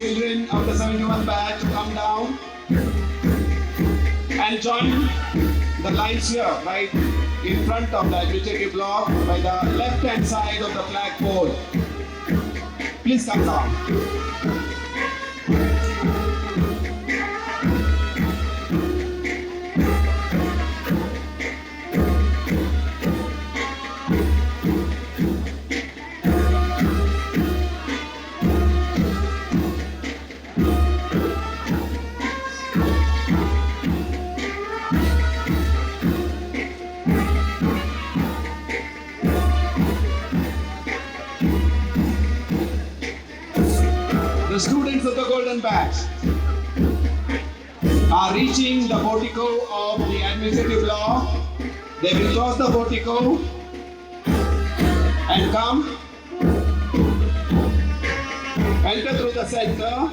Children of the 71 batch to come down and join the lines here, right in front of the administrative block by the left hand side of the flagpole. Please come down. The students of the Golden Badge are reaching the portico of the administrative block. They will cross the portico and come, enter through the center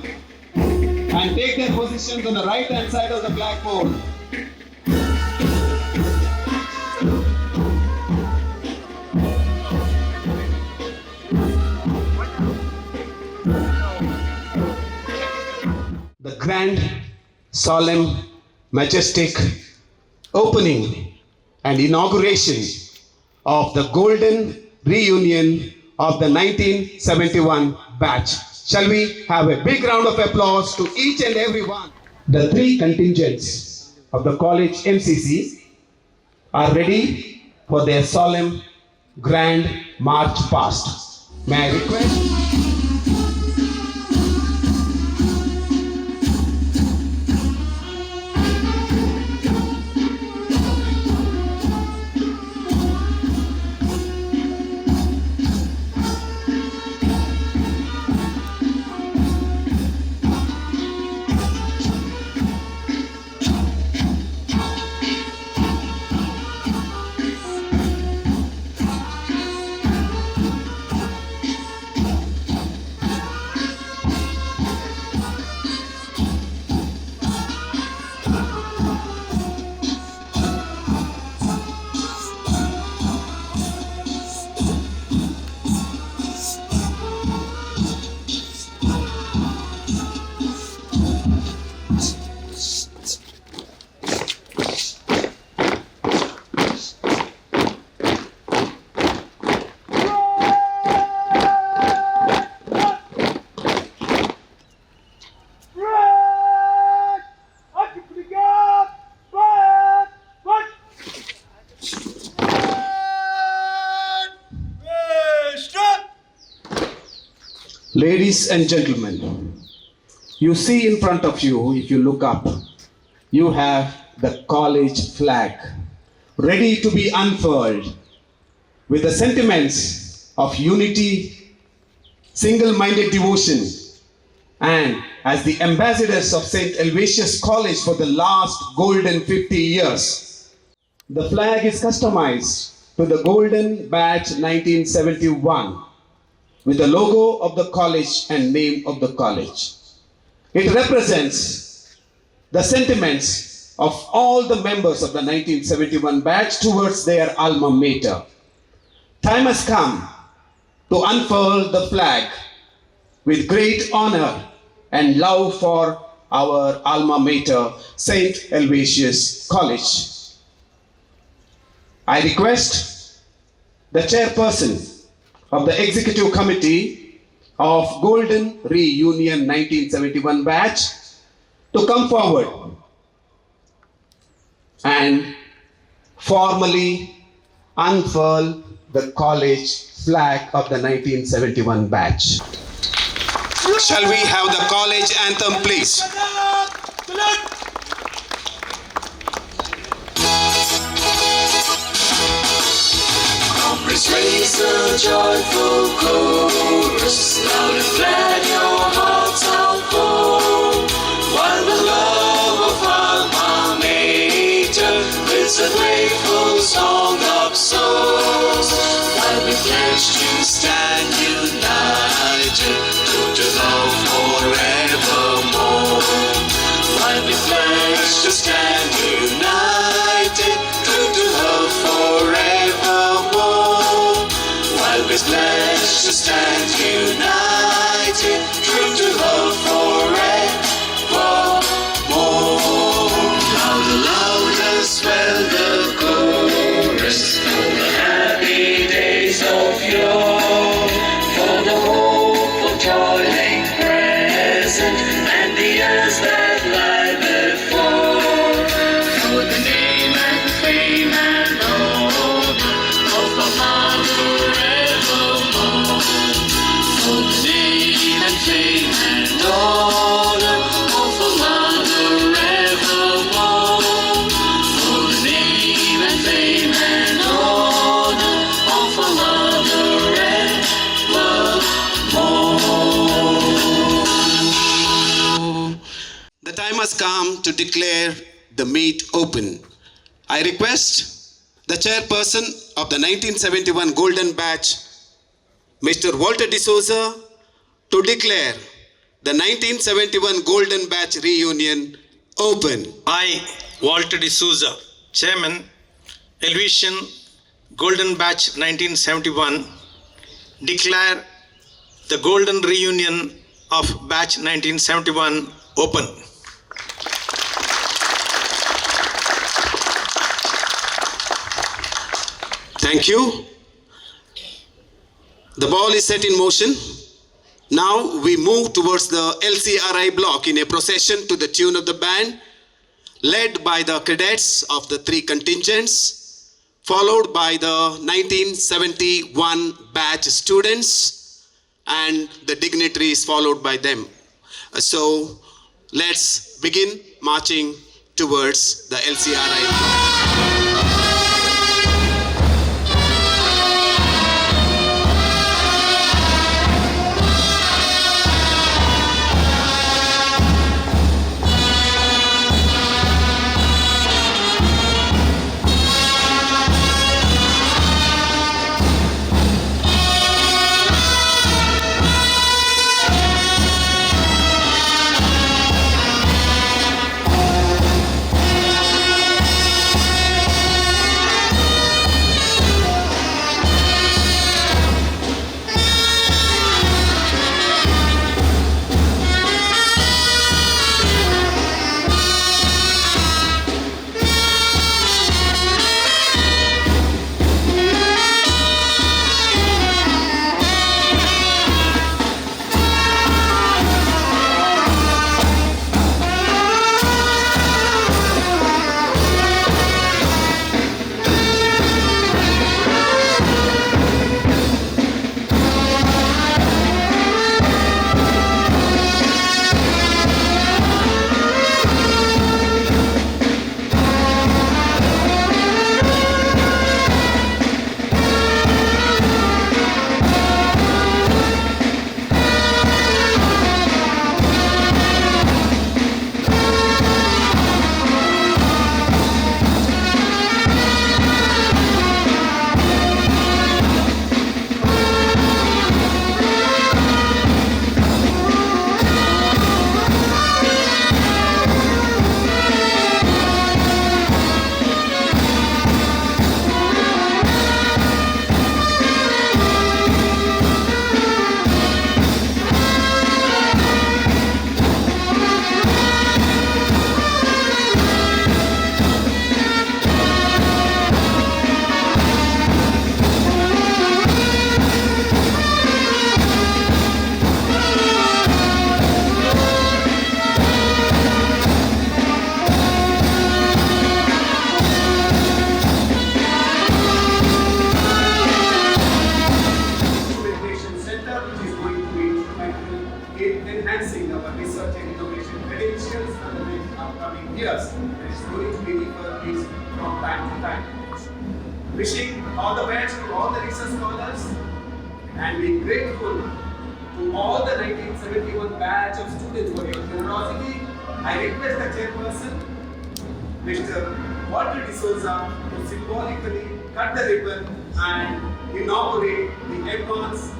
and take their positions on the right hand side of the flagpole. The grand, solemn, majestic opening and inauguration of the golden reunion of the 1971 batch. Shall we have a big round of applause to each and every one? The three contingents of the college MCC are ready for their solemn, grand march past. May I request? Ladies and gentlemen, you see in front of you, if you look up, you have the college flag ready to be unfurled with the sentiments of unity, single-minded devotion, and as the ambassadors of St. Aloysius College for the last golden 50 years. The flag is customized to the Golden Badge 1971 with the logo of the college and name of the college. It represents the sentiments of all the members of the 1971 batch towards their alma mater. Time has come to unfurl the flag with great honor and love for our alma mater, St. Aloysius College. I request the chairperson of the Executive Committee of Golden Reunion 1971 batch to come forward and formally unfurl the college flag of the 1971 batch. Shall we have the college anthem, please? Raise a joyful chorus, loud and glad your hearts outpour, while the love of alma mater with a grateful song upsoars, while we pledge to stand united, true to love forevermore, while we pledge to stand united, true to love forevermore. Always pledged to stand for the name and fame and honor of our mother evermore. For the name and fame and honor of our mother evermore. The time has come to declare the meet open. I request the chairperson of the 1971 Golden Batch, Mr. Walter D'Souza, to declare the 1971 Golden Batch reunion open. I, Walter D'Souza, Chairman, Aloysius, Golden Batch 1971, declare the Golden Reunion of Batch 1971 open. Thank you. The ball is set in motion. Now we move towards the LCRI block in a procession to the tune of the band, led by the cadets of the three contingents, followed by the 1971 batch students, and the dignitaries followed by them. So let's begin marching towards the LCRI block. Enhancing our research and innovation credentials for the next upcoming years. There is going to be refurbished from time to time. Wishing all the best to all the research scholars and being grateful to all the 1971 batch of students for your generosity. I request the chairperson, Mr. Walter D'Souza, to symbolically cut the ribbon and inaugurate the Advanced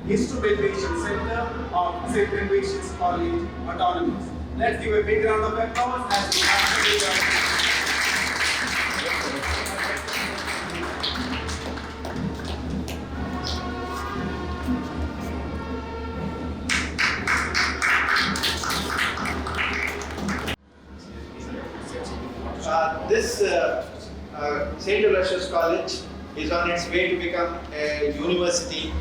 Instrumentation Center of St. Aloysius College, Autonomous. Let's give a big round of applause as we have This St. Aloysius College is on its way to become a university,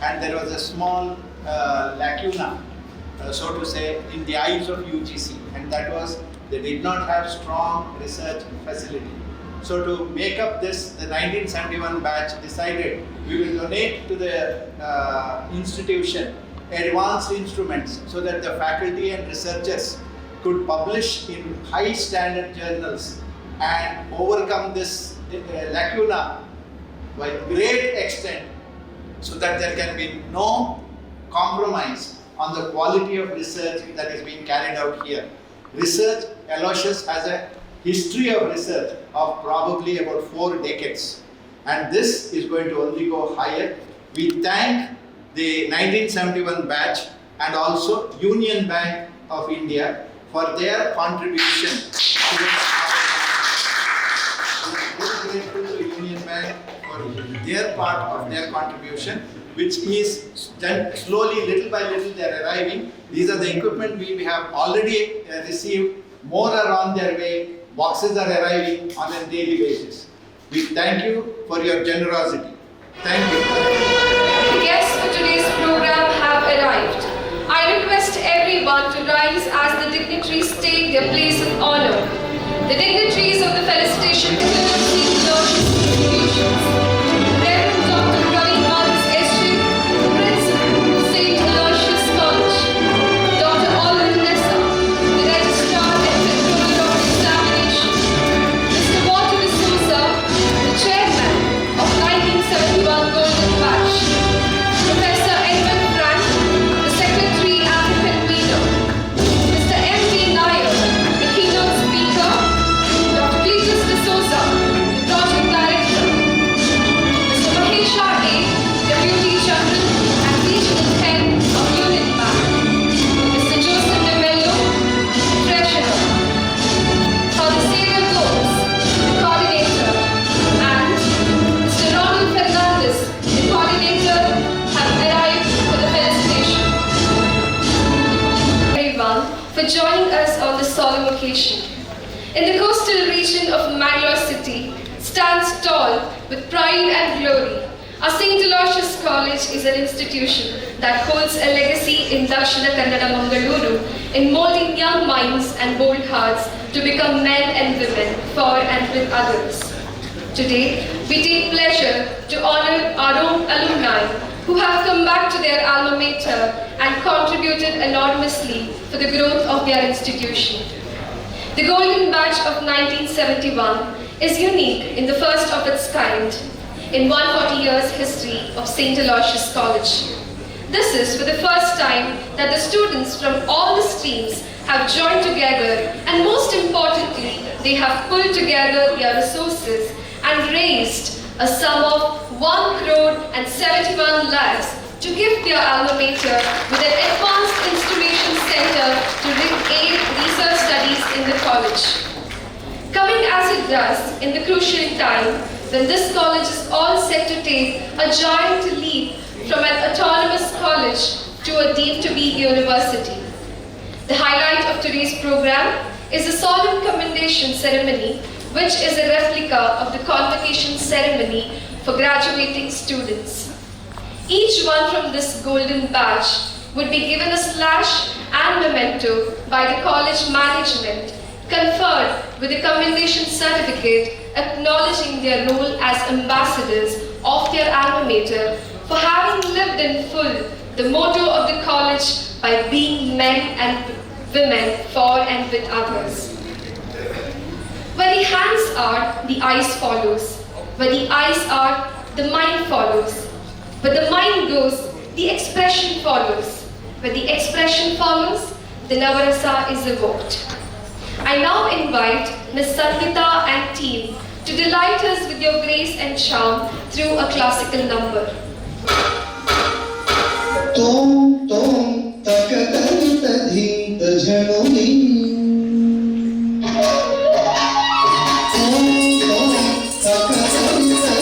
and there was a small lacuna, so to say, in the eyes of UGC, and that was they did not have strong research facility. So to make up this, the 1971 batch decided we will donate to the institution advanced instruments so that the faculty and researchers could publish in high standard journals and overcome this lacuna by great extent, so that there can be no compromise on the quality of research that is being carried out here. Research, Aloysius has a history of research of probably about 4 decades, and this is going to only go higher. We thank the 1971 batch and also Union Bank of India for their contribution towards very grateful to Union Bank for their part of their contribution, which is done slowly, little by little they are arriving. These are the equipment we have already received. More are on their way. Boxes are arriving on a daily basis. We thank you for your generosity. Thank you. The guests for today's program have arrived. I request everyone to rise as the dignitaries take their place of honor. The dignitaries of the Felicitation institutions. Reverend Dr. Ravi S.J., Principal, St. Aloysius College. Dr. Alvin Nessa, the Registrar and Controller of Examination. Mr. Walter D'Souza, the Chairman of 1971 Golden Batch. Professor Edmund Frank, the Secretary and Convener. Mr. M.V. Nair, the Keynote Speaker. Dr. Cletus D'Souza, the Project Director. Mr. Mahesha A., Deputy General and Regional Head of Unit Bank. Mr. Joseph De Mello, Treasurer. Father Xavier Gomes, the Coordinator. And Mr. Ronald Fernandez, the Coordinator, have arrived for the felicitation. Everyone for joining us on this solemn occasion. In the coastal region of Mangalore city stands tall with pride and glory. Our St. Aloysius College is an institution that holds a legacy in Dakshina Kannada Mangalore in molding young minds and bold hearts to become men and women for and with others. Today, we take pleasure to honor our own alumni who have come back to their alma mater and contributed enormously for the growth of their institution. The Golden Batch of 1971 is unique in the first of its kind in 140 years history of St. Aloysius College. This is for the first time that the students from all the streams have joined together, and most importantly, they have pulled together their resources and raised a sum of 1,71 lakhs to give their alma mater with an advanced instrumentation center to aid research studies in the college. Coming as it does in the crucial time when this college is all set to take a giant leap from an autonomous college to a deemed-to-be university. The highlight of today's program is a solemn commendation ceremony, which is a replica of the convocation ceremony for graduating students. Each one from this golden batch would be given a slash and memento by the college management, conferred with a commendation certificate acknowledging their role as ambassadors of their alma mater for having lived in full the motto of the college by being men and women for and with others. Where the hands are, the eyes follows. Where the eyes are, the mind follows. Where the mind goes, the expression follows. Where the expression follows, the Navarasa is evoked. I now invite Ms. Sangeeta and team to delight us with your grace and charm through a classical number. Tom tom takatanta dhita jhanoni. Tom tom takatanta dhita jhanoni.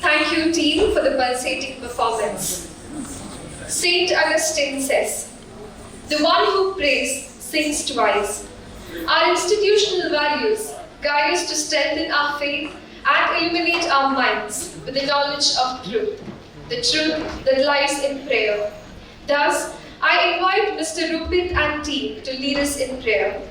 Thank you, team, for the pulsating performance. Saint Augustine says, "The one who prays sings twice." Our institutional values guide us to strengthen our faith and illuminate our minds with the knowledge of truth, the truth that lies in prayer. Thus, I invite Mr. Rupit and team to lead us in prayer.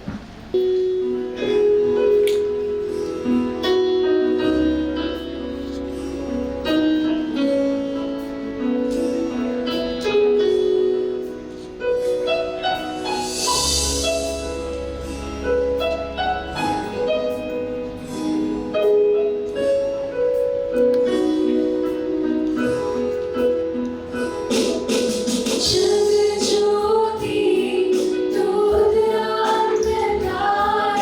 जग ज्योति दूध अंधकार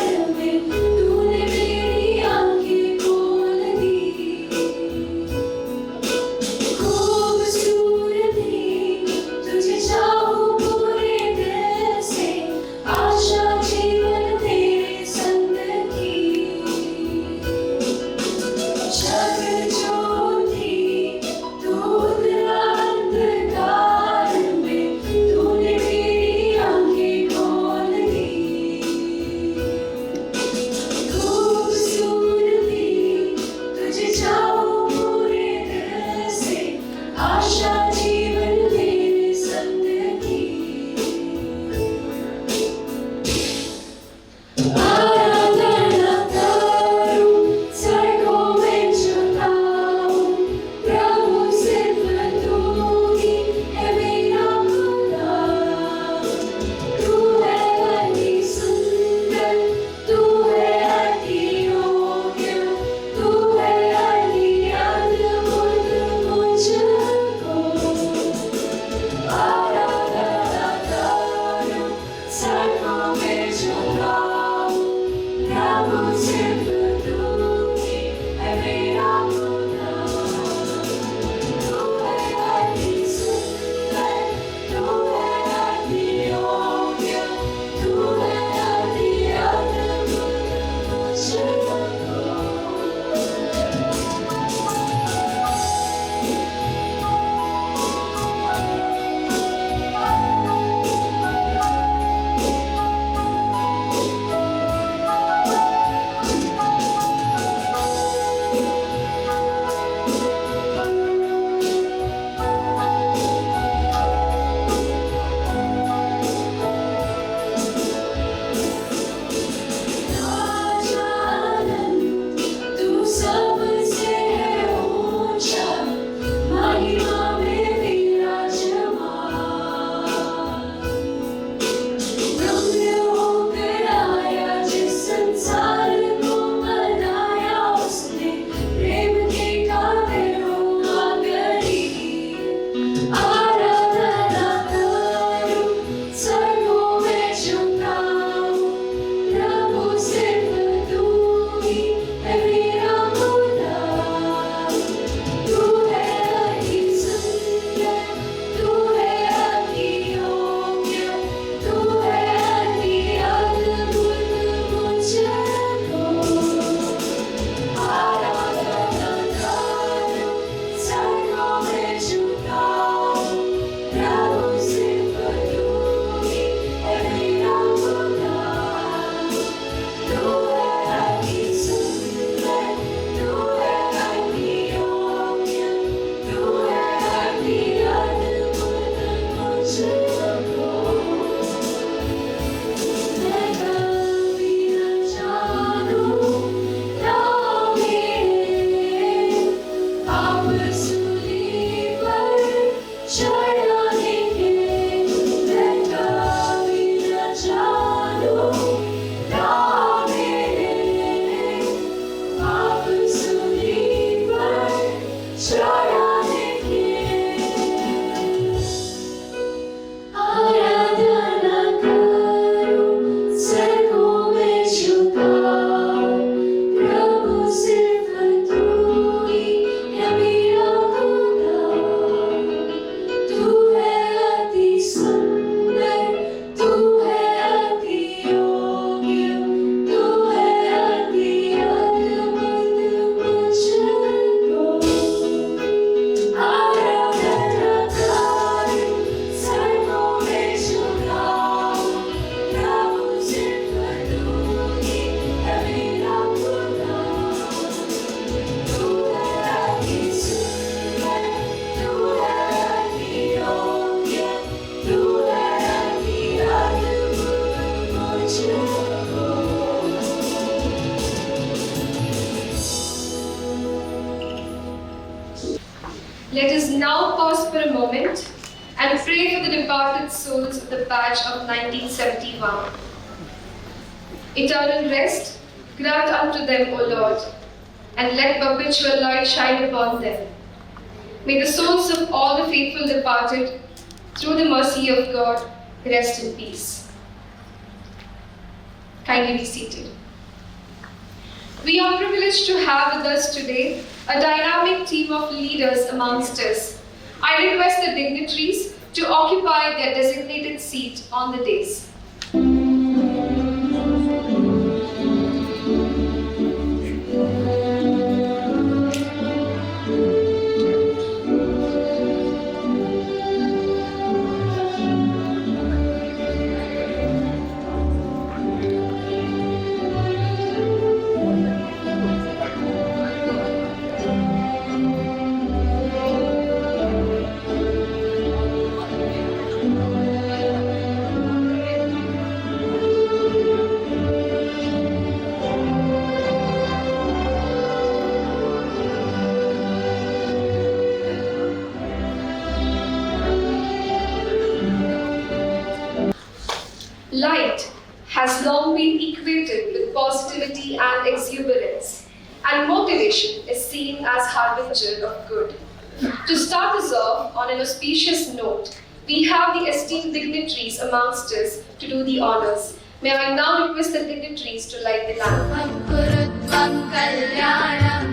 of the batch of 1971. Eternal rest grant unto them, O Lord, and let perpetual light shine upon them. May the souls of all the faithful departed, through the mercy of God, rest in peace. Kindly be seated. We are privileged to have with us today a dynamic team of leaders amongst us. I request the dignitaries to occupy their designated seat on the dais. Light has long been equated with positivity and exuberance, and motivation is seen as harbinger of good. To start us off on an auspicious note, we have the esteemed dignitaries amongst us to do the honors. May I now request the dignitaries to light the lamp. Kurutvam kalyanam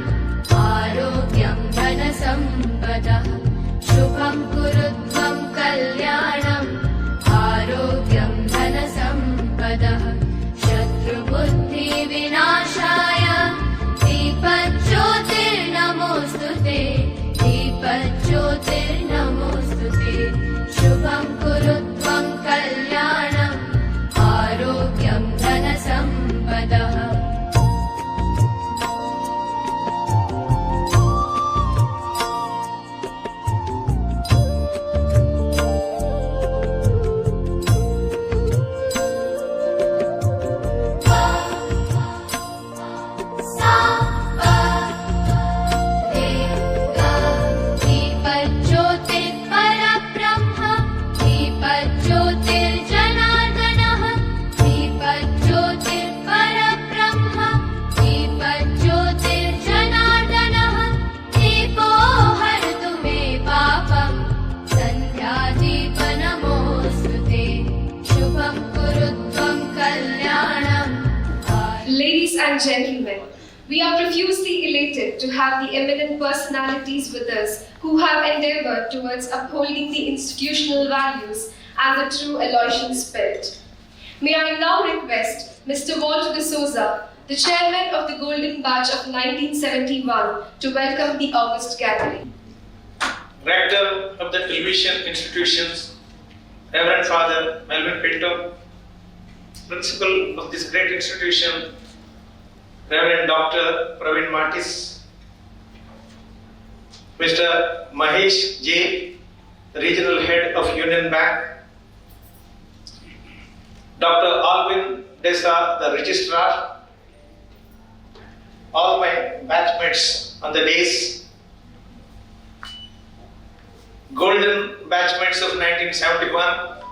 arogyam dhanasampada Shubham kurutvam kalyanam arogyam dhanasampada Shatru buddhi vinashaya Deepajyotir namostute Deepajyotir namostute Shubham kurutvam kalyanam arogyam dhanasampada Ladies and gentlemen, we are profusely elated to have the eminent personalities with us who have endeavored towards upholding the institutional values and the true Aloysian spirit. May I now request Mr. Walter de Souza, the chairman of the Golden Batch of 1971, to welcome the august gathering. Rector of the Television Institutions, Reverend Father Melvin Pinto, Principal of this great institution, Reverend Dr. Praveen Martis, Mr. Mahesh J, the Regional Head of Union Bank, Dr. Alvin Desa, the Registrar, all my batchmates on the dais, Golden batchmates of 1971,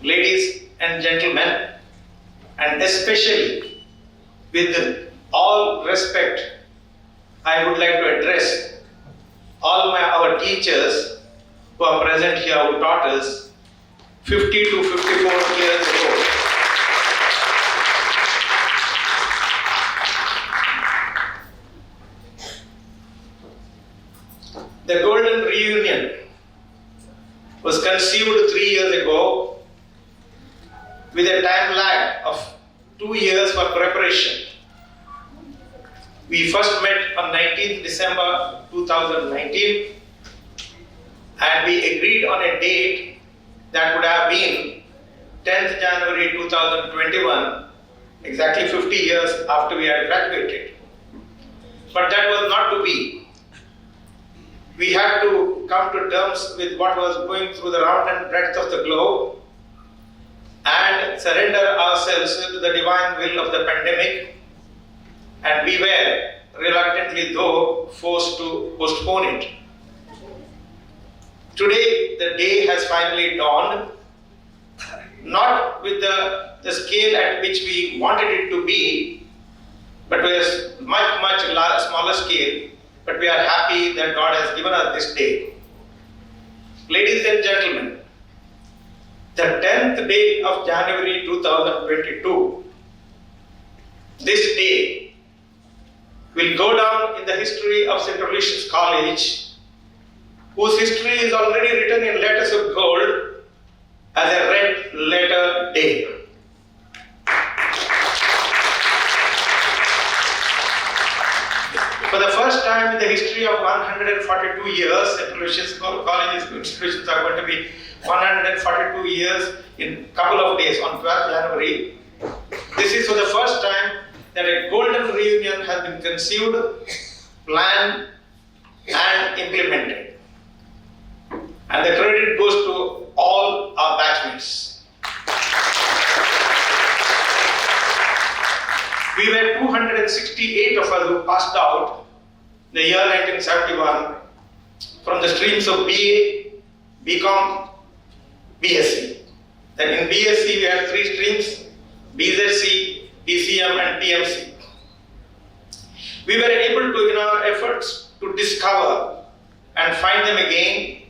ladies and gentlemen, and especially with all respect, I would like to address all our teachers who are present here who taught us 50 to 54 years ago. The Golden Reunion was conceived 3 years ago with a time lag of 2 years for preparation. We first met on 19th December 2019 and we agreed on a date that would have been 10th January 2021, exactly 50 years after we had graduated. But that was not to be. We had to come to terms with what was going through the round and breadth of the globe and surrender ourselves to the divine will of the pandemic, and we were reluctantly though forced to postpone it. Today the day has finally dawned the scale at which we wanted it to be, but it was much smaller scale. But we are happy that God has given us this day. Ladies and gentlemen, the 10th day of January 2022, this day will go down in the history of St. Aloysius College, whose history is already written in letters of gold as a red letter day. For the first time in the history of 142 years, St. Aloysius College's institutions are going to be 142 years in a couple of days on 12th January. This is for the first time that a golden reunion has been conceived, planned and implemented. And the credit goes to all our batchmates. We were 268 of us who passed out the year 1971 from the streams of BA, BCom, BSc. Then in BSc we had 3 streams, BZC, PCM and TMC. We were able to, in our efforts to discover and find them again,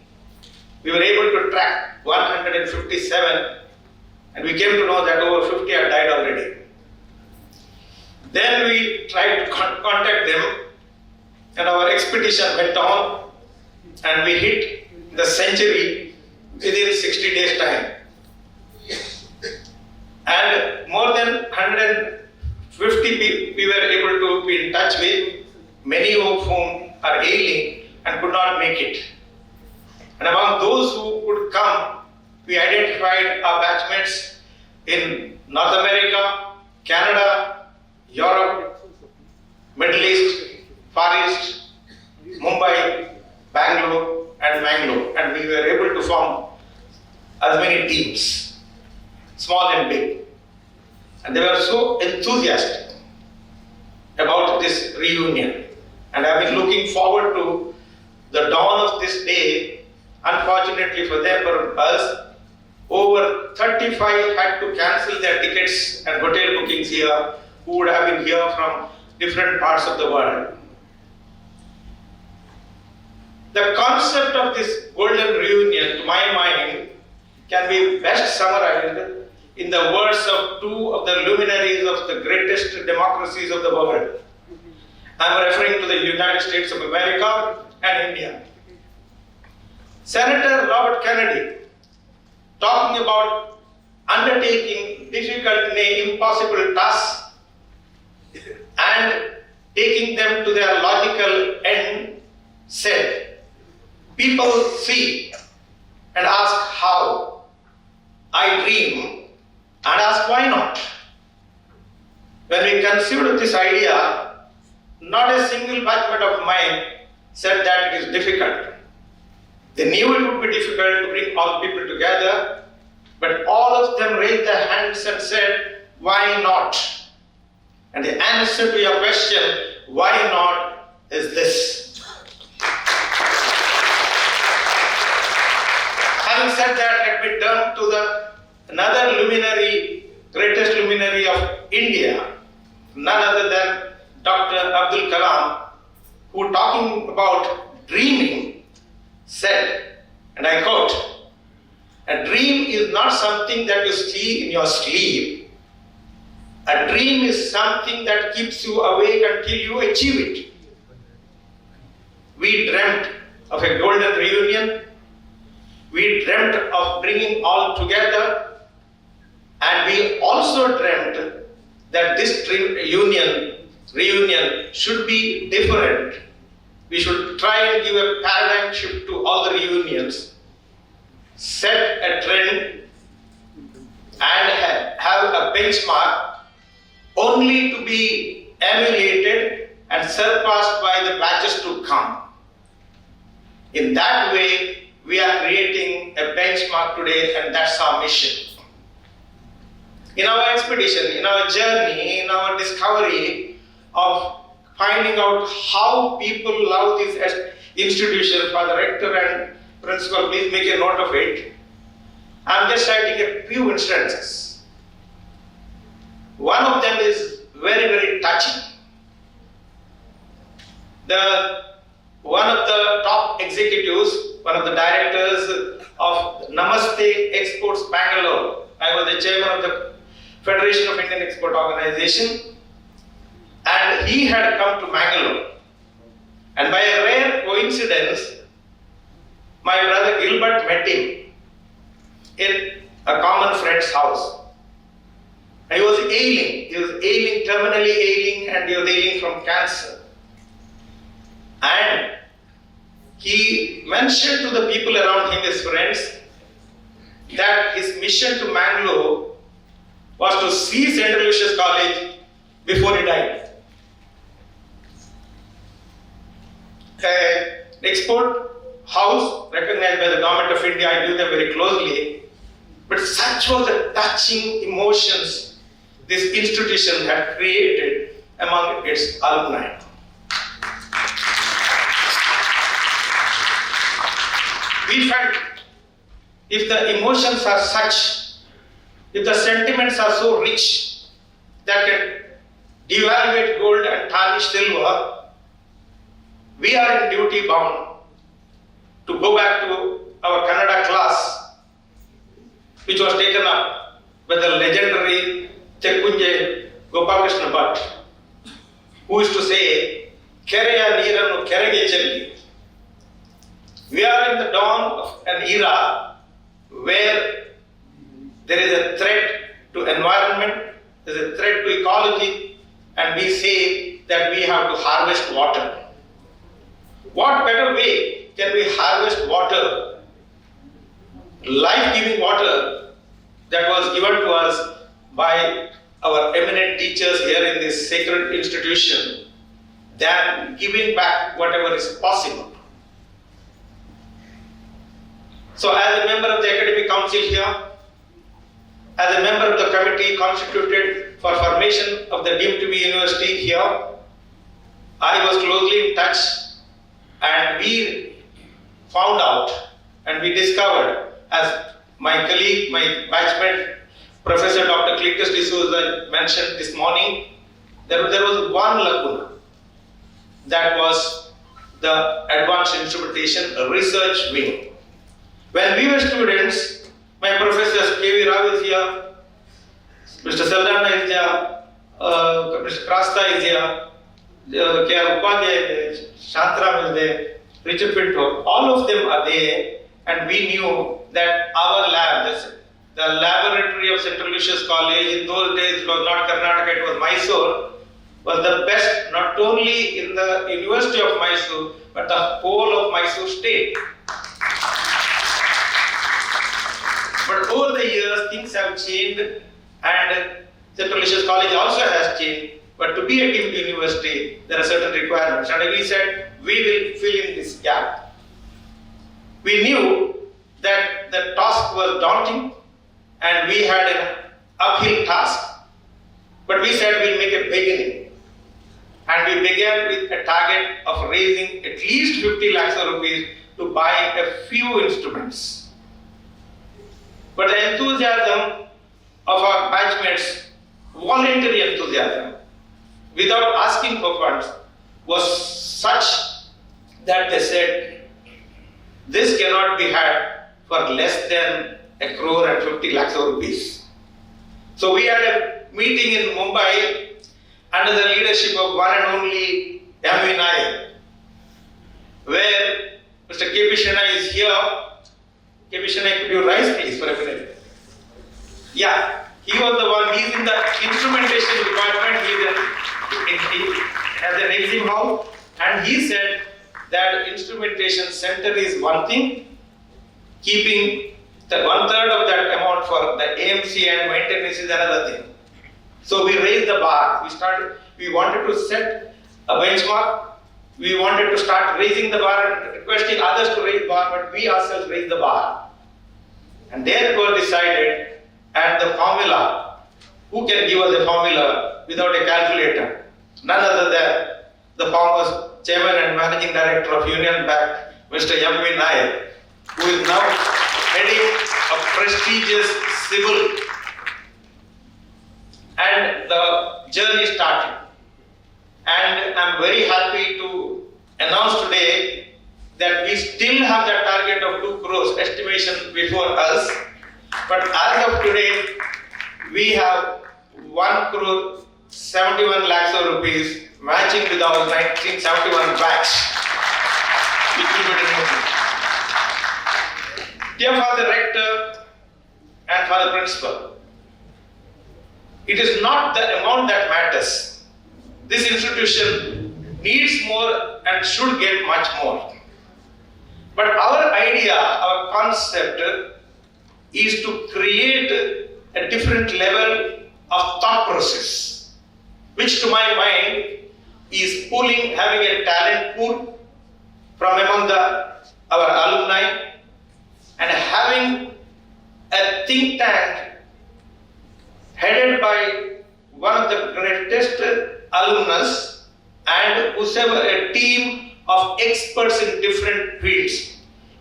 we were able to track 157 and we came to know that over 50 had died already. Then we tried to contact them and our expedition went on and we hit the century within 60 days time. And more than 150 people we were able to be in touch with, many of whom are ailing and could not make it. And among those who could come, we identified our batchmates in North America, Canada, Europe, Middle East, Far East, Mumbai, Bangalore and Mangalore. And we were able to form as many teams, small and big. And they were so enthusiastic about this reunion. And I've been looking forward to the dawn of this day. Unfortunately for them, for us, over 35 had to cancel their tickets and hotel bookings here, who would have been here from different parts of the world. The concept of this golden reunion, to my mind, can be best summarized in the words of 2 of the luminaries of the greatest democracies of the world. I'm referring to the United States of America and India. Senator Robert Kennedy, talking about undertaking difficult, nay, impossible tasks and taking them to their logical end, said, "People see and ask how. I dream and ask why not." When we considered this idea, not a single batchmate of mine said that it is difficult. They knew it would be difficult to bring all people together, but all of them raised their hands and said, "Why not?" And the answer to your question, why not, is this. Having said that, let me turn to another luminary, greatest luminary of India, none other than Dr. Abdul Kalam, who, talking about dreaming, said, and I quote, "A dream is not something that you see in your sleep. A dream is something that keeps you awake until you achieve it." We dreamt of a golden reunion. We dreamt of bringing all together. And we also dreamt that this reunion should be different. We should try and give a paradigm shift to all the reunions, set a trend and have a benchmark only to be emulated and surpassed by the batches to come. In that way, we are creating a benchmark today, and that's our mission. In our expedition, in our journey, in our discovery of finding out how people love this institution, for the rector and principal, please make a note of it. I'm just citing a few instances. One of them is very, very touching. One of the top executives, one of the directors of Namaste Exports Mangalore, I was the chairman of the Federation of Indian Export Organization, and he had come to Mangalore. And by a rare coincidence, my brother Gilbert met him in a common friend's house. And he was ailing, terminally ailing, and he was ailing from cancer. And he mentioned to the people around him, his friends, that his mission to Mangalore was to see St. Aloysius College before he died. An export house recognized by the government of India, I knew them very closely, but such was the touching emotions this institution had created among its alumni. We felt if the emotions are such, if the sentiments are so rich that can devaluate gold and tarnish silver, we are in duty bound to go back to our Kannada class, which was taken up by the legendary Tekkunje Gopalakrishna Bhatt, who used to say, Kereya Neerannu Kerege Chelli. We are in the dawn of an era where there is a threat to environment, there is a threat to ecology, and we say that we have to harvest water. What better way can we harvest water, life-giving water that was given to us by our eminent teachers here in this sacred institution, than giving back whatever is possible? So as a member of the Academic Council here, as a member of the committee constituted for formation of the deemed to be university here, I was closely in touch, and we found out and we discovered, as my colleague, my batchmate, Professor Dr. Cletus D'Souza mentioned this morning, there was one lacuna. That was the Advanced Instrumentation Research Wing. When we were students, my professors K.V. Rao is here, Mr. Saldana is there, Mr. Krasta is here, K.R. Upadhyay is there, Shantram is there, Richard Pinto, all of them are there, and we knew that our lab, the laboratory of St. Aloysius College, in those days it was not Karnataka, it was Mysore, was the best not only in the University of Mysore, but the whole of Mysore state. But over the years, things have changed, and St. Aloysius College also has changed. But to be a deemed university, there are certain requirements. And we said, we will fill in this gap. We knew that the task was daunting, and we had an uphill task. But we said, we'll make a beginning. And we began with a target of raising at least 50 lakhs of rupees to buy a few instruments. But the enthusiasm of our batchmates, voluntary enthusiasm, without asking for funds, was such that they said, this cannot be had for less than 1 crore and 50 lakhs of rupees. So we had a meeting in Mumbai under the leadership of one and only M.V. Nayak, where Mr. K.P. Shena is here. K.P. Shena, could you rise please for a minute? Yeah, he was the one, he's in the instrumentation department, he has an exim hall, and he said that instrumentation center is one thing, keeping the 1/3 of that amount for the AMC and maintenance is another thing. So we raised the bar. We wanted to set a benchmark. We wanted to start raising the bar and requesting others to raise the bar, but we ourselves raised the bar. And there it was decided, and the formula, who can give us a formula without a calculator? None other than the former chairman and managing director of Union Bank, Mr. M.V. Nayak, who is now heading a prestigious civil. And the journey started. And I'm very happy to announce today that we still have the target of 2 crores estimation before us. But as of today, we have 1 crore 71 lakhs of rupees matching with our 1971 batch. Which will be removed. Dear Father Rector and Father Principal, it is not the amount that matters. This institution needs more and should get much more. But our idea, our concept is to create a different level of thought process, which to my mind is pooling, having a talent pool from among our alumni and having a think tank headed by one of the greatest alumnus and whosoever a team of experts in different fields,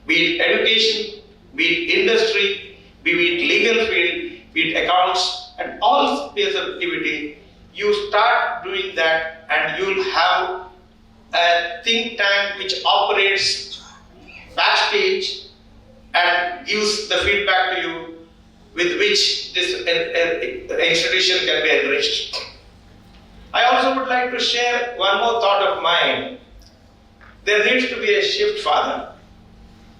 be it education, be it industry, be it legal field, be it accounts, and all spheres of activity. You start doing that and you'll have a think tank which operates backstage and gives the feedback to you with which this institution can be enriched. I also would like to share one more thought of mine. There needs to be a shift, Father.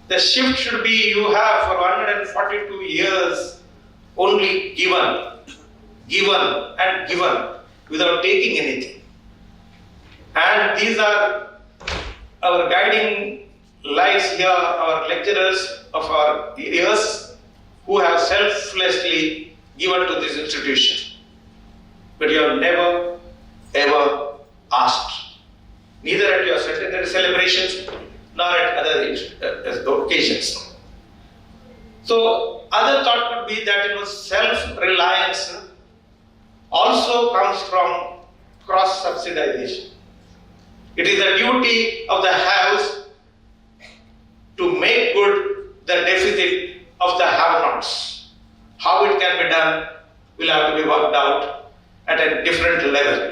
The shift should be you have for 142 years only given and given without taking anything. And these are our guiding lights here, our lecturers of our years who have selflessly given to this institution. But you have never ever asked, neither at your centenary celebrations nor at other occasions. So other thought could be that self-reliance also comes from cross-subsidization. It is the duty of the haves to make good the deficit of the have-nots. How it can be done will have to be worked out at a different level.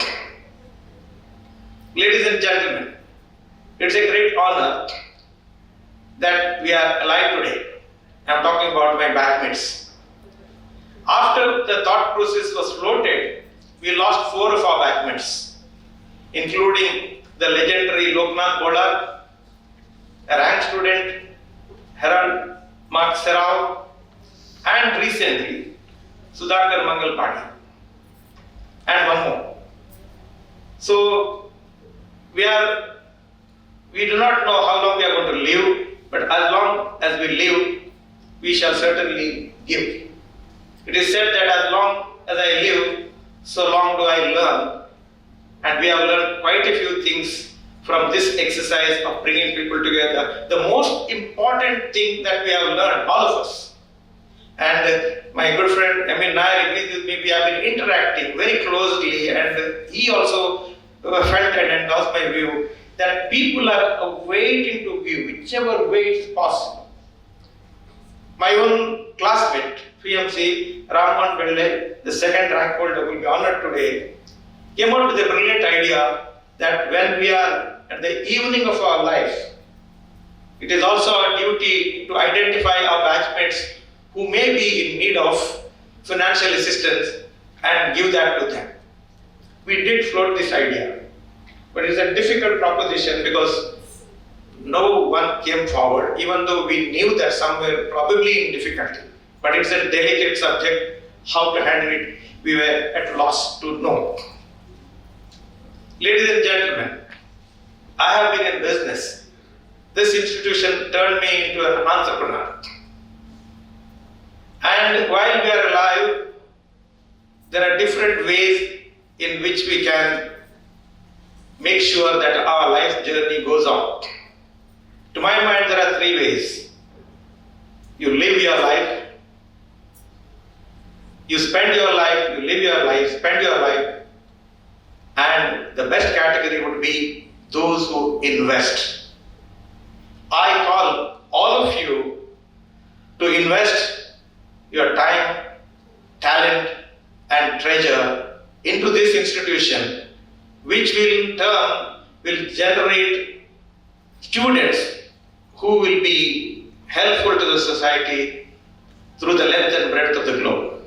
Ladies and gentlemen, it's a great honor that we are alive today. I'm talking about my batchmates. After the thought process was floated, we lost 4 of our batchmates, including the legendary Loknath Bolar, a rank student, Herald Mark Serao, and recently Sudhakar Mangal Padi, and one more. So we do not know how long we are going to live, but as long as we live, we shall certainly give. It is said that as long as I live, so long do I learn. And we have learned quite a few things from this exercise of bringing people together. The most important thing that we have learned, all of us, and my good friend Amin Nair agrees with me, we have been interacting very closely, and he also felt and endorsed my view that people are waiting to give, whichever way is possible. My own classmate, PMC Ramon Belle, the second rank holder, will be honored today, came out with a brilliant idea that when we are at the evening of our life, it is also our duty to identify our batchmates who may be in need of financial assistance and give that to them. We did float this idea, but it's a difficult proposition because no one came forward, even though we knew that some were probably in difficulty. But it's a delicate subject, how to handle it, we were at loss to know. Ladies and gentlemen, I have been in business. This institution turned me into an entrepreneur. And while we are alive, there are different ways in which we can make sure that our life journey goes on. To my mind, there are 3 ways. You live your life, you spend your life, you live your life, spend your life, and the best category would be those who invest. I call all of you to invest your time, talent, and treasure into this institution, which will in turn will generate students who will be helpful to the society through the length and breadth of the globe.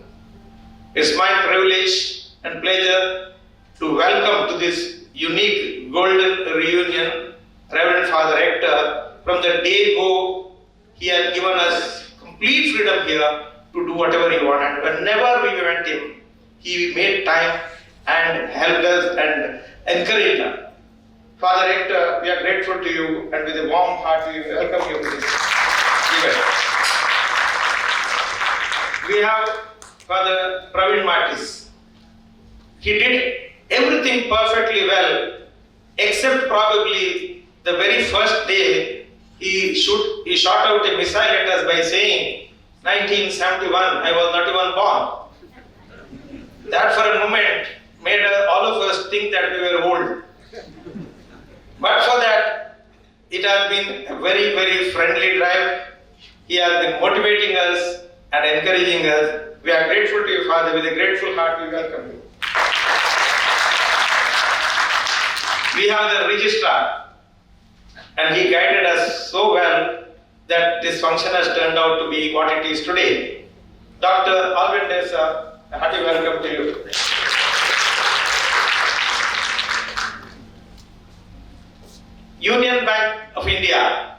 It's my privilege and pleasure to welcome to this unique golden reunion Reverend Father Rector. From the day go, he has given us complete freedom here to do whatever he wanted. Whenever we went in, he made time and helped us and encouraged us. Father Rector, we are grateful to you, and with a warm heart we welcome you to this event. We have Father Praveen Matis. He did everything perfectly well, except probably the very first day he shot out a missile at us by saying, 1971, I was not even born. That for a moment made all of us think that we were old. But for that, it has been a very, very friendly drive. He has been motivating us and encouraging us. We are grateful to you, Father. With a grateful heart, we welcome you. We have the registrar, and he guided us so well that this function has turned out to be what it is today. Dr. Alvin Desa, a hearty welcome to you. Union Bank of India.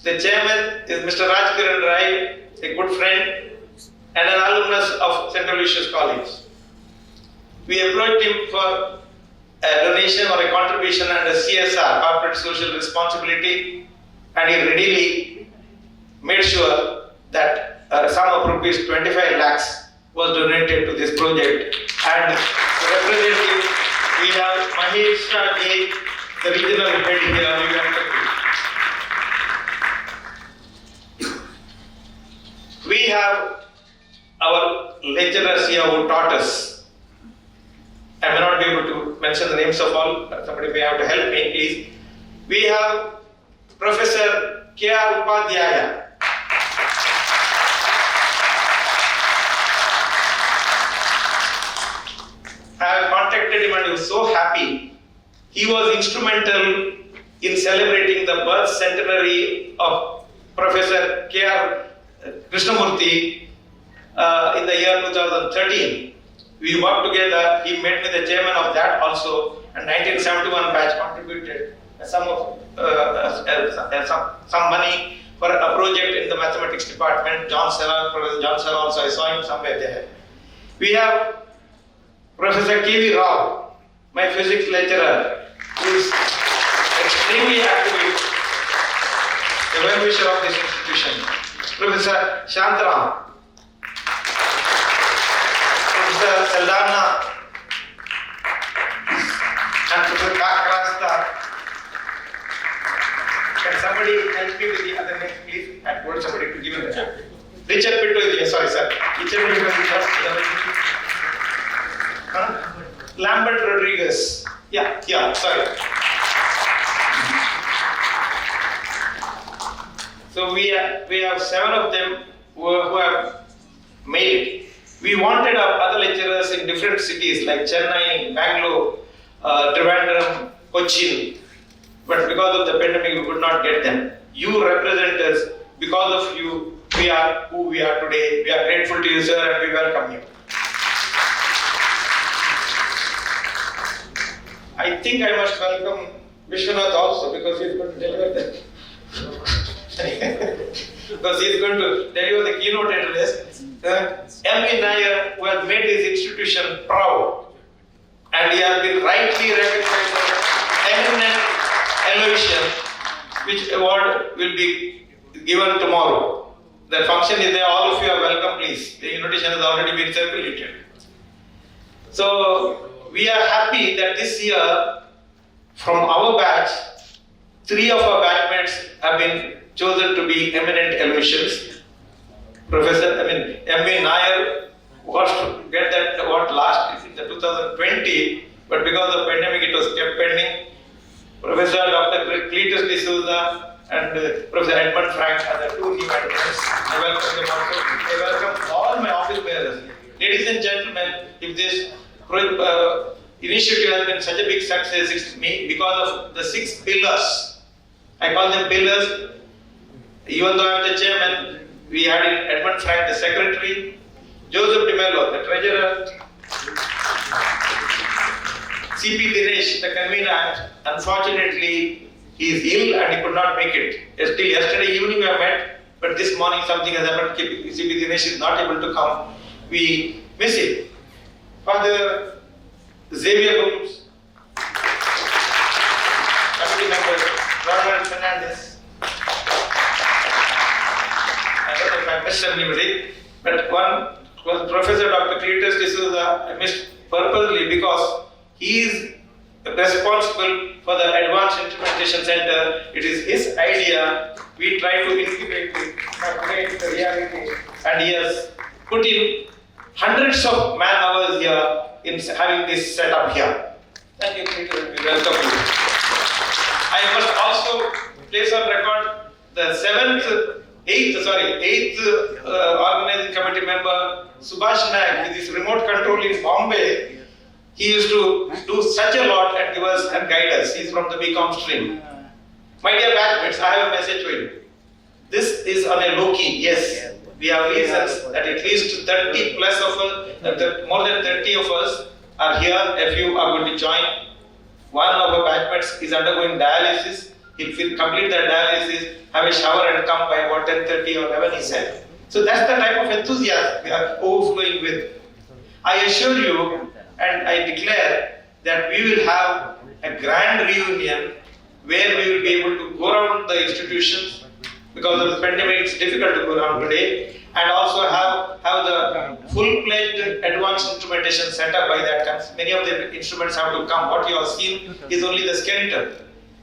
The chairman is Mr. Rajkiran Rai, a good friend and an alumnus of St. Aloysius College. We approached him for a donation or a contribution under CSR, Corporate Social Responsibility, and he readily made sure that a sum of rupees 25 lakhs was donated to this project. And representing, we have Mahesh Shah, the regional head here. We welcome you. We have our lecturers here who taught us. I may not be able to mention the names of all, but somebody may have to help me, please. We have Professor K.R. Upadhyaya. I have contacted him and he was so happy. He was instrumental in celebrating the birth centenary of Professor K.R. Krishnamurti in the year 2013. We worked together. He made me the chairman of that also, and 1971 batch contributed some money for a project in the mathematics department. John Serra, Professor John Serra also, I saw him somewhere there. We have Professor K.V. Rao, my physics lecturer, who is extremely active, the well-wisher of this institution. Professor Shantaram, Professor Saldana, and Professor Kakrasta. Can somebody help me with the other names, please? I told somebody to give him the chance. Richard Pinto is here, sorry sir. Richard Pinto is here. Lambert Rodriguez. Yeah, sorry. So we have 7 of them who have made it. We wanted our other lecturers in different cities like Chennai, Mangalore, Trivandrum, Cochin, but because of the pandemic we could not get them. You represent us. Because of you, we are who we are today. We are grateful to you, sir, and we welcome you. I think I must welcome Vishwanath also because he is going to deliver the because he is going to deliver the keynote address. M.V. Nair, who has made his institution proud, and he has been rightly recognized as eminent Aloysian, which award will be given tomorrow. The function is there. All of you are welcome, please. The invitation has already been circulated. So we are happy that this year, from our batch, 3 of our batchmates have been chosen to be eminent Aloysians. M.V. Nair was to get that award last in the 2020, but because of pandemic it was kept pending. Professor Dr. Cletus D'Souza and Professor Edmund Frank are the 2 new advocates. I welcome them also. I welcome all my office bearers. Ladies and gentlemen, if this initiative has been such a big success. It's me because of the 6 pillars. I call them pillars. Even though I'm the chairman, we had Edmund Frank, the secretary, Joseph De Mello, the treasurer, CP Dinesh, the convener. Unfortunately, he is ill and he could not make it. Till yesterday evening we met, but this morning something has happened. CP Dinesh is not able to come. We miss him. Father Xavier Holmes, committee member Ronald Fernandez. I don't know if I missed anybody, but one was Professor Dr. Cletus D'Souza. I missed purposely because he is responsible for the Advanced Instrumentation Center. It is his idea. We try to incubate it, create the reality, and he has put in hundreds of man hours here in having this set up here. Thank you, Cletus. We welcome you. I must also place on record the 8th organizing committee member Subhash Naik with his remote control in Bombay. He used to do such a lot and give us and guide us. He's from the BCom stream. My dear batchmates, I have a message for you. This is on a low key, yes. We have reasons that at least 30 plus of us, more than 30 of us are here. A few are going to join. One of our batchmates is undergoing dialysis. He'll complete the dialysis, have a shower and come by about 10:30 or 11, he said. So that's the type of enthusiasm we are overflowing with. I assure you and I declare that we will have a grand reunion where we will be able to go around the institutions. Because of the pandemic, it's difficult to go around today, and also have the full-fledged advanced instrumentation set up by that time. Many of the instruments have to come. What you have seen is only the skeleton.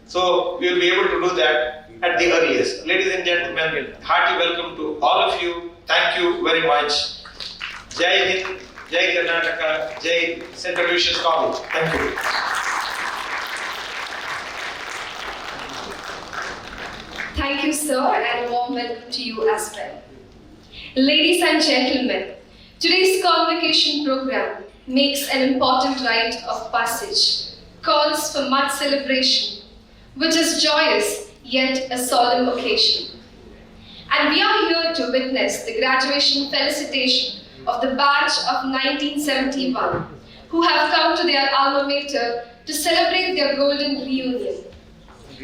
So we will be able to do that at the earliest. Ladies and gentlemen, hearty welcome to all of you. Thank you very much. Jai Hind, Jai Karnataka, Jai St. Aloysius College. Thank you. Thank you, sir, and a warm welcome to you as well. Ladies and gentlemen, today's convocation program makes an important rite of passage, calls for much celebration, which is joyous yet a solemn occasion. And we are here to witness the graduation felicitation of the batch of 1971, who have come to their alma mater to celebrate their golden reunion.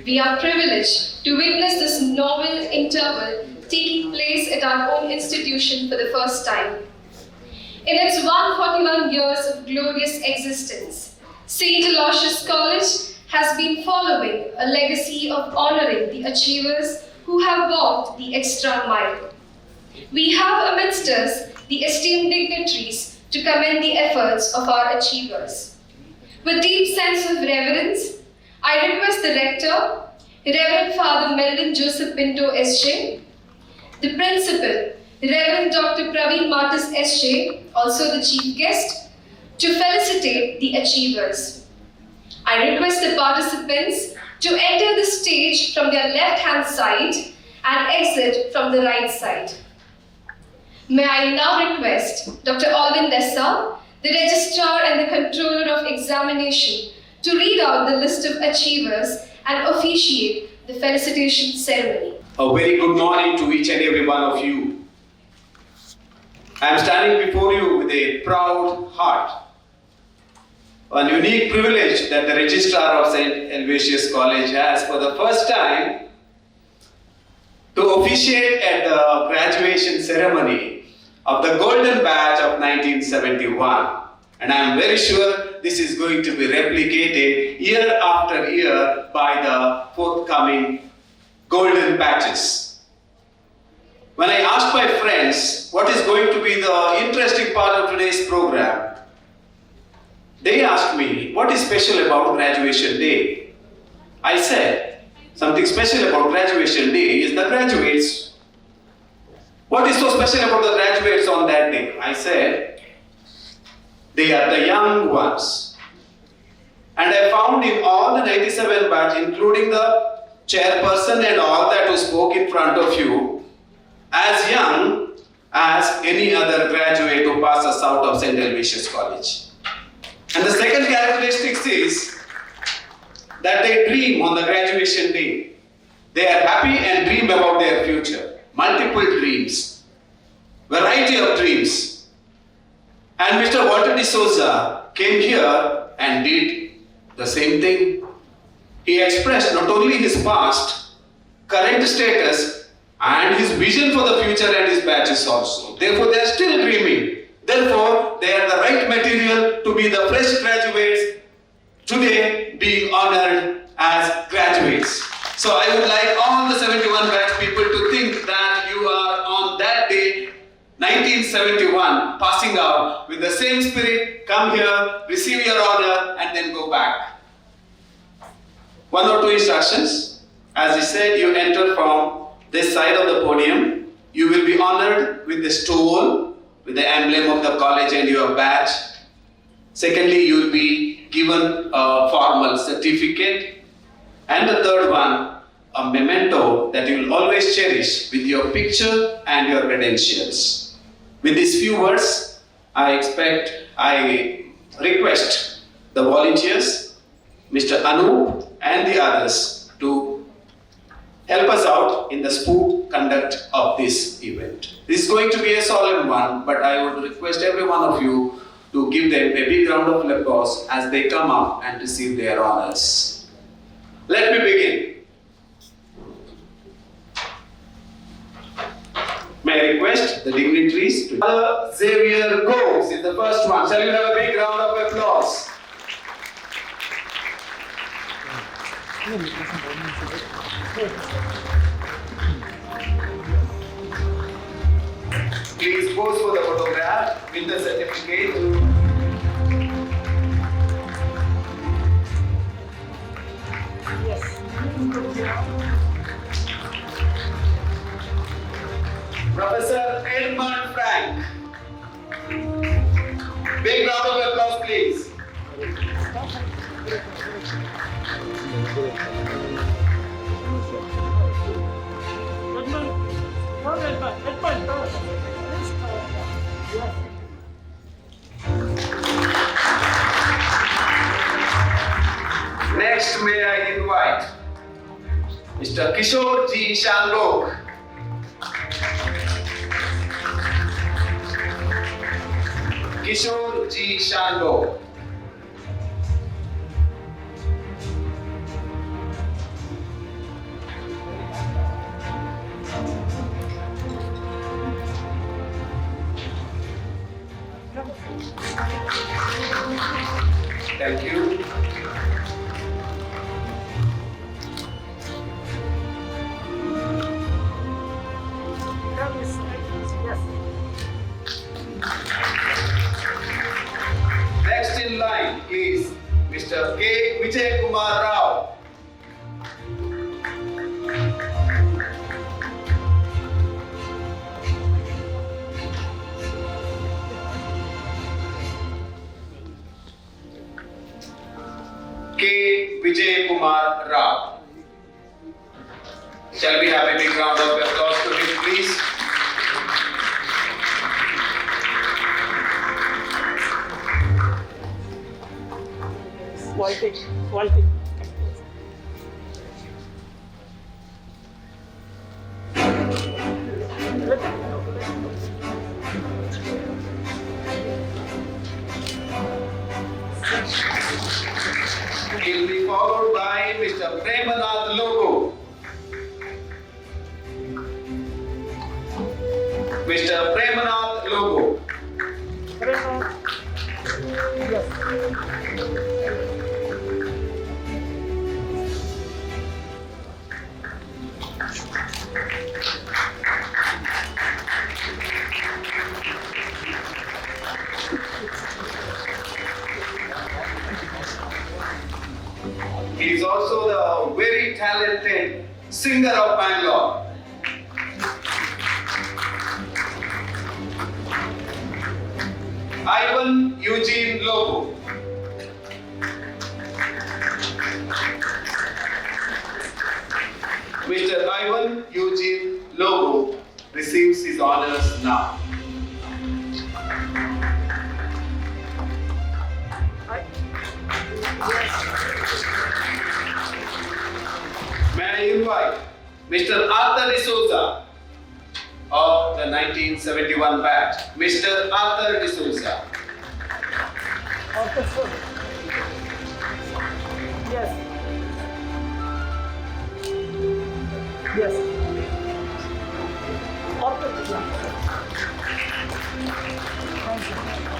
We are privileged to witness this novel interval taking place at our own institution for the first time. In its 141 years of glorious existence, St. Aloysius College has been following a legacy of honoring the achievers who have walked the extra mile. We have amidst us the esteemed dignitaries to commend the efforts of our achievers. With deep sense of reverence, I request the Rector, Reverend Father Melvin Joseph Pinto S.J., the Principal, Reverend Dr. Praveen Martis S.J., also the Chief Guest, to felicitate the achievers. I request the participants to enter the stage from their left-hand side and exit from the right side. May I now request Dr. Alvin Dessa, the Registrar and the Controller of Examination, to read out the list of achievers and officiate the felicitation ceremony. A very good morning to each and every one of you. I am standing before you with a proud heart. A unique privilege that the Registrar of St. Aloysius College has for the first time to officiate at the graduation ceremony of the golden batch of 1971. And I am very sure this is going to be replicated year after year by the forthcoming golden batches. When I asked my friends what is going to be the interesting part of today's program, they asked me, what is special about graduation day? I said, something special about graduation day is the graduates. What is so special about the graduates on that day? I said, they are the young ones. And I found in all the 97 batch, including the chairperson and all that who spoke in front of you, as young as any other graduate who passes out of St. Aloysius College. And the second characteristic is that they dream on the graduation day. They are happy and dream about their future. Multiple dreams. Variety of dreams. And Mr. Walter de Souza came here and did the same thing. He expressed not only his past, current status, and his vision for the future and his batches also. Therefore, they are still dreaming. Therefore, they are the right material to be the fresh graduates today being honored as graduates. So I would like all the 71 batch people to think that you are on that day, 1971, passing out with the same spirit, come here, receive your honor, and then go back. One or two instructions. As I said, you enter from this side of the podium. You will be honored with the stole, with the emblem of the college and your badge. Secondly, you will be given a formal certificate. And the third one, a memento that you will always cherish with your picture and your credentials. With these few words, I request the volunteers, Mr. Anup and the others to help us out in the smooth conduct of this event. This is going to be a solemn one, but I would request every one of you to give them a big round of applause as they come up and receive their honors. Let me begin. May I request the dignitaries to... Xavier Gomes is the first one. Shall you have a big round of applause? Please pose for the photograph with the certificate. Professor Edmund Frank. Big round of applause, please. Next, may I invite Mr. Kishore G. Shanbhog. Kishore G. Shanbhog. Thank you. Next in line, please, Mr. K. Vijay Kumar Rao. K. Vijay Kumar Rao. Shall we have a big round of applause to him, please? Quality. He will be followed by Mr. Premanath Logo. Mr. Premanath Logo. He is also the very talented singer of Mangalore. Ivan Eugene Lobo. Mr. Ivan Eugene Lobo receives his honors now. Mr. Arthur D'Souza of the 1971 batch. Mr. Arthur D'Souza. Yes. Yes.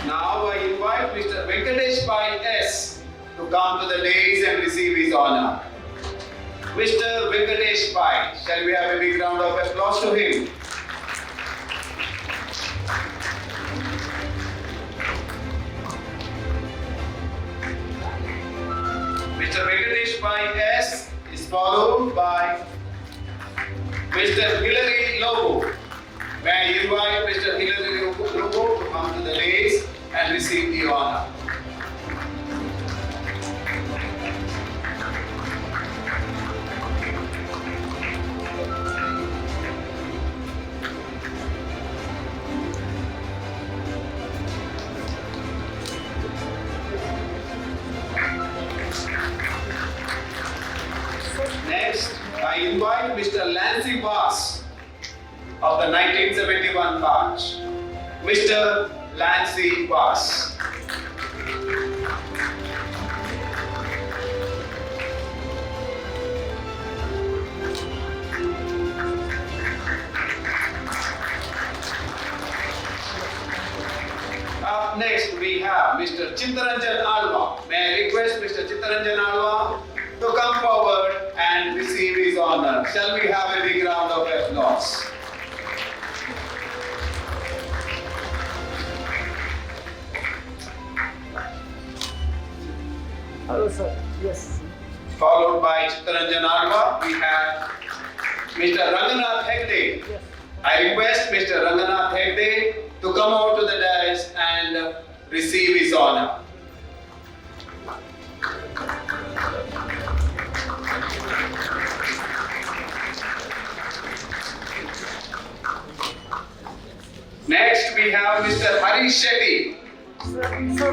Now I invite Mr. Venkatesh Pai S to come to the dais and receive his honor. Mr. Venkatesh Pai, shall we have a big round of applause to him? Mr. Venkatesh Pai S is followed by Mr. Hilary Lobo. May I invite Mr. Hilary Lobo to come to the dais and receive the honor. Next, I invite Mr. Lancy Bass of the 1971 batch. Mr. Lancy Bass. Up next, we have Mr. Chittaranjan Alva. May I request Mr. Chittaranjan Alva to come forward and receive his honor. Shall we have a big round of applause? Hello, sir. Yes. Followed by Chittaranjan Alva, we have Mr. Ranganath Hegde. Yes. I request Mr. Ranganath Hegde to come out to the dais and receive his honor. Next, we have Mr. Harish Shetty.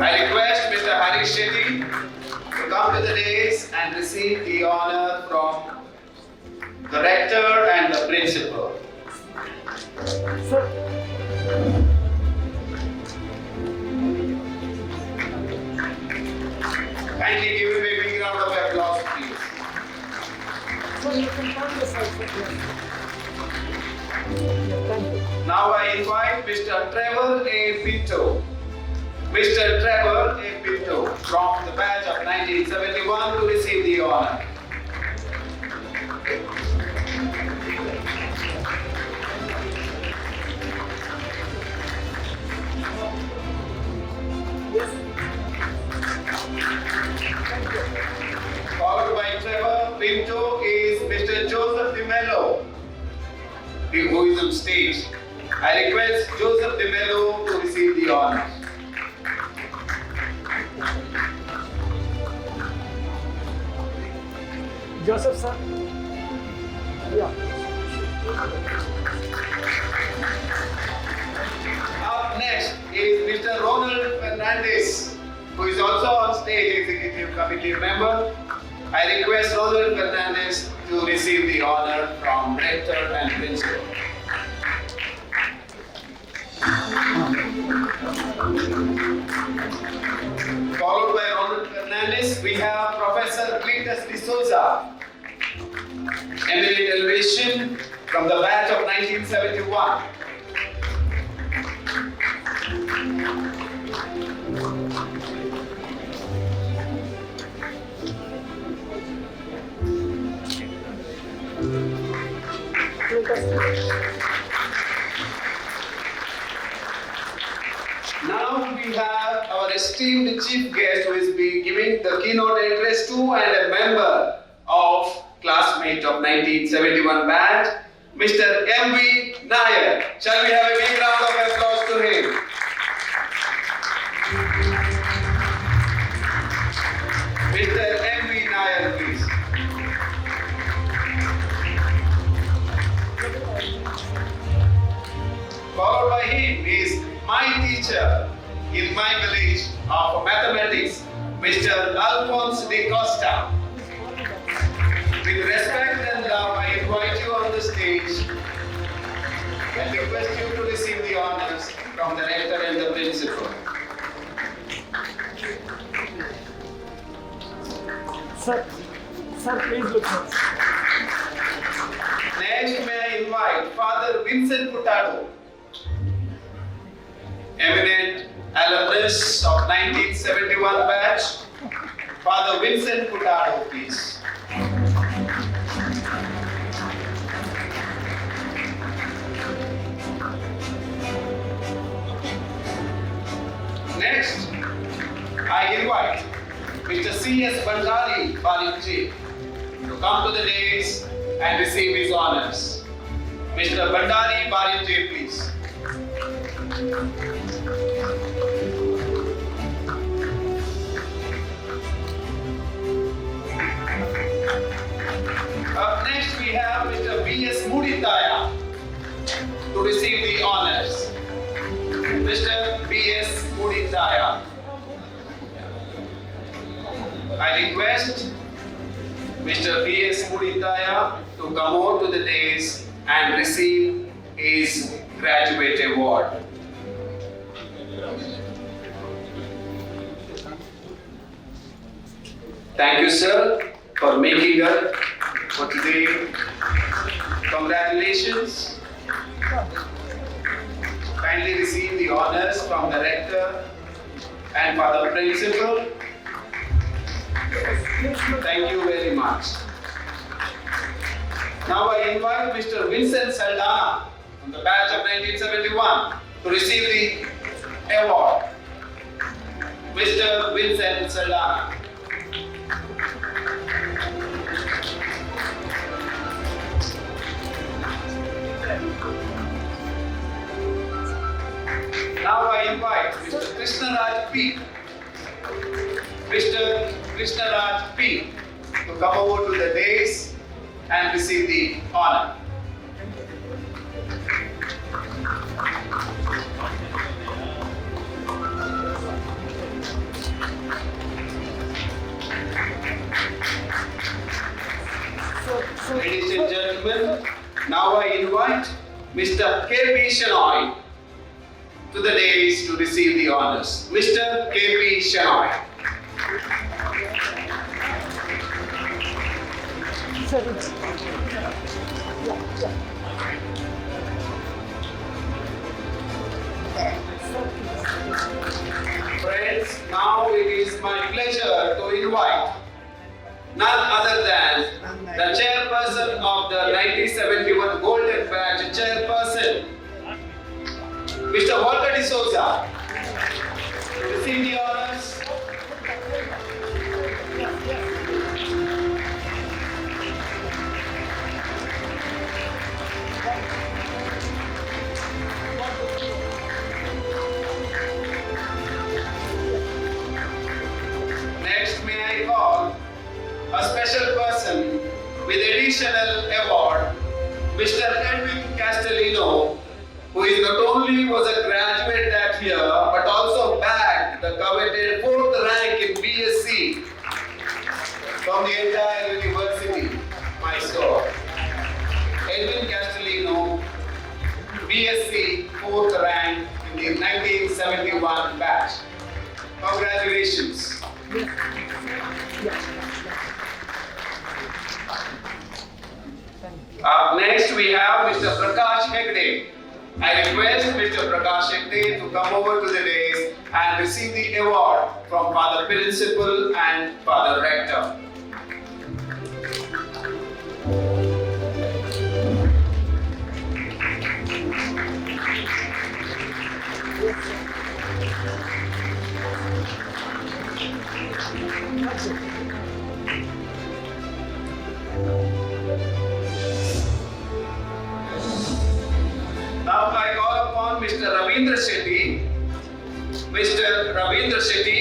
I request Mr. Harish Shetty to come to the dais and receive the honor from the rector and the principal. Sir. Kindly give him a big round of applause, please. Sir, you can come this side, sir. Yes. Yeah, thank you. Now I invite Mr. Trevor A. Pinto. Mr. Trevor A. Pinto from the batch of 1971 to receive the honor. Followed by Trevor Pinto is Mr. Joseph De Mello, who is on stage. I request Joseph De Mello to receive the honor. Joseph, sir. Yeah. Up next is Mr. Ronald Fernandez, who is also on stage, executive committee member. I request Ronald Fernandez to receive the honor from rector and principal. Followed by Ronald Fernandez, we have Professor Cletus D'Souza, eminent elevation from the batch of 1971. Now we have our esteemed chief guest who is giving the keynote address to and a member of classmate of 1971 batch, Mr. M.V. Nair. Shall we have a big round of applause to him? Mr. M.V. Nair, please. Followed by him is my teacher in my village of mathematics, Mr. Alphonse de Costa. With respect and love, I invite you on the the stage and request you to receive the honors from the rector and the principal. Sir, please look first. Next, may I invite Father Vincent Putado, eminent alumnus of 1971 batch. Father Vincent Putado, please. Next, I invite Mr. C.S. Bandari Balinji to come to the dais and receive his honors. Mr. Bandari Balinji, please. Up next, we have Mr. B.S. Muditaya to receive the honors. Mr. B.S. Muditaya. I request Mr. B.S. Muditaya to come out to the dais and receive his graduate award. Thank you, sir, for making up for today. Congratulations. Kindly receive the honors from the rector and Father Principal. Thank you very much. Now I invite Mr. Vincent Saldana from the batch of 1971 to receive the award. Mr. Vincent Saldana. Now I invite Mr. Krishnaraj P. Mr. Krishnaraj P. to come over to the dais and receive the honor. Ladies and gentlemen, now I invite Mr. K.P. Shenoy to the dais to receive the honors. Mr. K.P. Shenoy. Friends, now it is my pleasure to invite none other than the chairperson of the 1971 Golden Badge chairperson, Mr. Walter D'Souza, to receive the honors. Next, may I call a special person with additional award, Mr. Edwin Castellino, who is not only was a graduate that year, but also bagged the coveted 4th rank in BSc from the entire university, Mysore. Edwin Castellino, BSc 4th rank in the 1971 batch. Congratulations. Up next we have Mr. Prakash Hegde. I request Mr. Prakash Hegde to come over to the dais and receive the award from Father Principal and Father Rector. Now I call upon Mr. Ravindra Shetty,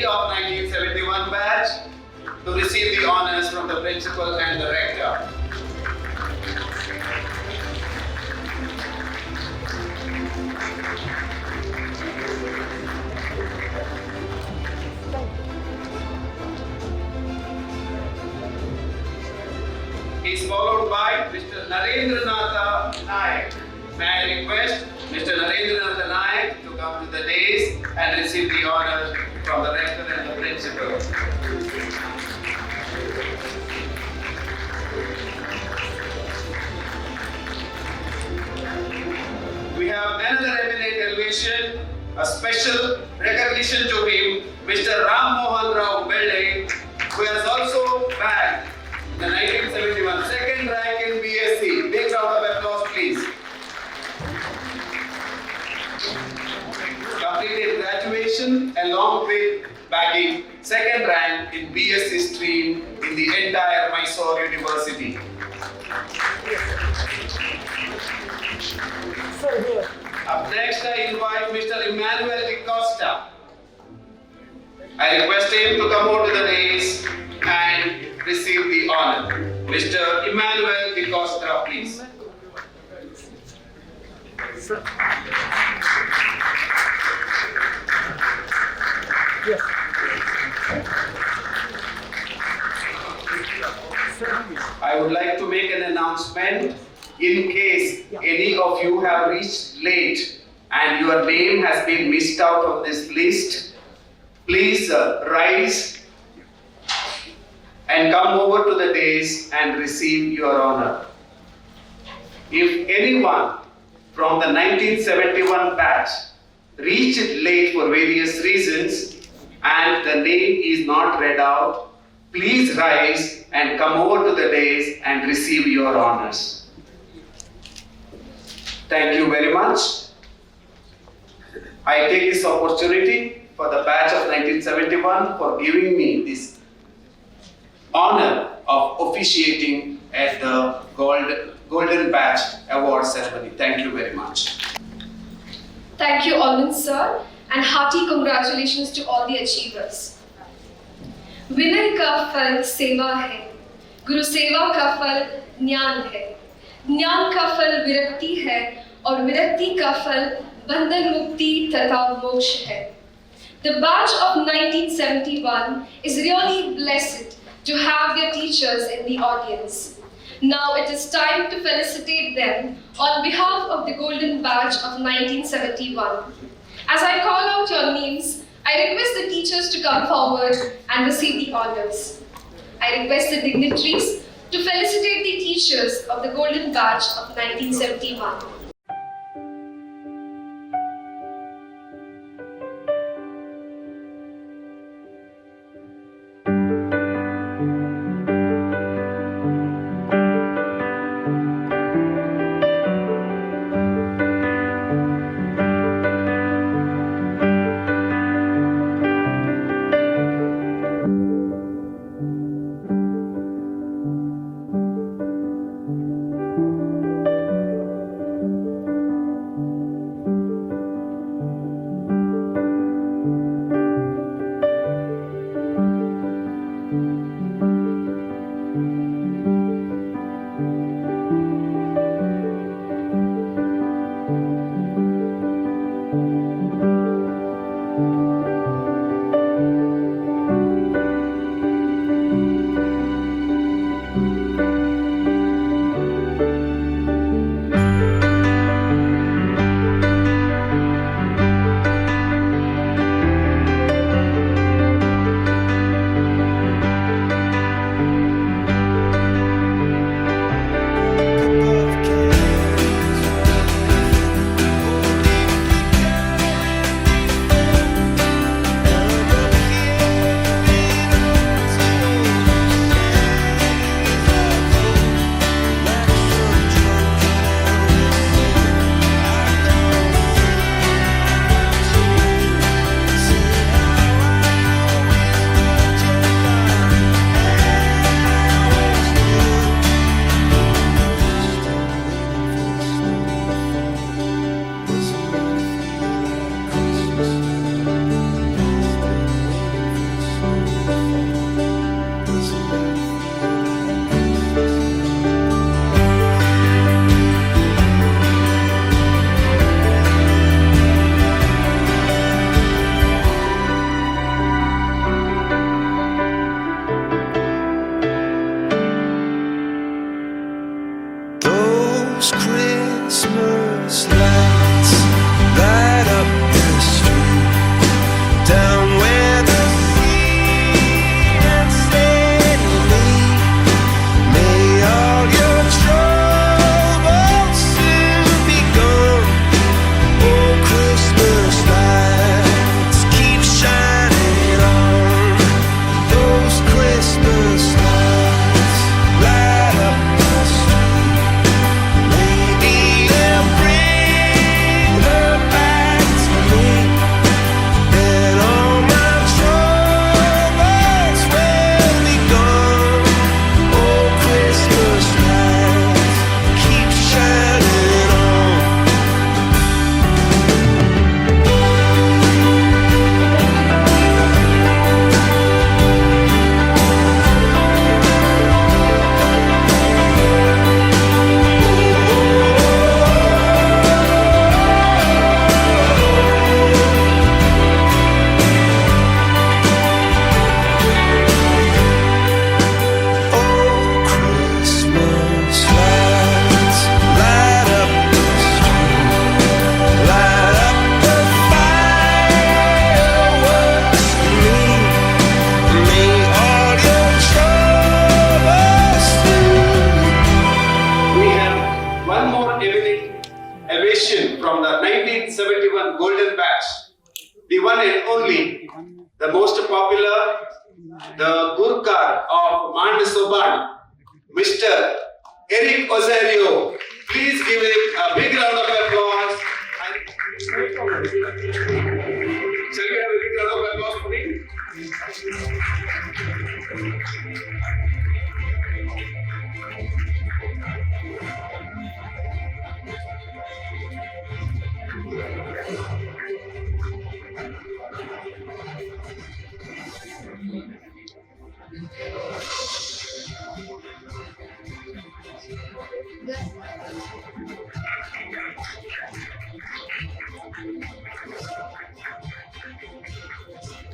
of 1971 batch, to receive the honors from the principal and the rector. is followed by Mr. Narendranatha Nayak. May I request Mr. Narendranatha Nayak to come to the dais and receive the honors from the rector and the principal. We have another eminent elevation, a special recognition to him, Mr. Ram Mohan Rao Belde, who has also bagged the 1971 second rank in BSc. Big round of applause, please. Completed graduation along with bagging second rank in BSc stream in the entire Mysore University. Sir, here. Up next, I invite Mr. Emmanuel Di Costa. I request him to come over to the dais and receive the honor. Mr. Emmanuel Di Costa, please. Sir. Yes. Sir. I would like to make an announcement. In case any of you have reached late and your name has been missed out on this list, please rise and come over to the dais and receive your honor. If anyone from the 1971 batch reached late for various reasons and the name is not read out, please rise and come over to the dais and receive your honors. Thank you very much. I take this opportunity for the batch of 1971 for giving me this honor of officiating at the Golden Badge Award ceremony. Thank you very much. Thank you, Alvin sir, and hearty congratulations to all the achievers. विनय का फल सेवा है, गुरु सेवा का फल ज्ञान है, ज्ञान का फल विरक्ति है और विरक्ति का फल बंधन मुक्ति तथा मोक्ष है. The batch of 1971 is really blessed to have their teachers in the audience. Now it is time to felicitate them on behalf of the Golden Badge of 1971. As I call out your names, I request the teachers to come forward and receive the honors. I request the dignitaries to felicitate the teachers of the Golden Badge of 1971. one and only, the most popular, the Gurkha of Mangalore, Mr. Eric Osario. Please give him a big round of applause. Shall we have a big round of applause for him?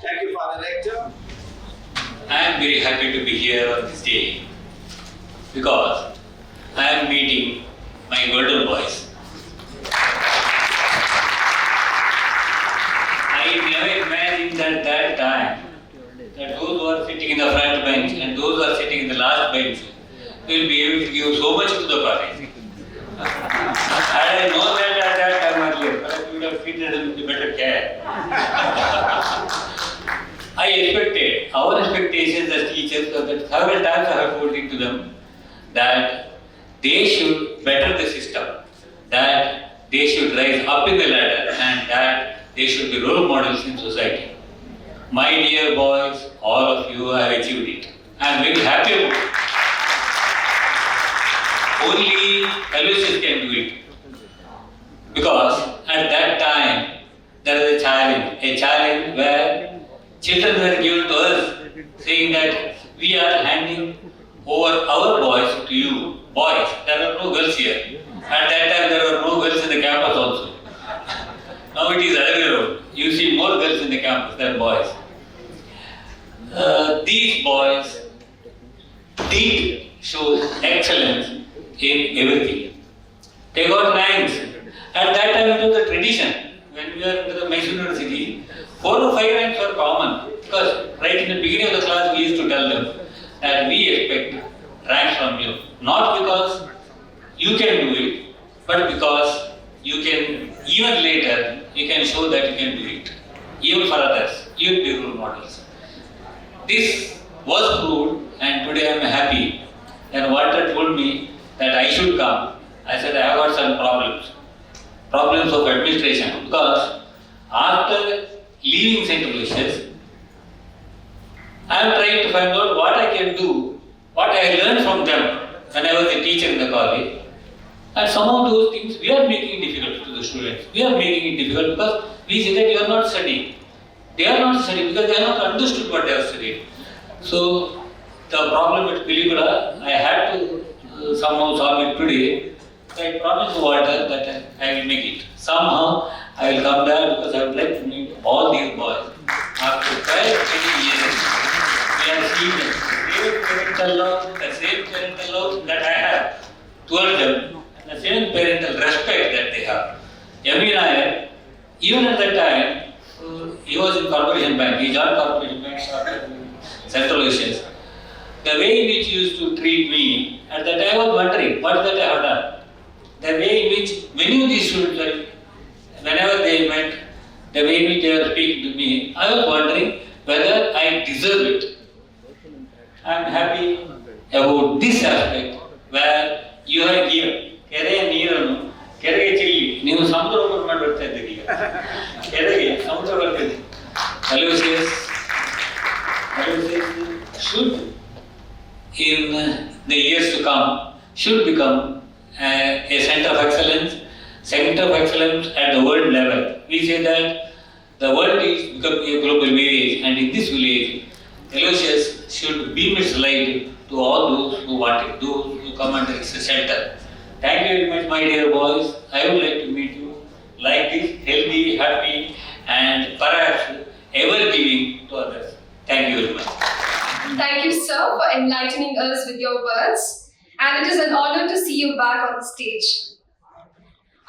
Thank you, Father Rector. I am very happy to be here on this day because I am meeting my golden boys. I never imagined at that time that those who are sitting in the front bench and those who are sitting in the last bench will be able to give so much to the college. Had I known that at that time earlier, perhaps we would have treated them with better care. I expected, our expectations as teachers were that several times I have told it to them that they should better the system, that they should rise up in the ladder and that they should be role models in society. My dear boys, all of you have achieved it. I am very happy about it. Only Aloysius can do it. Because at that time, there was a challenge where children were given to us, saying that we are handing over our boys to you. Boys, there are no girls here. At that time, there were no girls in the campus also. Now it is other way around. You see more girls in the campus than boys. These boys did show excellence in everything. They got ranks. At that time, it was a tradition. When we were in the Mysore University, 4 or 5 ranks were common. Because right in the beginning of the class, we used to tell them that we expect ranks from you. Not because you can do it, but because you can, even later, you can show that you can do it. Even for others, you will be role models. This was proved, and today I am happy. And Walter told me that I should come. I said I have got some problems of administration, because after leaving St. Aloysius, I am trying to find out what I can do, what I learned from them when I was a teacher in the college. And some of those things we are making it difficult to the students. We are making it difficult because we say that you are not studying. They are not studying because they have not understood what they have studied. So the problem with Pilikuda, I had to somehow solve it today. I promised Walter that I will make it. Somehow I will come there because I would like to meet all these boys. After 5 years, we are seeing the same parental love that I have towards them, and the same parental respect that they have. Yamin Nair, even at that time, he was in Corporation Bank. He joined Corporation Bank after St. Aloysius. The way in which he used to treat me, at that time I was wondering, what is that I have done? The way in which many of these students, whenever they met, the way in which they were speaking to me, I was wondering whether I deserve it. I am happy about this aspect where you have given. ಕೆರೆಯ ನೀರನ್ನು ಕೆರೆಗೆ ಚೆಲ್ಲಿ ನೀವು ಸಮುದ್ರ open ಮಾಡಿ ಬರ್ತಾ ಇದ್ದೀರಿ ಈಗ ಕೆರೆಗೆ ಸಮುದ್ರ ಬರ್ತಿದೆ. Aloysius should in the years to come should become a center of excellence at the world level. We say that the world is becoming a global village, and in this village, Aloysius should beam its light to all those who want it, those who come under its center. Thank you very much, my dear boys. I would like to meet you like this, healthy, happy, and perhaps ever giving to others. Thank you very much. Thank you, sir, for enlightening us with your words, and it is an honor to see you back on the stage.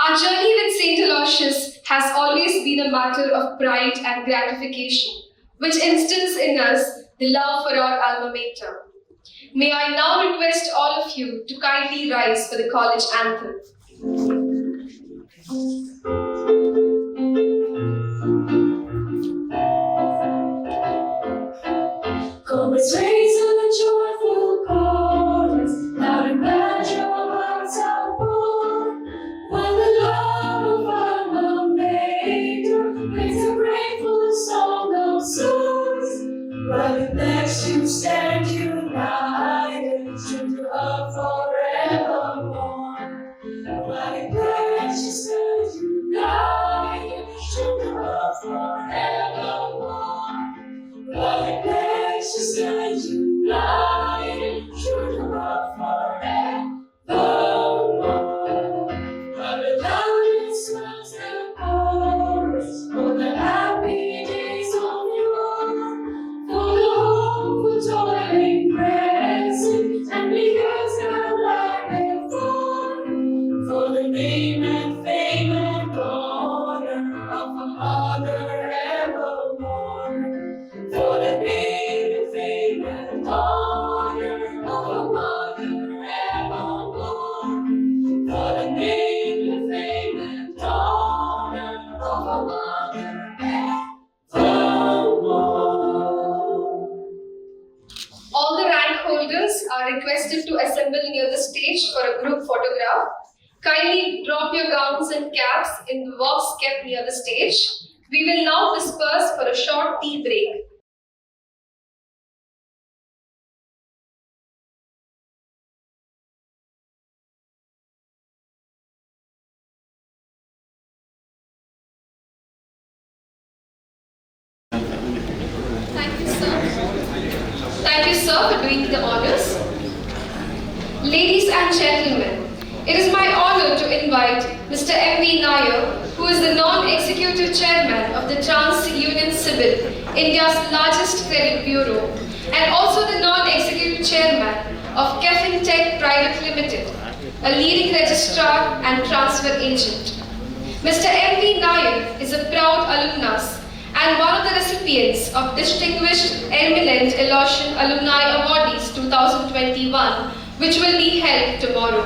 Our journey with St. Aloysius has always been a matter of pride and gratification, which instills in us the love for our alma mater. May I now request all of you to kindly rise for the college anthem. Always raise a joyful chorus, loud and glad your hearts are born. While the love of our Maker brings a grateful song of songs. While it next you stand united, true to love forevermore. While it next you stand united, true to love forevermore. While it next you stand united, true to love forevermore. While the loudest swells the chorus, for the happy days of yore, for the hopeful toiling present, and because God like before, for the name and fame and honor of a mother evermore, for the name and fame and honor of a mother evermore, for the name and fame and honor of a mother evermore. All the rank holders are requested to assemble near the stage for a group photograph. Kindly drop your gowns and caps in the box kept near the stage. We will now disperse for a short tea break. Thank you, sir. Thank you, sir, for doing the honors. Ladies and gentlemen, it is my honor to invite Mr. M.V. Nair, who is the non-executive chairman of the TransUnion Civil, India's largest credit bureau, and also the non-executive chairman of Kefin Tech Private Limited, a leading registrar and transfer agent. Mr. M.V. Nair is a proud alumnus and one of the recipients of Distinguished Eminent Aloysius Alumni Awardees 2021, which will be held tomorrow.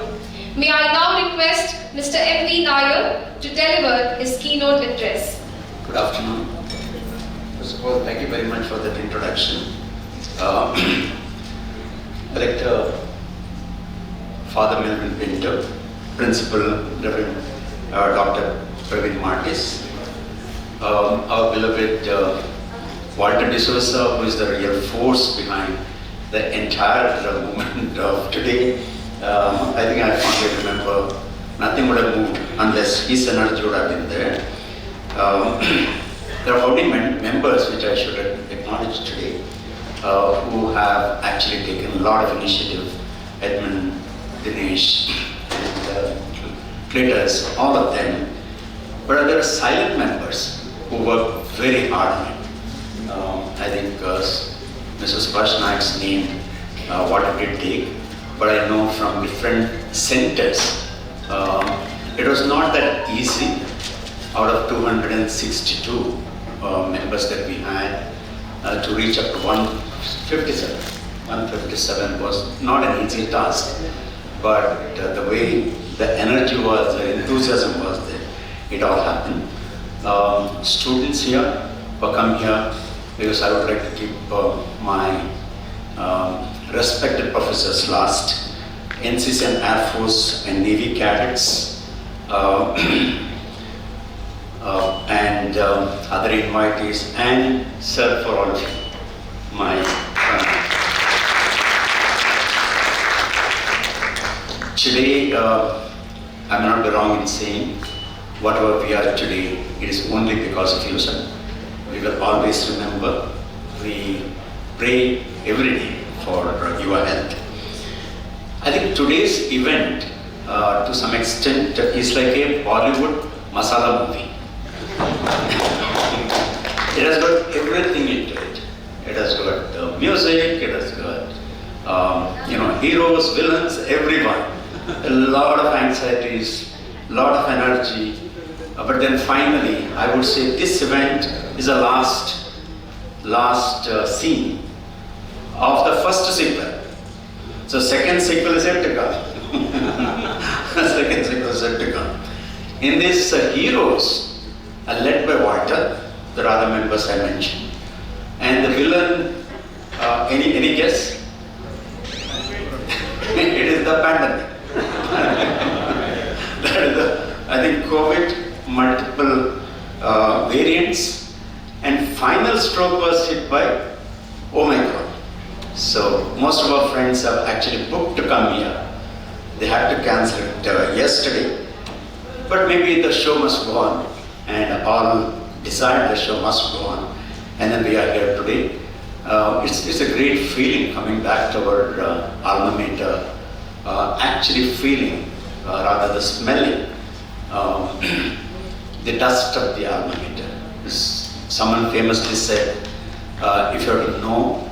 May I now request Mr. M.V. Nair to deliver his keynote address. Good afternoon. First of all, thank you very much for that introduction. Director Father Melvin Pinto, Principal Reverend Dr. Praveen Martis, our beloved Walter D'Souza, who is the real force behind the entire movement of today. I think I fondly remember nothing would have moved unless his energy would have been there. There are founding members which I should acknowledge today, who have actually taken a lot of initiative. Edmund, Dinesh, and Cletus, all of them. But there are silent members who work very hard on it. I think Mrs. Prashnaik's name, what it did take, but I know from different centers, it was not that easy. Out of 262 members that we had, to reach up to 157. 157 was not an easy task, but the way the energy was, the enthusiasm was there, it all happened. Students here who come here because I would like to keep my respected professors last. NCC and Air Force and Navy cadets and other invitees, and sir, for all of you, my today, I may not be wrong in saying whatever we are today, it is only because of you, sir. We will always remember, we pray every day for your health. I think today's event, to some extent, is like a Bollywood masala movie. It has got everything into it. It has got music, it has got heroes, villains, everyone. A lot of anxieties, a lot of energy. But then finally, I would say this event is the last scene of the first sequel. So second sequel is yet to come. Second sequel is yet to come. In this, heroes are led by Walter, the other members I mentioned. And the villain Any guess? It is the pandemic. That is I think COVID, multiple variants, and final stroke was hit by Omicron. So most of our friends have actually booked to come here. They had to cancel it yesterday, but maybe the show must go on, and all decide the show must go on, and then we are here today. It's a great feeling coming back to our alma mater, actually feeling, rather than smelling, the dust of the alma mater. Someone famously said, if you have to know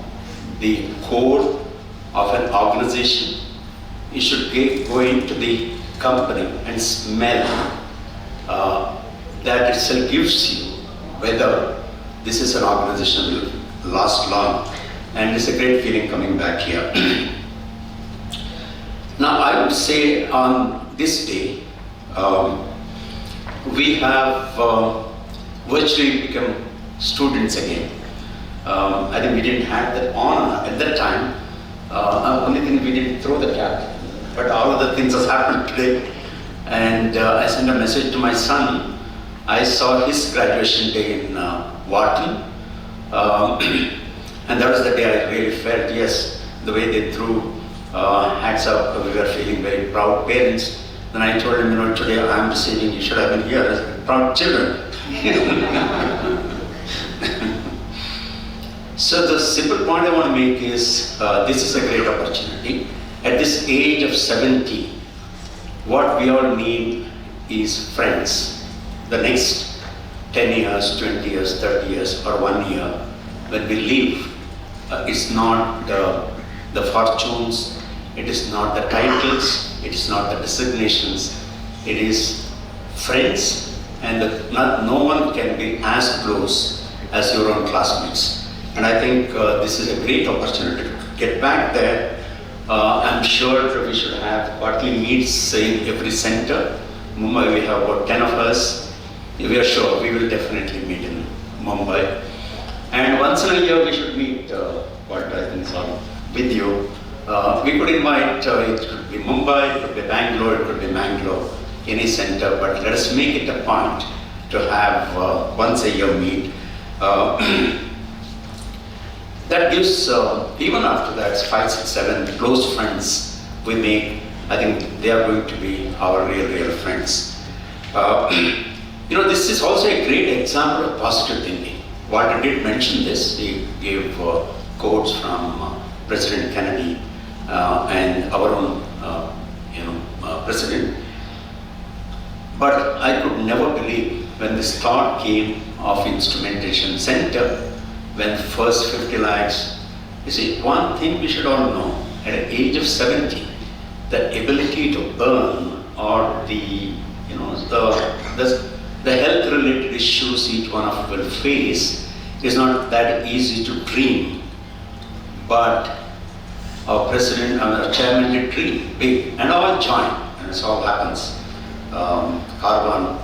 the core of an organization, you should go into the company and smell. That itself gives you whether this is an organization that will last long. And it's a great feeling coming back here. Now I would say on this day, we have virtually become students again. I think we didn't have that honor at that time. Only thing we didn't throw the cap, but all of the things has happened today. And I sent a message to my son. I saw his graduation day in Wharton, and that was the day I really felt, yes, the way they threw hats up, we were feeling very proud parents. Then I told him, today I'm receiving, you should have been here as proud children. So the simple point I want to make is, this is a great opportunity. At this age of 70, what we all need is friends. The next 10 years, 20 years, 30 years, or 1 year, when we live, it's not the fortunes, it is not the titles, it is not the designations, it is friends, and no one can be as close as your own classmates. And I think this is a great opportunity to get back there. I'm sure we should have quarterly meets in every center. Mumbai, we have about 10 of us. We are sure we will definitely meet in Mumbai. And once in a year we should meet, what I think is on with you. We could invite, it could be Mumbai, it could be Bangalore, it could be Mangalore, any center, but let us make it a point to have once a year meet. That gives, even after that, 5, 6, 7 close friends we make. I think they are going to be our real friends. This is also a great example of positive thinking. Walter did mention this. He gave quotes from President Kennedy and our own, president. But I could never believe when this thought came of instrumentation center, when first 50 lakhs, you see, one thing we should all know, at the age of 70, the ability to earn or the health related issues each one of us will face is not that easy to dream. But our president, our chairman did dream big, and all joined, and it all happens. Carbon,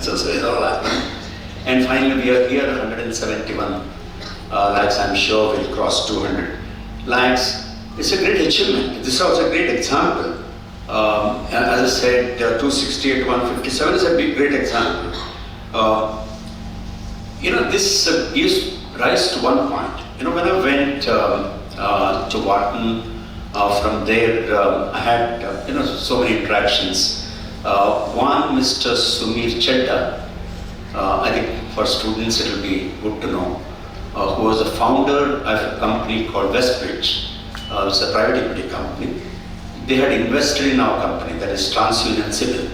so it all happened. And finally we are here, 171 lakhs, I'm sure we'll cross 200 lakhs. It's a great achievement. This is also a great example. As I said, 268 to 157 is a big, great example. This gives rise to one point. When I went to Wharton, from there I had so many interactions. One, Mr. Sumir Chedda, I think for students it will be good to know, who was the founder of a company called Westbridge. It's a private equity company. They had invested in our company, that is TransUnion Civil.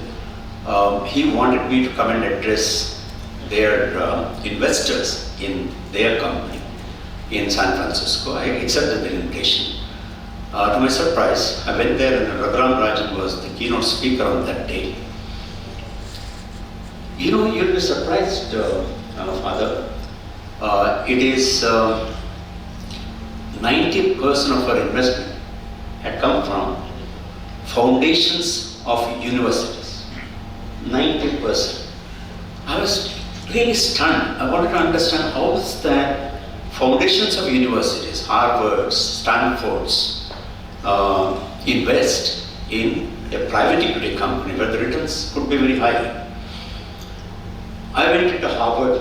He wanted me to come and address their investors in their company in San Francisco. I accepted the invitation. To my surprise, I went there and Raghuram Rajan was the keynote speaker on that day. You'll be surprised, Father. It is 90% of our investment had come from foundations of universities. 90%. I was really stunned. I wanted to understand how is that foundations of universities, Harvard's, Stanford's, invest in a private equity company where the returns could be very high. I went into Harvard.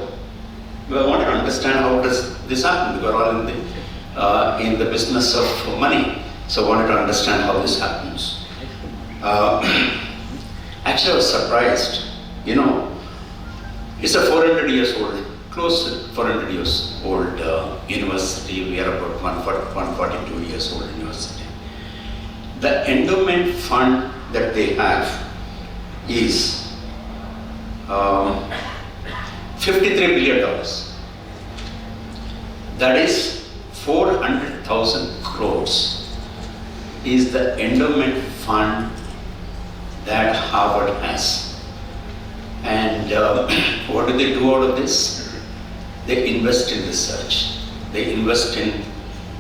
I wanted to understand how does this happen. We were all in the business of money, so I wanted to understand how this happens. Actually, I was surprised. You know, it's a 400 years old, close to 400 years old university. We are about 142 years old university. The endowment fund that they have is $53 billion. That is 400,000 crores is the endowment fund that Harvard has. And what do they do out of this? They invest in research. They invest in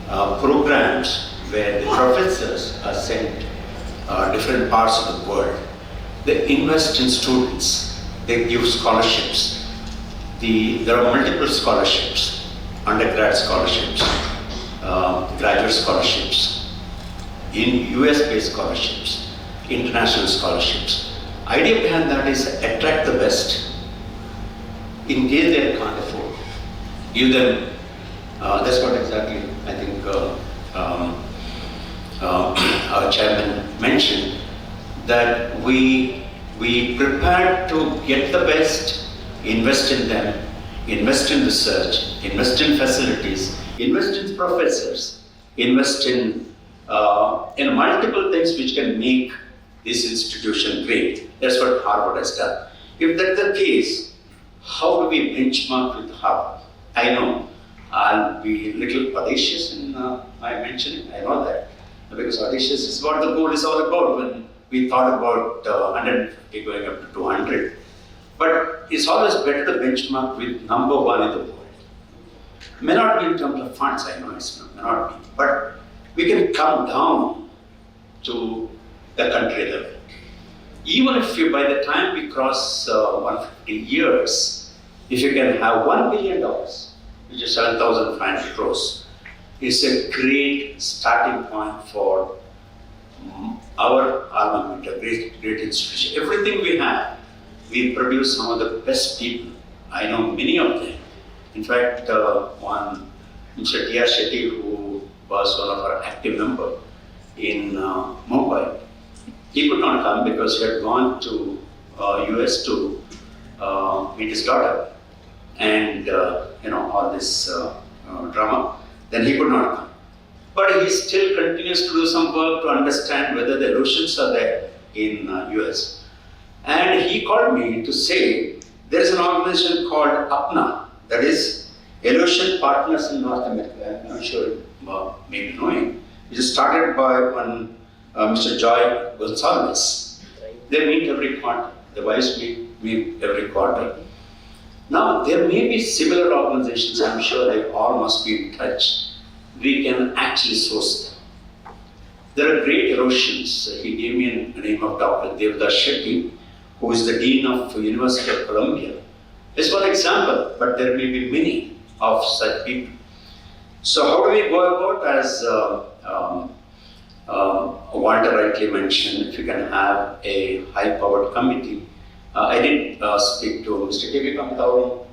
programs where the professors are sent different parts of the world. They invest in students. They give scholarships. There are multiple scholarships, undergrad scholarships, graduate scholarships, in US-based scholarships, international scholarships. Idea behind that is attract the best in case they can't afford. Give them, that's what exactly I think our chairman mentioned, that we prepare to get the best, invest in them, invest in research, invest in facilities, invest in professors, invest in multiple things which can make this institution great. That's what Harvard has done. If that's the case, how do we benchmark with Harvard? I know I'll be a little audacious in my mentioning, I know that, because audacious is what the goal is all about when we thought about 150 going up to 200. But it's always better to benchmark with number one in the world. May not be in terms of funds, I know it's not, may not be, but we can come down to the country level. Even if you, by the time we cross 150 years, if you can have $1 billion, which is 7,500 crores, is a great starting point for our alma mater, great institution. Everything we have, we produce some of the best people. I know many of them. In fact, one, Mr. T.R. Shetty, who was one of our active members in Mumbai, he could not come because he had gone to US to meet his daughter and all this drama. Then he could not come. But he still continues to do some work to understand whether the illusions are there in US. And he called me to say there is an organization called APNA, that is Illusion Partners in North America. I'm not sure you may be knowing. It is started by one Mr. Joy Gonzalez. They meet every quarter. The wives meet every quarter. Now, there may be similar organizations, I'm sure they all must be in touch. We can actually source them. There are great erosions. He gave me the name of Dr. Devdas Shetty, who is the Dean of University of Columbia. It's one example, but there may be many of such people. So how do we go about, as Walter rightly mentioned, if you can have a high-powered committee. I did speak to Mr. K.V. Kamtauram,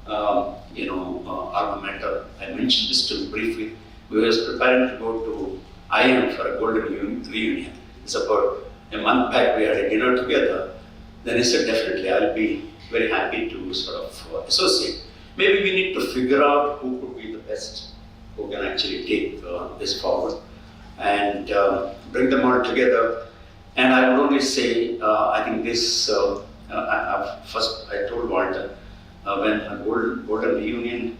alma mater. I mentioned this to him briefly. We were preparing to go to IM for a golden reunion. It's about a month back, we had a dinner together. Then he said, definitely, I'll be very happy to sort of associate. Maybe we need to figure out who could be the best, who can actually take this forward and bring them all together. And I would only say, I think this, first I told Walter, when a golden reunion,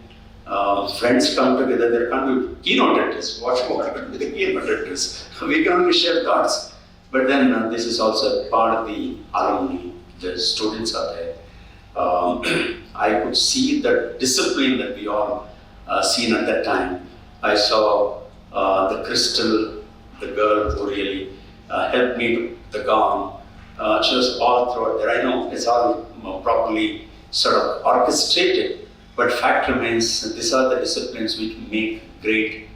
friends come together, there can't be keynote address. What could be the keynote address? We can only share thoughts. But then this is also part of the alumni, the students are there. I could see the discipline that we all seen at that time. I saw the Crystal, the girl who really helped me with the gown. She was all throughout there. I know it's all properly sort of orchestrated, But fact remains, these are the disciplines which make great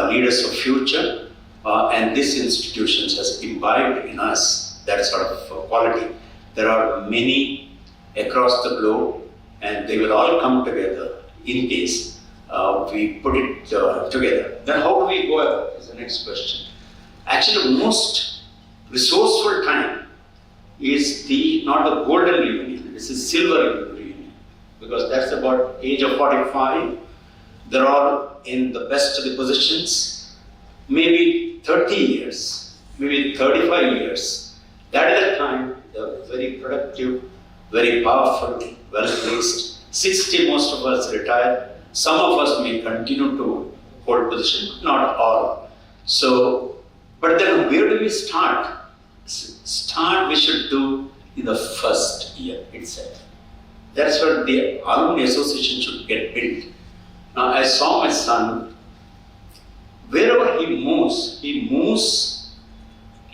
leaders of future, and this institution has imbibed in us that sort of quality. There are many across the globe, and they will all come together in case we put it together. Then how do we go about is the next question. Actually, most resourceful time is not the golden reunion, it's the silver reunion, because that's about age of 45. They're all in the best of the positions, maybe 30 years, maybe 35 years. That is the time they're very productive, very powerful, well placed. 60, most of us retired. Some of us may continue to hold position, but not all. So, but then where do we start? Start we should do in the first year itself. That's where the alumni association should get built. Now I saw my son, wherever he moves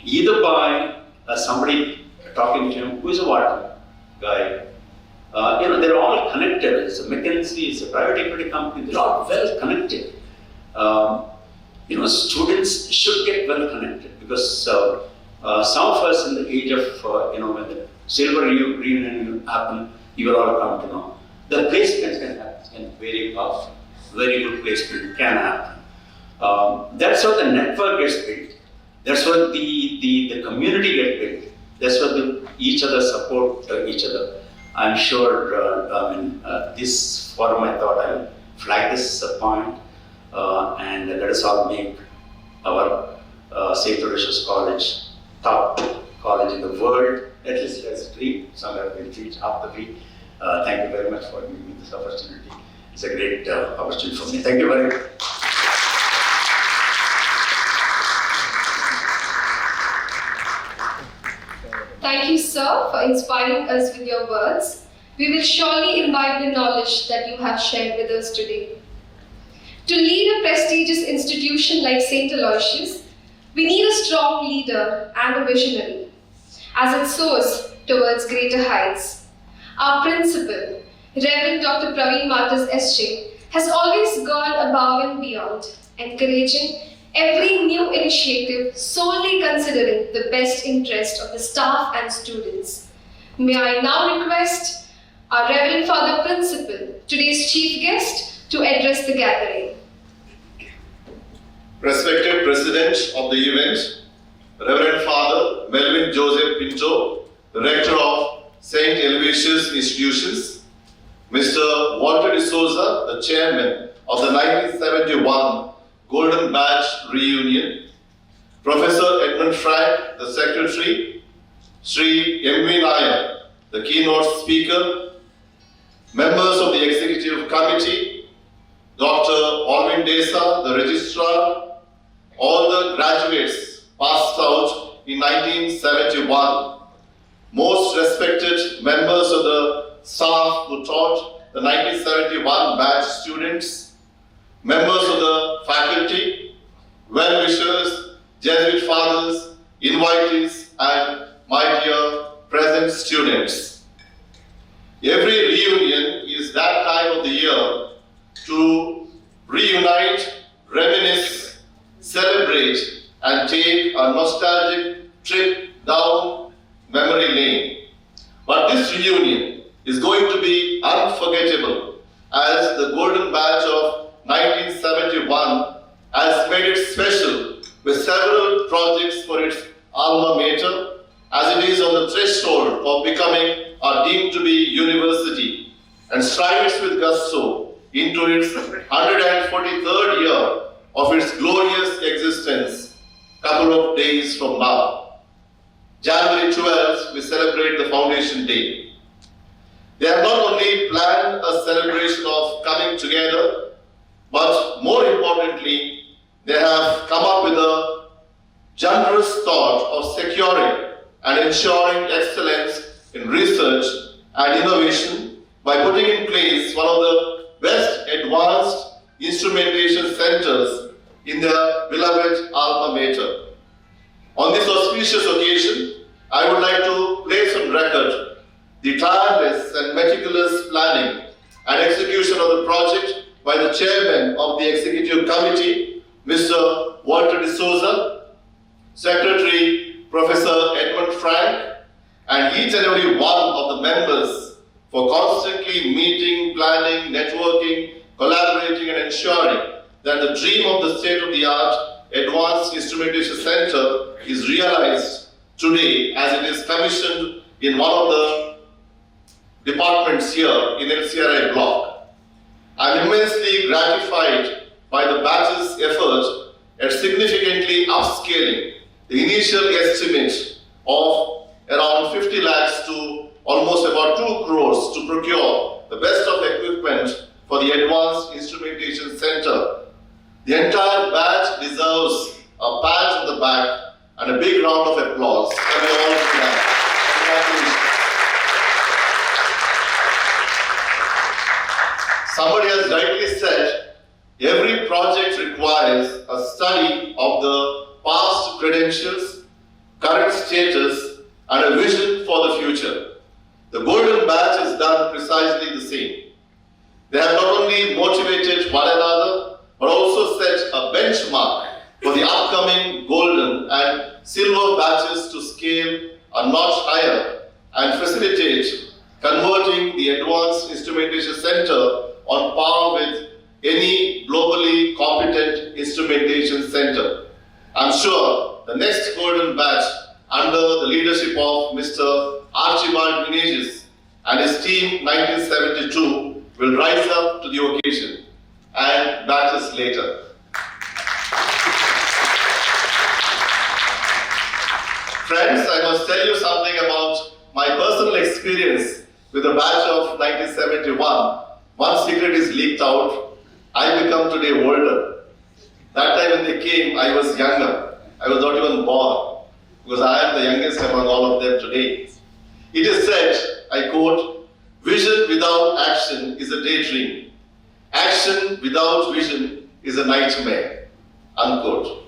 either by somebody talking to him, who is a water guy. They're all connected. It's a McKinsey, it's a private equity company, they're all well connected. Students should get well connected, because some of us in the age of, when the silver reunion happen, you will all come to know. The placement can happen, and very powerful, very good placement can happen. That's how the network gets built. That's how the community gets built. That's how each other support each other. I'm sure, this forum, I thought I'll flag this point, and let us all make our St. Aloysius College top college in the world. At least let's dream, somewhere we'll reach half the week. Thank you very much for giving me this opportunity. It's a great opportunity for me. Thank you very much. Thank you, sir, for inspiring us with your words. We will surely imbibe the knowledge that you have shared with us today. To lead a prestigious institution like St. Aloysius, we need a strong leader and a visionary, as it soars towards greater heights. Our principal, Reverend Dr. Praveen Matas SJ, has always gone above and beyond, encouraging every new initiative solely considering the best interest of the staff and students. May I now request our Reverend Father Principal, today's chief guest, to address the gathering. Respected President of the event, Reverend Father Melvin Joseph Pinto, the Rector of St. Aloysius Institutions, Mr. Walter De Souza, the Chairman of the 1971 Golden Badge Reunion, Professor Edmund Frank, the Secretary, Sri M.V. Nair, the Keynote Speaker, members of the Executive Committee, Dr. Alvin Desa, the Registrar, all the graduates passed out in 1971, most respected members of the staff who taught the 1971 batch students, members of the faculty, well-wishers, Jesuit fathers, invitees, and my dear present students. Every reunion is that time of the year to reunite, reminisce, celebrate, and take a nostalgic trip down memory lane. But this reunion is going to be unforgettable, as the Golden Badge of 1971 has made it special with several projects for its alma mater, as it is on the threshold of becoming a deemed to be university and strives with gusto into its 143rd year of its glorious existence, couple of days from now. January 12th, we celebrate the Foundation Day. They have not only planned a celebration of coming together, but more importantly, they have come up with a generous thought of securing and ensuring excellence in research and innovation by putting in place one of the best advanced instrumentation centers in their beloved alma mater. On this auspicious occasion, I would like to place on record the tireless and meticulous planning and execution of the project by the chairman of the executive committee, Mr. Walter D'Souza, Secretary Professor Edmund Frank, and each and every one of the members for constantly meeting, planning, networking, collaborating and ensuring that the dream of the state-of-the-art Advanced Instrumentation Center is realized today as it is commissioned in one of the departments here in LCRI block. I am immensely gratified by the batch's effort at significantly upscaling the initial estimate of around 50 lakhs to almost about 2 crores to procure the best of equipment for the Advanced Instrumentation Center. The entire batch deserves a pat on the back and a big round of applause. And we all do that. Somebody has rightly said, every project requires a study of the past credentials, current status, and a vision for the future. The Golden Batch has done precisely the same. They have not only motivated one another, but also set a benchmark for the upcoming golden and silver batches to scale a notch higher and facilitate converting the Advanced Instrumentation Center on par with any globally competent instrumentation center. I'm sure the next golden batch under the leadership of Mr. Archibald Menezes and his team 1972 will rise up to the occasion and batches later. Friends, I must tell you something about my personal experience with the batch of 1971. One secret is leaked out. I become today older. That time when they came, I was younger. I was not even born, because I am the youngest among all of them today. It is said, I quote, "Vision without action is a daydream. Action without vision is a nightmare," unquote.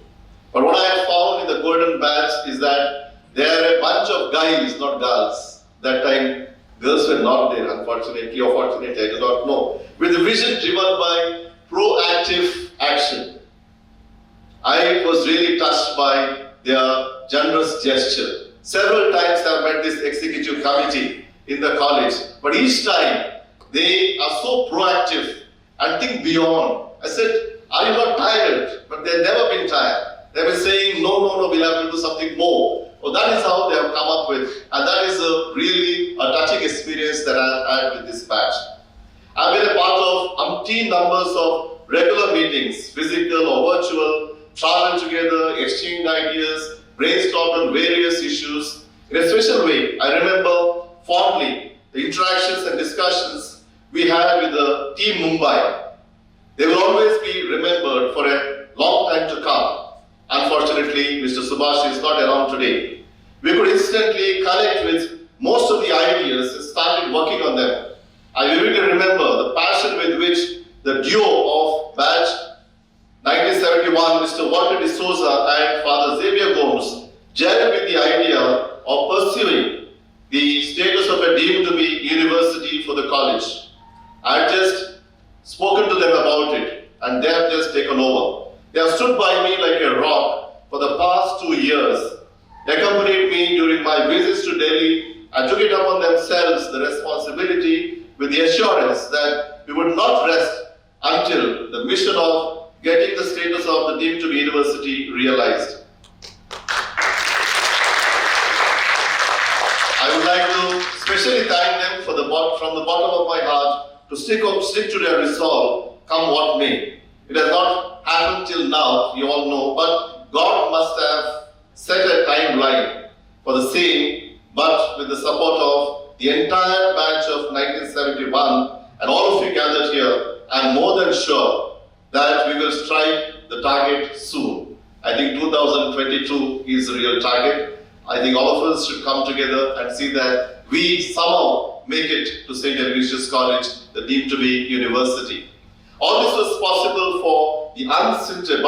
But what I have found in the Golden Batch is that they are a bunch of guys, not girls. That time, girls were not there, unfortunately or fortunately, I do not know. With a vision driven by proactive action. I was really touched by their generous gesture. Several times I have met this executive committee in the college, but each time they are so proactive and think beyond. I said, are you not tired? But they've never been tired. They've been saying, no, we'll have to do something more. Well, that is how they have come up with, and that is really a touching experience that I've had with this batch. I've been a part of umpteen numbers of regular meetings, physical or virtual, travel together, exchange ideas, brainstorm on various issues. In a special way, I remember fondly the interactions and discussions we had with the team Mumbai. They will always be remembered for a long time to come. Unfortunately, Mr. Subhash is not around today. We could instantly connect with most of the ideas and started working on them. I vividly remember the passion with which the duo of batch 1971, Mr. Walter D'Souza and Father Xavier Gomes, gelled with the idea of pursuing the status of a deemed to be university for the college. I had just spoken to them about it, and they have just taken over. They have stood by me like a rock for the past 2 years. They accompanied me during my visits to Delhi and took it upon themselves the responsibility with the assurance that we would not rest until the mission of getting the status of the deemed to be university realized. I would like to especially thank them from the bottom of my heart to stick to their resolve, come what may. It has not happened till now, you all know, but God must have set a timeline for the same, but with the support of the entire batch of 1971 and all of you gathered here, I'm more than sure that we will strike the target soon. I think 2022 is the real target. I think all of us should come together and see that we somehow make it to St. Aloysius College, the deemed to be university. All this was possible for the unstinted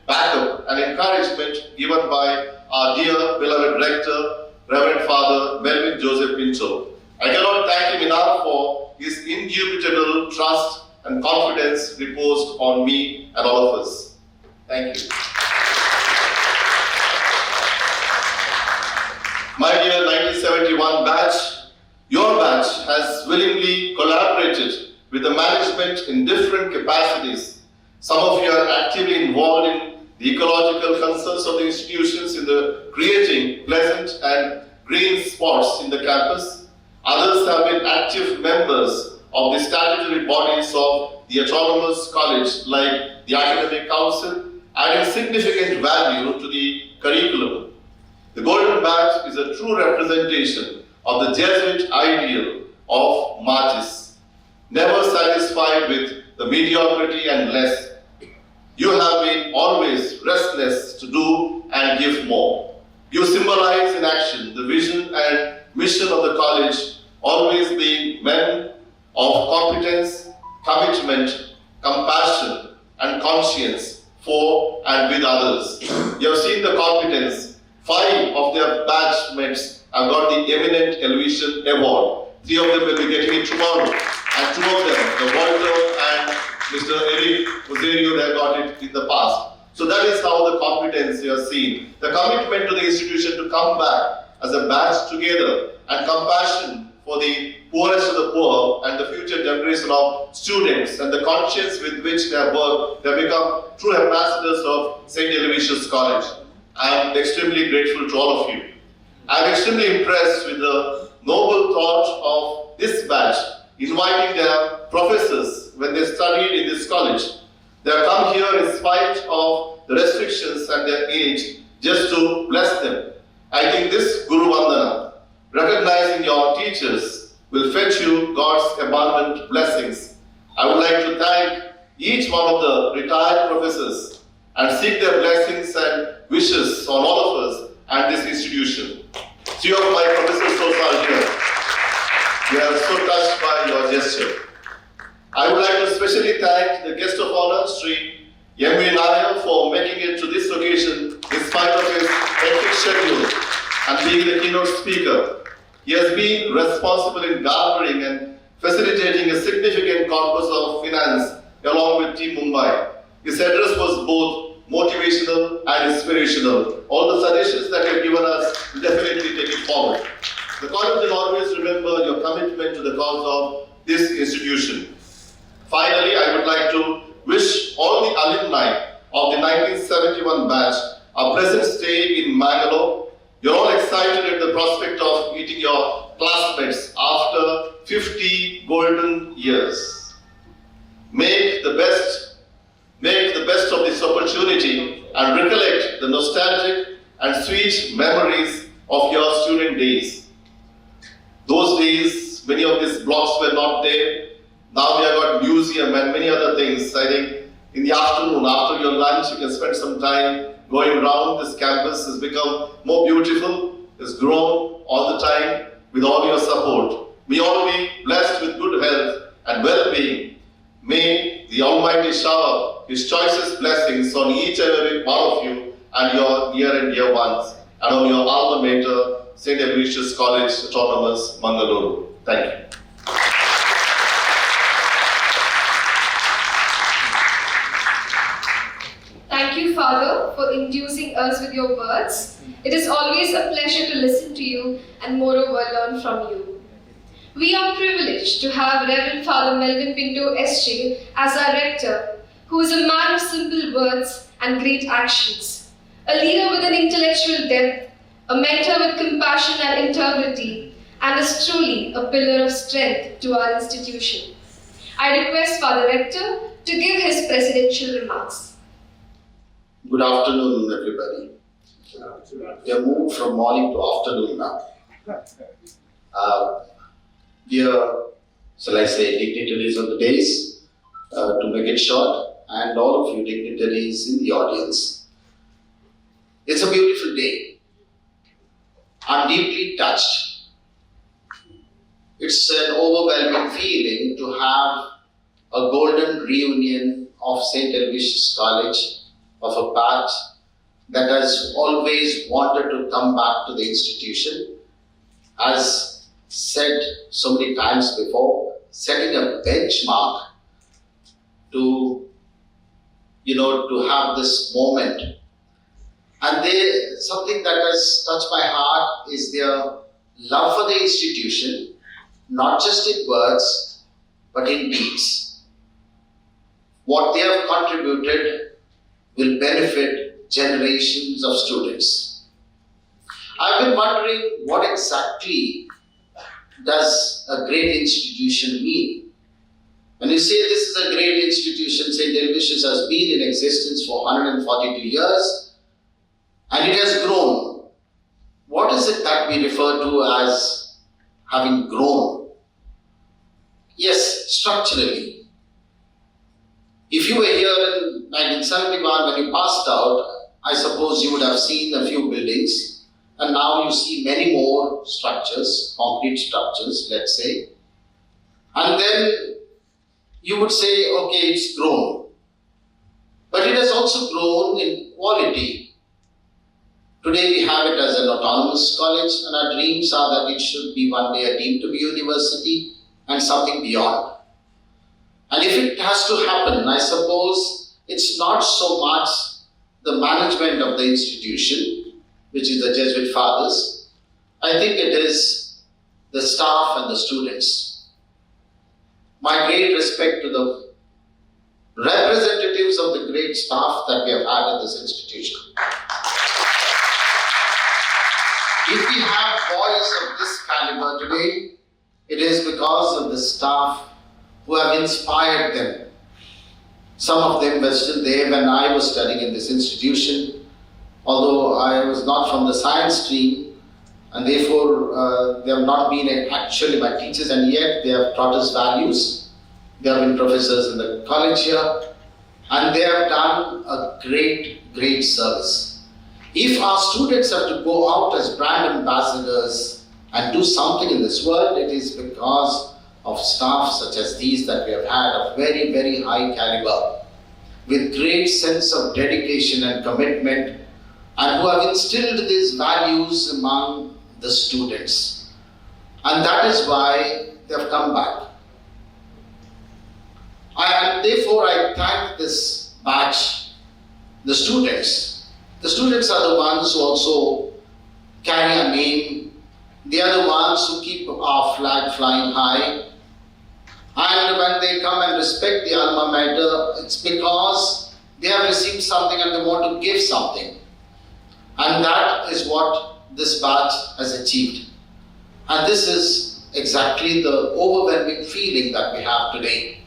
backup and encouragement given by our dear beloved rector, Reverend Father Melvin Joseph Pinto. I cannot thank him enough for his indubitable trust and confidence reposed on me and all of us. Thank you. My dear 1971 batch, your batch has willingly collaborated with the management in different capacities. Some of you are actively involved in the ecological concerns of the institutions in the creating pleasant and green spots in the campus. Others have been active members of the statutory bodies of the autonomous college like the Academic Council, adding significant value to the curriculum. The Golden Badge is a true representation of the Jesuit ideal of Magis, never satisfied with the mediocrity and less. You have been always restless to do and give more. You symbolize in action the vision and mission of the college, always being men of competence, commitment, compassion, and conscience for and with others. You have seen the competence. 5 of their batch mates have got the eminent Aloysius award. 3 of them will be getting it tomorrow. And 2 of them, the Walter and Mr. Eric Rosario, they have got it in the past. So that is how the competence you have seen. The commitment to the institution to come back as a batch together and compassion for the poorest of the poor and the future generation of students and the conscience with which they have worked, they have become true ambassadors of St. Aloysius College. I am extremely grateful to all of you. I am extremely impressed with the noble thought of this batch, inviting their professors when they studied in this college. They have come here in spite of the restrictions and their age, just to bless them. I think this Guru Vandana, recognizing your teachers, will fetch you God's abundant blessings. I would like to thank each one of the retired professors and seek their blessings and wishes on all of us and this institution. 3 of my professors also are here. We are so touched by your gesture. I would like to especially thank the guest of honor, Sri M.V. Nair, for making it to this occasion in spite of his hectic schedule and being the keynote speaker. He has been responsible in gathering and facilitating a significant corpus of finance along with Team Mumbai. His address was both motivational and inspirational. All the suggestions that you have given us, will definitely take it forward. The college will always remember your commitment to the cause of this institution. Finally, I would like to wish all the alumni of the 1971 batch a pleasant stay in Mangalore. You're all excited at the prospect of meeting your classmates after 50 golden years. Make the best of this opportunity and recollect the nostalgic and sweet memories of your student days. Those days, many of these blocks were not there. Now we have got museum and many other things. I think in the afternoon, after your lunch, you can spend some time going around. This campus has become more beautiful, has grown all the time with all your support. May all be blessed with good health and well-being. May the Almighty shower His choicest blessings on each and every one of you and your near and dear ones, and on your alma mater, St. Aloysius College, Autonomous, Mangalore. Thank you. Thank you, Father, for inducing us with your words. It is always a pleasure to listen to you and moreover learn from you. We are privileged to have Reverend Father Melvin Pinto SJ as our rector, who is a man of simple words and great actions, a leader with an intellectual depth, a mentor with compassion and integrity, and is truly a pillar of strength to our institution. I request Father Rector to give his presidential remarks. Good afternoon, everybody. We have moved from morning to afternoon now. Dear, shall I say, dignitaries on the dais, to make it short, and all of you dignitaries in the audience. It's a beautiful day. I'm deeply touched. It's an overwhelming feeling to have a golden reunion of St. Aloysius College, of a batch that has always wanted to come back to the institution. As said so many times before, setting a benchmark to, to have this moment. And something that has touched my heart is their love for the institution, not just in words, but in deeds. What they have contributed will benefit generations of students. I've been wondering, what exactly does a great institution mean? When you say this is a great institution, St. Aloysius has been in existence for 142 years and it has grown. What is it that we refer to as having grown? Yes, structurally. If you were here in 1971 when you passed out, I suppose you would have seen a few buildings, and now you see many more structures, concrete structures, let's say. And then you would say, okay, it's grown. But it has also grown in quality. Today we have it as an autonomous college, and our dreams are that it should be one day deemed to be university and something beyond. And if it has to happen, I suppose it's not so much the management of the institution, which is the Jesuit fathers. I think it is the staff and the students. My great respect to the representatives of the great staff that we have had at this institution. If we have boys of this caliber today, it is because of the staff who have inspired them. Some of them were still there when I was studying in this institution, although I was not from the science stream, and therefore they have not been actually my teachers, and yet they have taught us values. They have been professors in the college here, and they have done a great, great service. If our students have to go out as brand ambassadors and do something in this world, it is because of staff such as these that we have had of very, very high caliber, with great sense of dedication and commitment, and who have instilled these values among the students. And that is why they have come back. And therefore I thank this batch, the students. The students are the ones who also carry our name. They are the ones who keep our flag flying high. And when they come and respect the alma mater, it's because they have received something and they want to give something. And that is what this batch has achieved. And this is exactly the overwhelming feeling that we have today.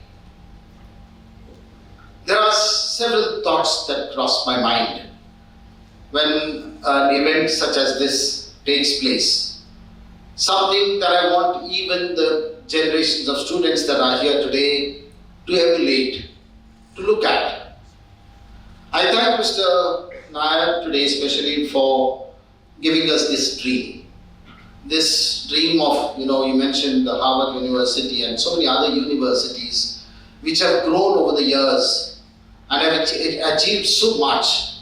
There are several thoughts that cross my mind when an event such as this takes place. Something that I want even the generations of students that are here today to emulate, to look at. I thank Mr. Nair today especially for giving us this dream. This dream of, you mentioned the Harvard University and so many other universities which have grown over the years and have achieved so much.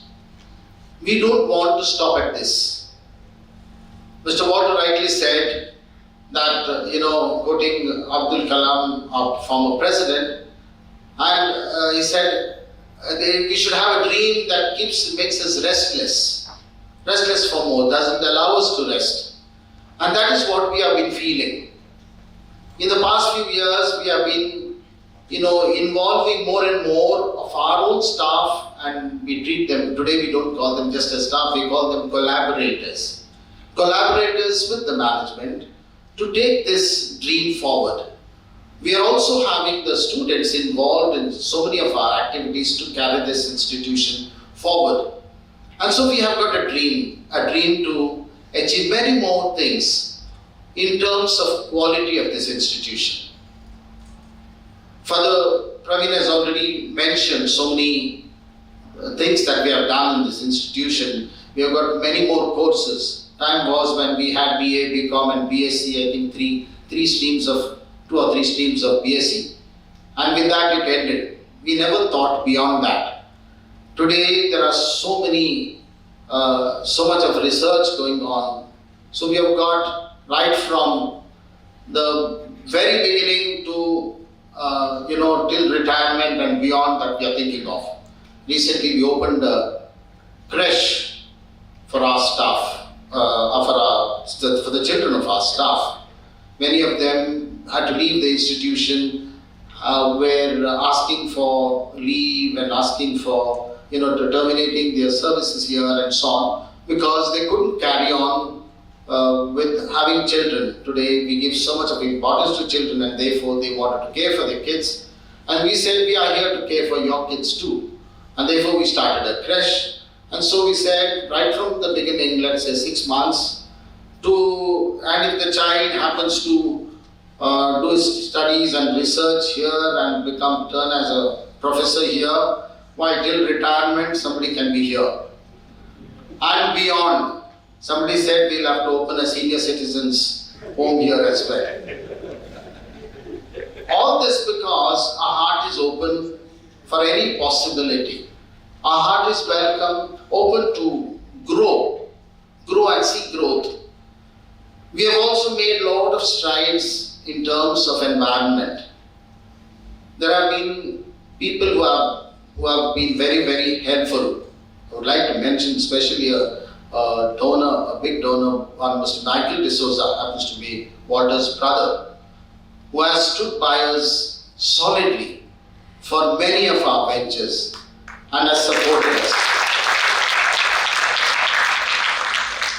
We don't want to stop at this. Mr. Walter rightly said that, quoting Abdul Kalam, our former president, and he said, we should have a dream that makes us restless for more, doesn't allow us to rest. And that is what we have been feeling. In the past few years, we have been, involving more and more of our own staff, and we treat them, today we don't call them just as staff, we call them collaborators. Collaborators with the management to take this dream forward. We are also having the students involved in so many of our activities to carry this institution forward. And so we have got a dream to achieve many more things in terms of quality of this institution. Father Praveen has already mentioned so many things that we have done in this institution. We have got many more courses. Time was when we had BA, BCom and BSc, I think two or three streams of BSc. And with that it ended. We never thought beyond that. Today there are so much of research going on. So we have got right from the very beginning to, till retirement and beyond that we are thinking of. Recently we opened a creche for our staff, for the children of our staff. Many of them had to leave the institution, were asking for leave and asking for, terminating their services here and so on, because they couldn't carry on with having children. Today we give so much of importance to children, and therefore they wanted to care for their kids. And we said, we are here to care for your kids too. And therefore we started a creche. And so we said, right from the beginning, let's say 6 months, and if the child happens to do his studies and research here and turn as a professor here, why till retirement somebody can be here. And beyond, somebody said we'll have to open a senior citizens home here as well. All this because our heart is open for any possibility. Our heart is welcome, open to grow and see growth. We have also made a lot of strides in terms of environment. There have been people who have been very, very helpful. I would like to mention especially a big donor, Mr. Michael D'Souza, happens to be Walter's brother, who has stood by us solidly for many of our ventures and has supported us.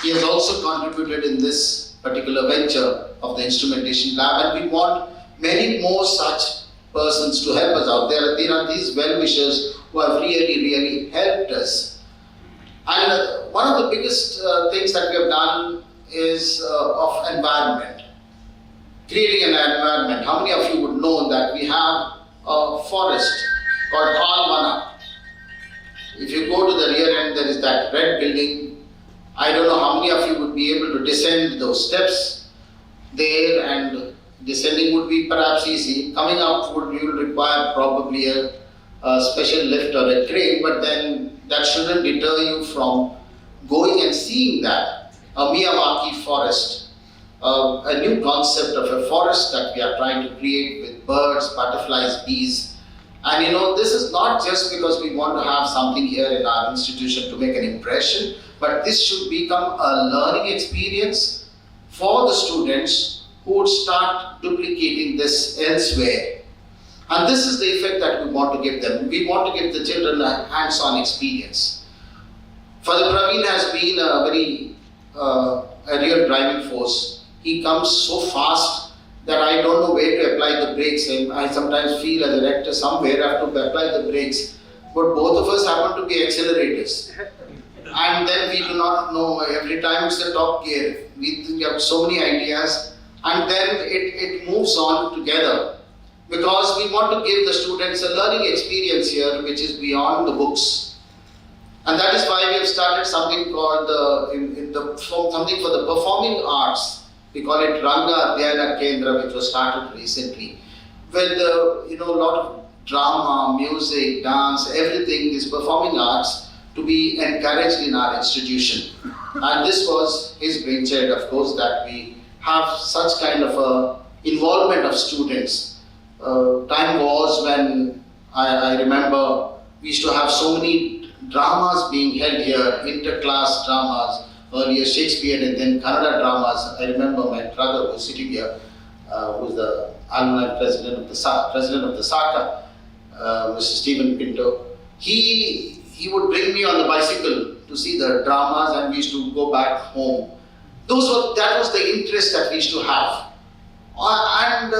He has also contributed in this particular venture of the instrumentation lab, and we want many more such persons to help us out. There are these well-wishers who have really helped us. And one of the biggest things that we have done is of environment. Creating an environment. How many of you would know that we have a forest called Alvana? If you go to the rear end, there is that red building. I don't know how many of you would be able to descend those steps there, and descending would be perhaps easy. Coming up you will require probably a special lift or a crane, but then that shouldn't deter you from going and seeing that. A Miyawaki forest, a new concept of a forest that we are trying to create with birds, butterflies, bees. And this is not just because we want to have something here in our institution to make an impression, but this should become a learning experience for the students who would start duplicating this elsewhere. And this is the effect that we want to give them. We want to give the children a hands-on experience. Father Praveen has been a real driving force. He comes so fast that I don't know where to apply the brakes. I sometimes feel as a rector somewhere I have to apply the brakes. But both of us happen to be accelerators. And then we do not know, every time it's the top gear. We have so many ideas, and then it moves on together. Because we want to give the students a learning experience here which is beyond the books. And that is why we have started something called something for the performing arts. We call it Ranga Adhyayana Kendra, which was started recently. With a lot of drama, music, dance, everything, these performing arts to be encouraged in our institution. And this was his brainchild, of course, that we have such kind of a involvement of students. Time was when I remember we used to have so many dramas being held here, inter-class dramas, earlier Shakespeare and then Kannada dramas. I remember my brother who was sitting here, who's the alumni president of the SACA, Mr. Stephen Pinto. He would bring me on the bicycle to see the dramas, and we used to go back home. That was the interest that we used to have. And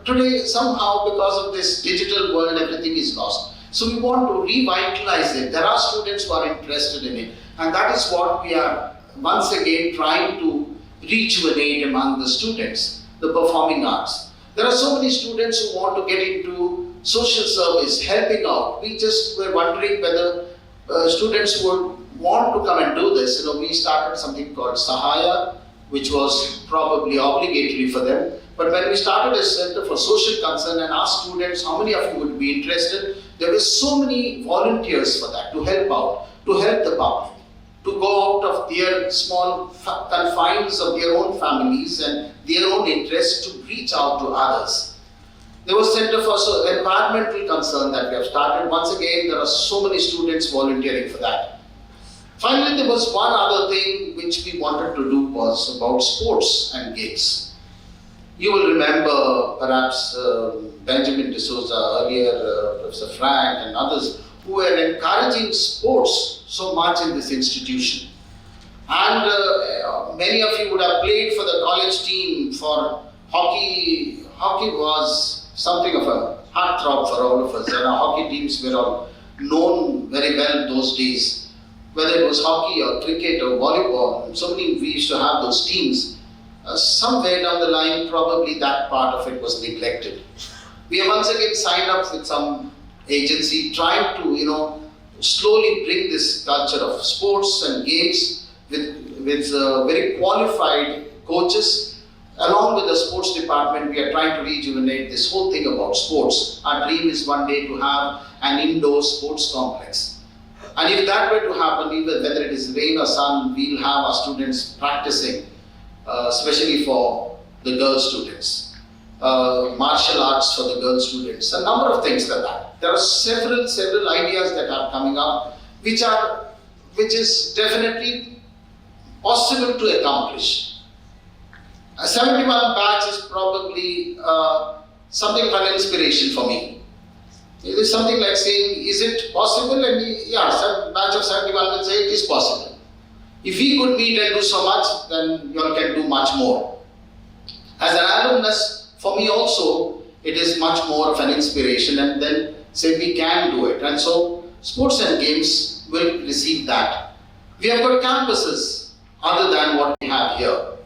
today somehow, because of this digital world, everything is lost. So we want to revitalize it. There are students who are interested in it, and that is what we are once again trying to rejuvenate among the students, the performing arts. There are so many students who want to get into social service, helping out. We just were wondering whether students would want to come and do this. We started something called Sahaya, which was probably obligatory for them. But when we started a center for social concern and asked students how many of you would be interested, there were so many volunteers for that, to help out, to help the public. to go out of their small confines of their own families and their own interests to reach out to others. There was Center for Environmental Concern that we have started. Once again, there are so many students volunteering for that. Finally, there was one other thing which we wanted to do was about sports and games. You will remember perhaps Benjamin D'Souza earlier, Professor Frank and others who were encouraging sports so much in this institution. And many of you would have played for the college team for hockey. Hockey was something of a heartthrob for all of us, and our hockey teams were all known very well those days. Whether it was hockey or cricket or volleyball, so many we used to have those teams. Somewhere down the line, probably that part of it was neglected. We have once again signed up with some agency trying to, slowly bring this culture of sports and games with very qualified coaches. Along with the sports department, we are trying to rejuvenate this whole thing about sports. Our dream is one day to have an indoor sports complex. And if that were to happen, even whether it is rain or sun, we'll have our students practicing, especially for the girl students, martial arts for the girl students, a number of things like that. There are several ideas that are coming up, which is definitely possible to accomplish. A 71 batch is probably something of an inspiration for me. It is something like saying, is it possible? And a batch of 71 will say it is possible. If we could meet and do so much, then you all can do much more. As an alumnus, for me also, it is much more of an inspiration, and then say we can do it. And so, sports and games will receive that. We have got campuses other than what we have here.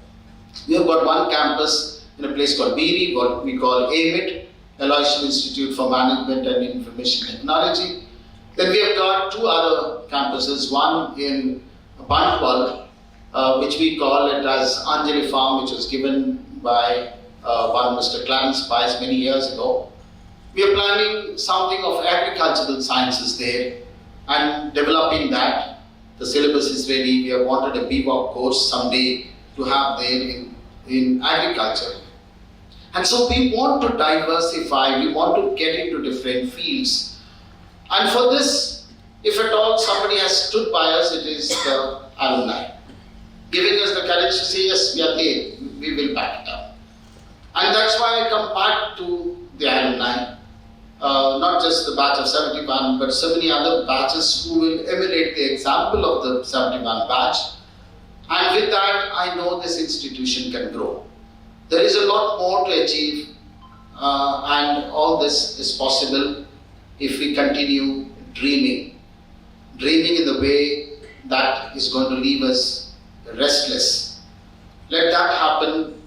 We have got one campus in a place called Beery, what we call AMIT, Aloysius Institute for Management and Information Technology. Then we have got two other campuses, one in Bankwal, which we call it as Anjali Farm, which was given by one Mr. Clarence Spice many years ago. We are planning something of agricultural sciences there and developing that. The syllabus is ready. We have wanted a BVOC course someday to have there in agriculture. And so we want to diversify, we want to get into different fields. And for this, if at all somebody has stood by us, it is the alumni, giving us the courage to say, yes, we are there, we will back it up. And that's why I come back to the alumni, not just the batch of 71, but so many other batches who will emulate the example of the 71 batch. And with that, I know this institution can grow. There is a lot more to achieve, and all this is possible if we continue dreaming in the way that is going to leave us restless. Let that happen.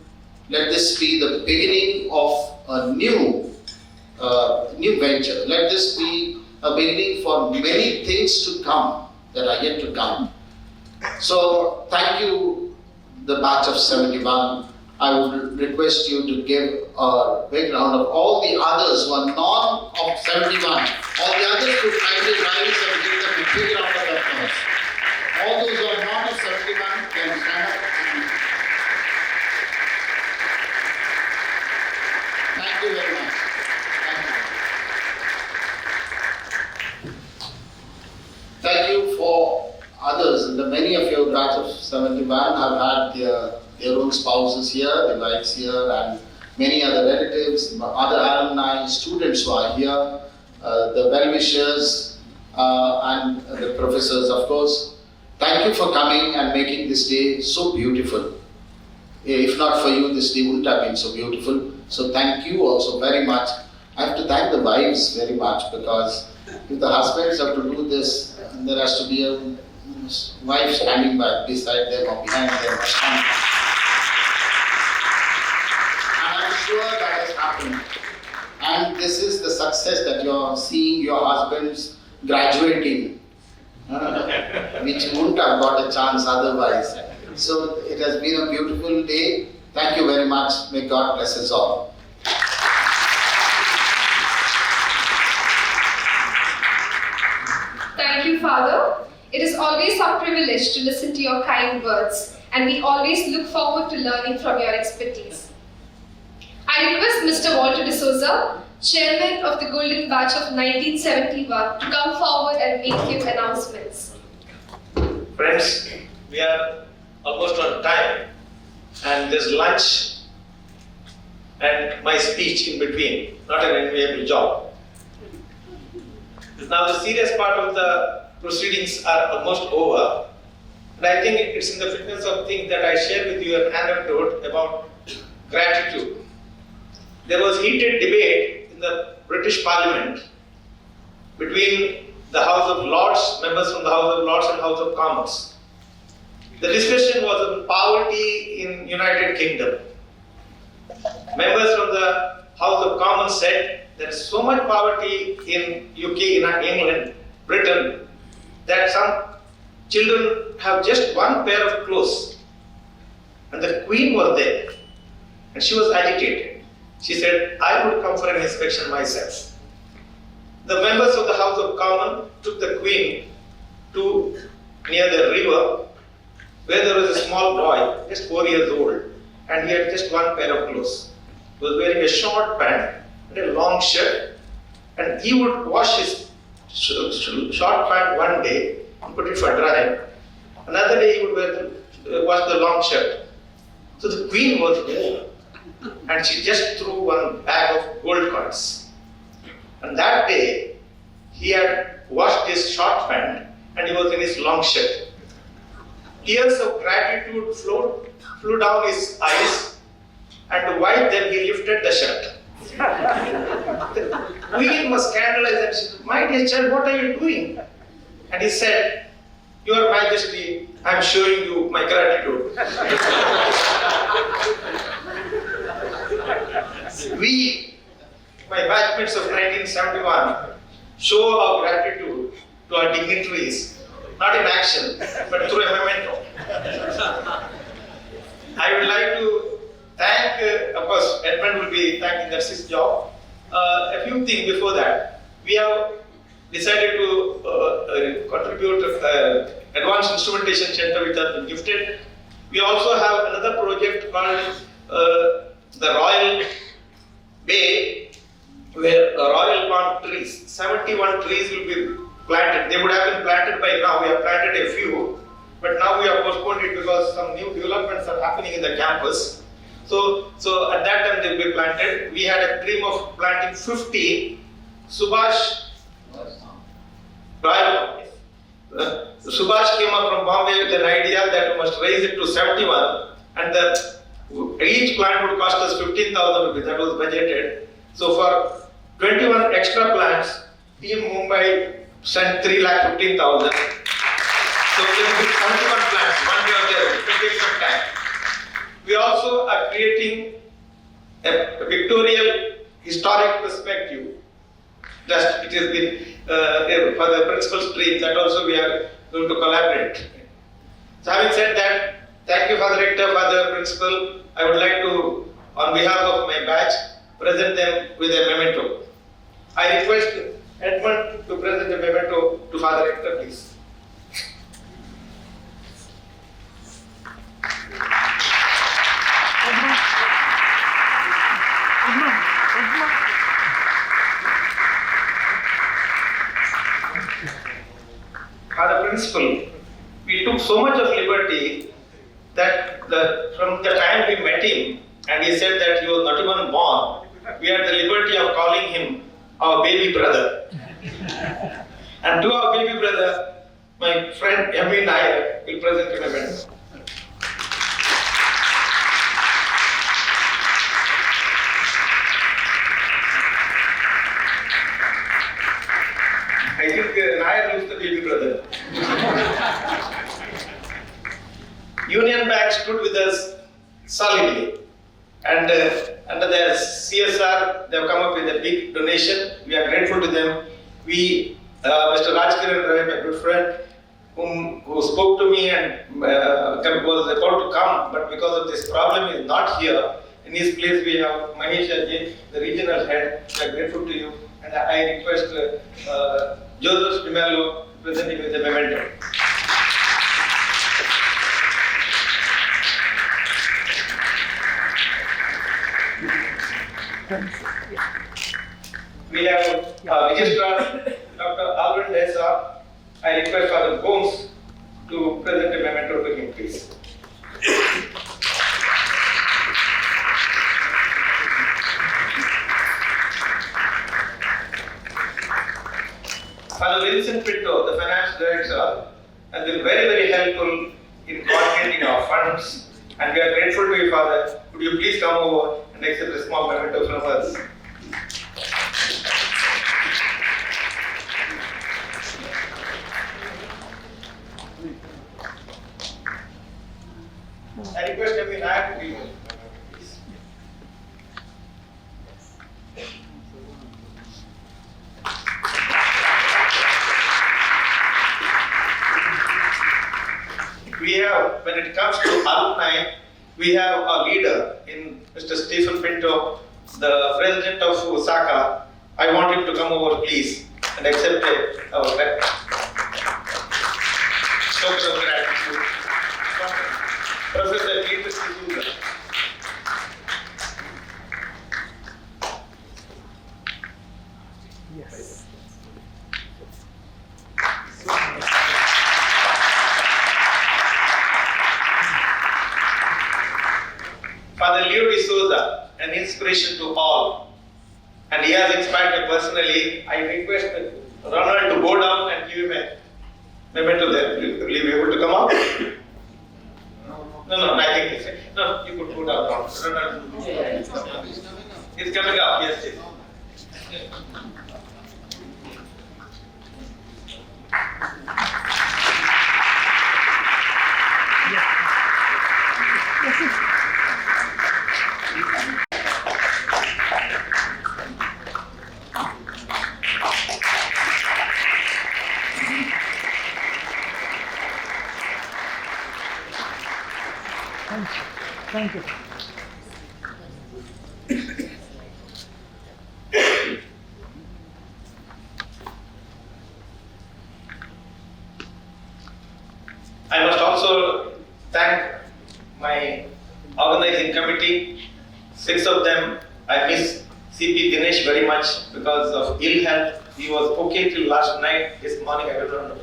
Let this be the beginning of a new venture. Let this be a beginning for many things to come that are yet to come. So thank you, the batch of 71. I would request you to give a big round of all the others who are non of 71. All the others who kindly rise and give them a big round of applause. All those who are not of 71 can stand up. Thank you very much. Thank you for others. The many of your batch of 71 have had their own spouses here, their wives here, and many other relatives, other alumni, students who are here, the well-wishers, and the professors, of course. Thank you for coming and making this day so beautiful. If not for you, this day wouldn't have been so beautiful. So thank you also very much. I have to thank the wives very much, because if the husbands have to do this, there has to be a wife standing beside them or behind them. Sure that has happened, and this is the success that you are seeing your husbands graduating, which wouldn't have got a chance otherwise. So it has been a beautiful day. Thank you very much. May God bless us all. Thank you, Father. It is always our privilege to listen to your kind words, and we always look forward to learning from your expertise. I request Mr. Walter D'Souza, Chairman of the Golden Batch of 1971, to come forward and make his announcements. Friends, we are almost on time, and there's lunch and my speech in between, not an enviable job. Now the serious part of the proceedings are almost over, and I think it's in the fitness of things that I share with you an anecdote about gratitude. There was heated debate in the British Parliament between the House of Lords, members from the House of Lords and House of Commons. The discussion was on poverty in United Kingdom. Members from the House of Commons said there is so much poverty in UK, in England, Britain, that some children have just one pair of clothes. And the Queen was there, and she was agitated. She said, I would come for an inspection myself. The members of the House of Commons took the Queen to near the river, where there was a small boy, just 4 years old, and he had just one pair of clothes. He was wearing a short pant and a long shirt, and he would wash his short pant one day and put it for drying. Another day he would wash the long shirt. So the Queen was there, and she just threw one bag of gold coins. And that day, he had washed his short pant and he was in his long shirt. Tears of gratitude flew down his eyes, and to wipe them, he lifted the shirt. The Queen was scandalized and she said, my dear child, what are you doing? And he said, Your Majesty, I am showing you my gratitude. We, my batchmates of 1971, show our gratitude to our dignitaries, not in action, but through a memento. I would like to thank, of course, Edmund will be thanking, that's his job. A few things before that. We have decided to contribute Advanced Instrumentation Center, which has been gifted. We also have another project called the Royal Bay, where royal palm trees, 71 trees will be planted. They would have been planted by now. We have planted a few, but now we have postponed it because some new developments are happening in the campus. So at that time they will be planted. We had a dream of planting 50 Subhash Subhash came up from Bombay with an idea that we must raise it to 71, and each plant would cost us 15,000 rupees. That was budgeted. So for 21 extra plants, Team Mumbai sent 3,15,000. So we have 71 plants, one day or the other. It will take some time. We also are creating a pictorial historic perspective. Just it has been for the principal stream, that also we are going to collaborate. So having said that, thank you Father Rector, Father Principal. I would like to, on behalf of my batch, present them with a memento. I request Edmund to present a memento to Father Rector, please. Father Principal, we took so much of liberty that from the time we met him and he said that he was not even born, we had the liberty of calling him our baby brother. And to our baby brother, my friend M.V. Nair will present him a memento. I think Nair is the baby brother. Union Bank stood with us solidly, and under their CSR, they have come up with a big donation. We are grateful to them. Mr. Rajkiran Rai, my good friend, who spoke to me and was about to come, but because of this problem is not here. In his place, we have Mahesh Ajay, the regional head. We are grateful to you, and I request Joseph Dimelo to present him with a memento. We have Registrar Dr. Alvin Desa. I request Father Gomes to present a memento to him, please. Father Vincent Pinto, the finance director, has been very, very helpful in coordinating our funds, and we are grateful to you, Father. Could you please come over and accept a small memento from us? I request every night to be here, please. We have, when it comes to alumni, we have a leader in Mr. Stephen Pinto, the president of Osaka. I want him to come over, please, and accept our token of gratitude. Professor Cletus D'Souza. Yes. Father Leo D'Souza, an inspiration to all, and he has inspired me personally. I request Ronald to go down and give him a memento there. Will you be able to come up? No, I think it's no. You could go down. Ronald. He's coming up. Yes. Thank you. I must also thank my organizing committee. 6 of them. I miss CP Dinesh very much because of ill health. He was okay till last night. This morning I don't know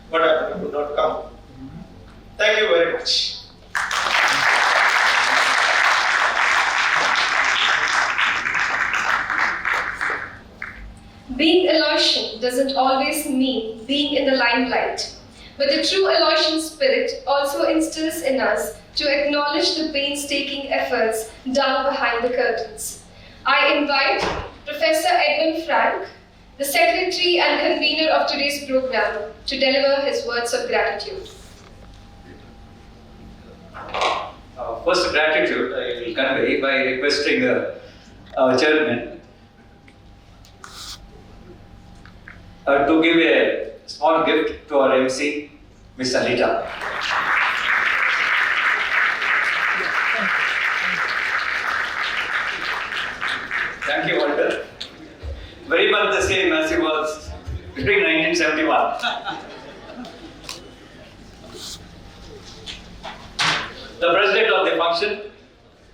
what happened. He could not come. Thank you very much. Being Aloysian doesn't always mean being in the limelight, but the true Aloysian spirit also instills in us to acknowledge the painstaking efforts done behind the curtains. I invite Professor Edmund Frank, the secretary and convener of today's program, to deliver his words of gratitude. First gratitude I will convey by requesting our chairman to give a small gift to our MC, Miss Alita. Thank you, Walter. Very much the same as he was between 1971. The president of the function,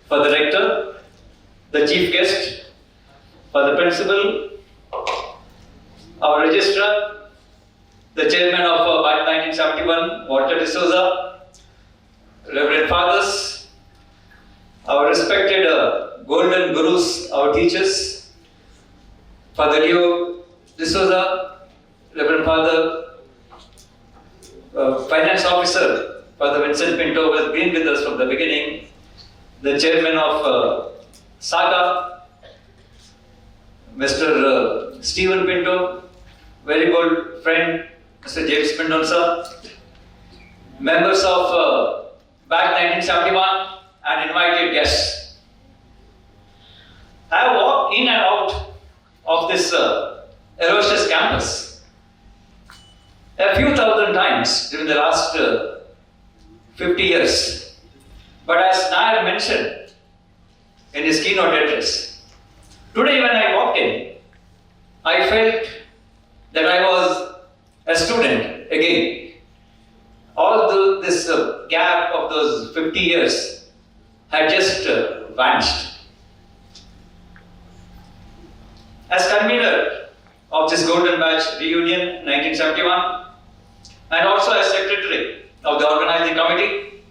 for the rector, the chief guest, for the principal, our registrar, the chairman of batch 1971, Walter D'Souza, Reverend Fathers, our respected golden gurus, our teachers, Father Leo D'Souza, Reverend Father, Finance Officer, Father Vincent Pinto, who has been with us from the beginning, the chairman of SAGA, Mr. Stephen Pinto, very good friend, Mr. James Mendoza, members of batch 1971 and invited guests. I have walked in and out of this Aloysius campus a few thousand times during the last 50 years. But as Nair mentioned in his keynote address, today when I walked in, I felt that I was a student again. All this gap of those 50 years had just vanished. batch reunion 1971 and also as secretary of the organizing committee,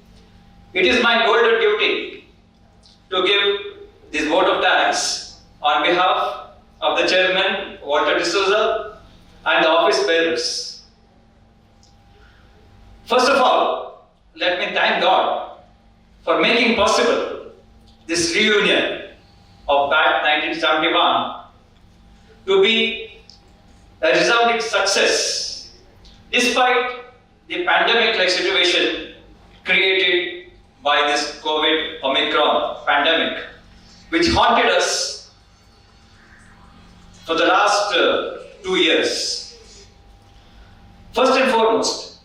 it is my golden duty to give this vote of thanks on behalf of the chairman, Walter D'Souza, and the office bearers. First of all, let me thank God for making possible this reunion of batch 1971 to be a resounding success despite the pandemic-like situation created by this COVID Omicron pandemic, which haunted us for the last 2 years. First and foremost,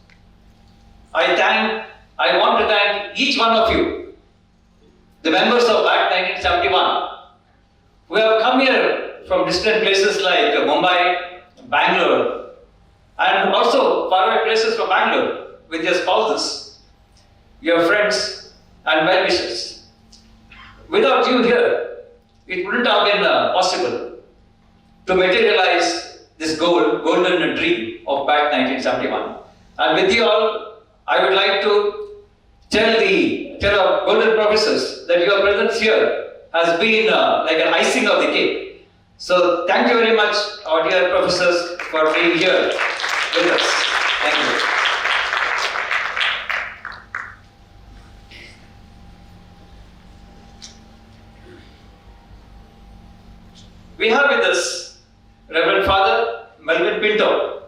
I want to thank each one of you, the members of Act 1971, who have come here from distant places like Mumbai, Bangalore, and also faraway places from Bangalore with your spouses, your friends, and well-wishers. Without you here, it wouldn't have been possible to materialize this golden dream of Act 1971. And with you all, I would like to tell our golden professors that your presence here has been like an icing of the cake. So thank you very much, our dear professors, for being here with us. Thank you. We have with us Reverend Father Melvin Pinto,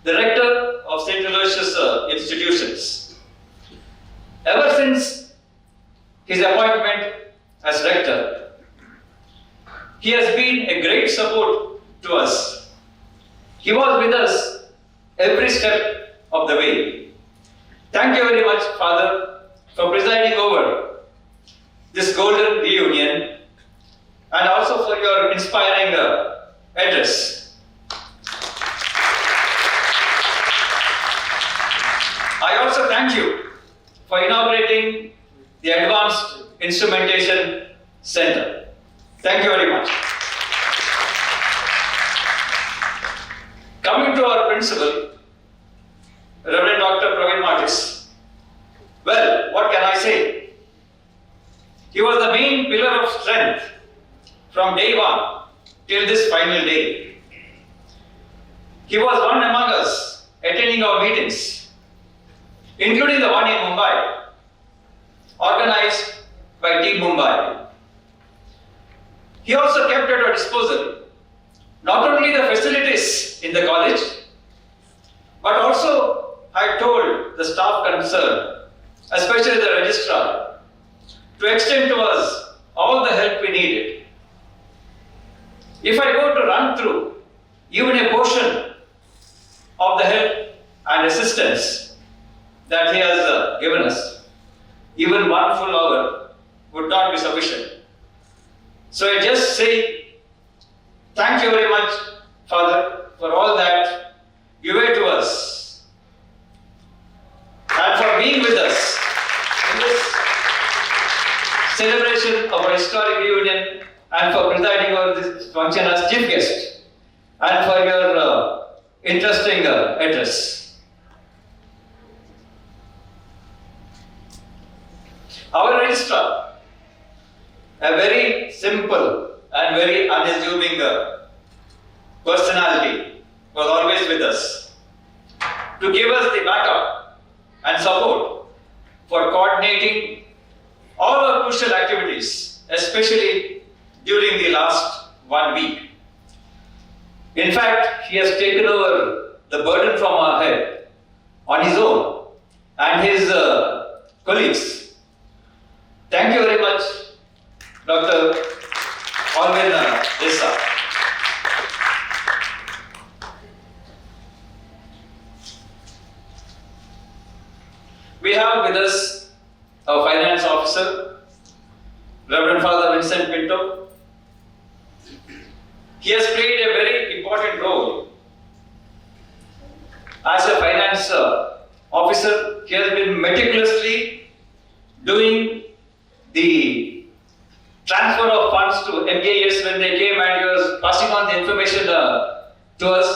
the rector of St. Aloysius institutions. Ever since his appointment as rector, he has been a great support to us. He was with us every step of the way. Thank you very much, Father, for presiding over this golden reunion and also for your inspiring address. I also thank you for inaugurating the Advanced Instrumentation Center. Thank you very much. Coming to our principal, Reverend Dr. Praveen Martis. Well, what can I say? He was the main pillar of strength from day one till this final day. He was one among us attending our meetings, including the one in Mumbai, organized by Team Mumbai. He also kept at our disposal not only the facilities in the college, but also I told the staff concerned, especially the registrar, to extend to us all the help we needed. If I go to run through even a portion of the help and assistance that he has given us, even 1 full hour would not be sufficient. So I just say, thank you very much, Father, for all that you were to us and for being with us in this celebration of our historic reunion and for presiding over this function as chief guest and for your interesting address. Our registrar, a very simple and very unassuming personality, was always with us to give us the backup and support for coordinating all our crucial activities, especially during the last 1 week. In fact, he has taken over the burden from our head on his own and his colleagues. Thank you very much, Dr. Alvin Desa. We have with us our finance officer, Reverend Father Vincent Pinto. He has played a very important role as a finance officer. He has been meticulously doing the transfer of funds to MKS when they came, and he was passing on the information to us.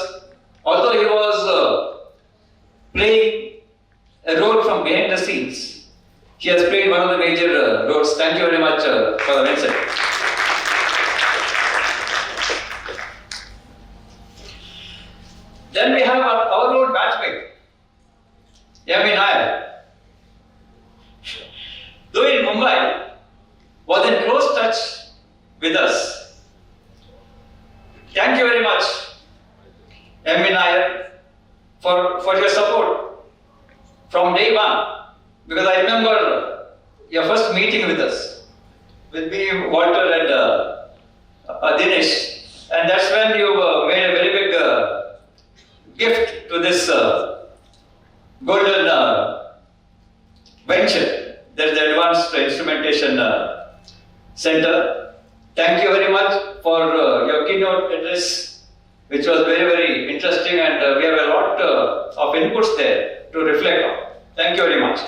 Although he was playing a role from behind the scenes, he has played one of the major roles. Thank you very much for the mention. Then we have our own batchmate, M.A. Nair. Though in Mumbai, was in close touch with us. Thank you very much, M.A. Nair, for your support from day one. Because I remember your first meeting with us, with me, Walter, and Dinesh, and that's when you made a very big gift to this golden venture. There's the Advanced Instrumentation Center. Thank you very much for your keynote address, which was very, very interesting, and we have a lot of inputs there to reflect on. Thank you very much.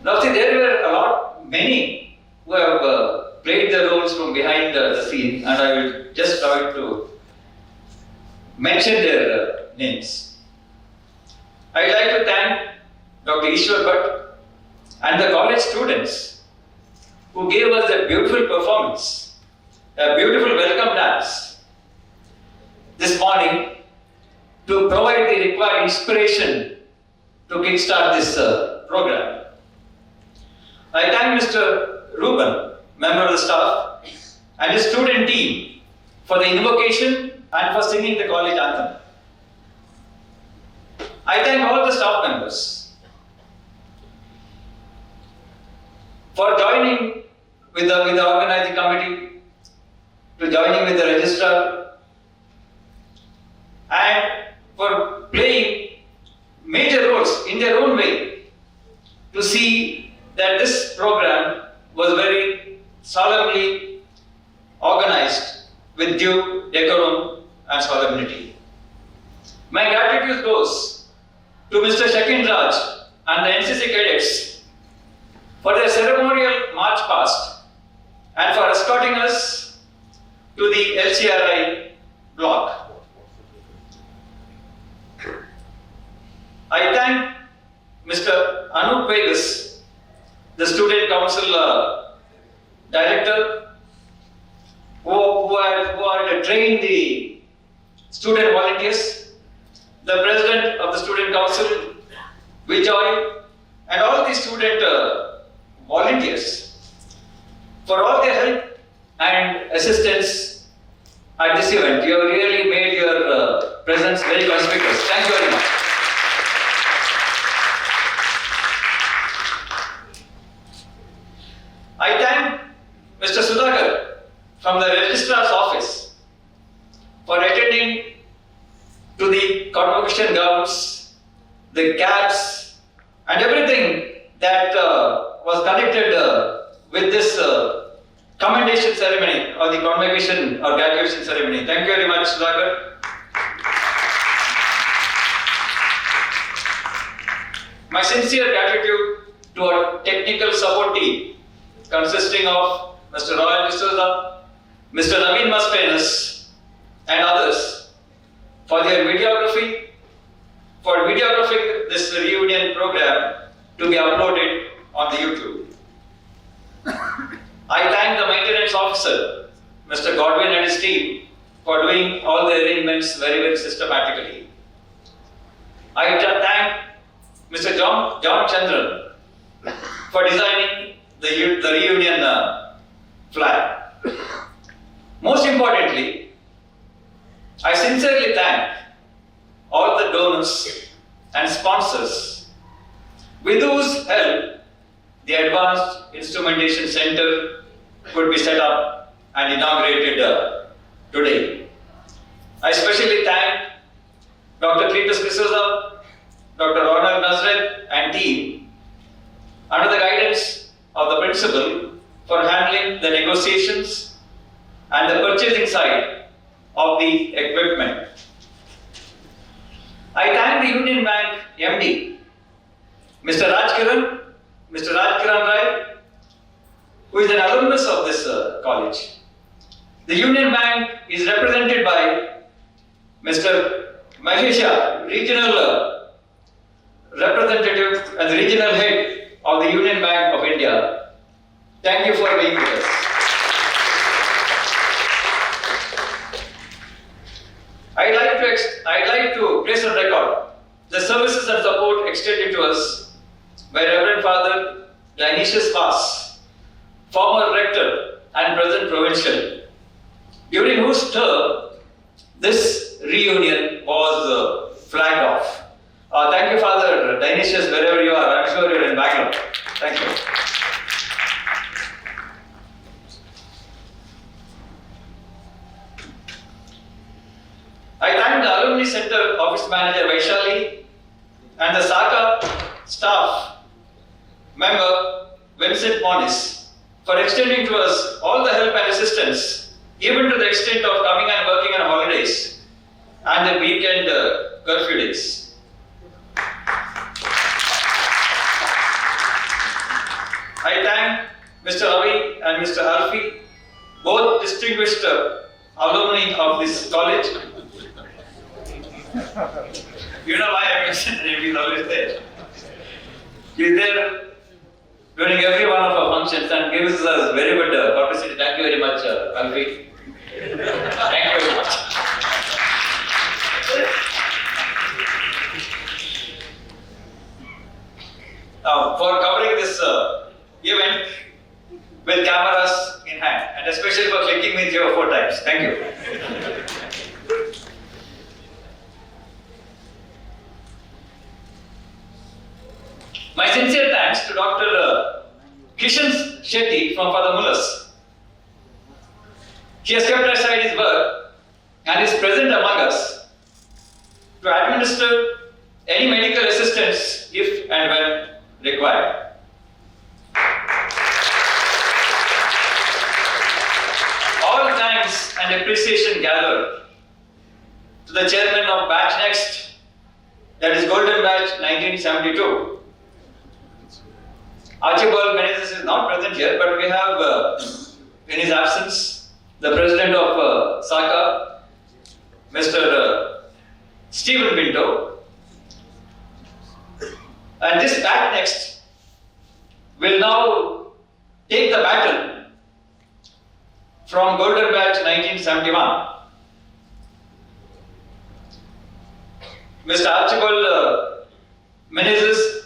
Now see, there were many who have played the roles from behind the scene, and I will just try to mention their names. I'd like to thank Dr. Ishwar Bhatt and the college students who gave us a beautiful performance, a beautiful welcome dance this morning to provide the required inspiration to kickstart this program. I thank Mr. Ruben, member of the staff, and his student team for the invocation and for singing the college anthem. I thank all the staff members for joining with the organizing committee, to joining with the registrar, and for playing major roles in their own way to see that this program was very solemnly organized with due decorum and solemnity. My gratitude goes to Mr. Shakin Raj and the NCC cadets for their ceremonial march past and for escorting us to the LCRI block. I thank Mr. Anup Vegas, the student council director, who had trained the student volunteers, the president of the student council, Vijay, and all the student volunteers for all their help and assistance at this event. You have really made your presence very conspicuous. Thank you very much. I thank Mr. Sudhakar from the registrar's office for attending to the convocation gowns, the caps, and everything that was connected with this commendation ceremony or the convocation or graduation ceremony. Thank you very much, Sudhakar. My sincere gratitude to our technical support team consisting of Mr. Royal D'Souza, Mr. Naveen Maspenas, and others for their videography, for videographing this reunion program to be uploaded on the YouTube. I thank the maintenance officer, Mr. Godwin, and his team for doing all the arrangements very, very systematically. I thank Mr. John Chandran for designing the reunion flag. Most importantly, I sincerely thank all the donors and sponsors with whose help the Advanced Instrumentation Center could be set up and inaugurated today. I especially thank Dr. Cletus D'Souza, Dr. Ronald Nazret and team under the guidance of the principal for handling the negotiations and the purchasing side of the equipment. I thank the Union Bank MD, Mr. Raj Kiran Rai, who is an alumnus of this college. The Union Bank is represented by Mr. Mahesha, regional representative and the regional head of the Union Bank of India. Thank you for being with us. I'd like to place on record the services and support extended to us by Reverend Father Dionysius Vass, former rector and present provincial, during whose term this reunion was flagged off. Thank you, Father Dionysius, wherever you are. I'm sure you're in Bangalore. Thank you. I thank the Alumni Center Office Manager Vaishali and the SACA staff member Vincent Monis for extending to us all the help and assistance, even to the extent of coming and working on holidays and the weekend curfew days. I thank Mr. Ravi and Mr. Alfie, both distinguished alumni of this college. You know why I mentioned him, he's always there. He's there during every one of our functions and gives us very good publicity. Thank you very much, Alfie. Thank you very much. Now, for covering this event with cameras in hand, and especially for clicking me 3 or 4 times. Thank you. My sincere thanks to Dr. Kishan Shetty from Father Muller's. He has kept aside his work and is present among us to administer any medical assistance if and when required. All thanks and appreciation gathered to the chairman of Batch Next, that is Golden Batch 1972. Archibald Menezes is not present here, but we have, in his absence, the president of SACA, Mr. Stephen Pinto. And this Batch Next will now take the baton from Golden Batch 1971. Mr. Archibald Menezes,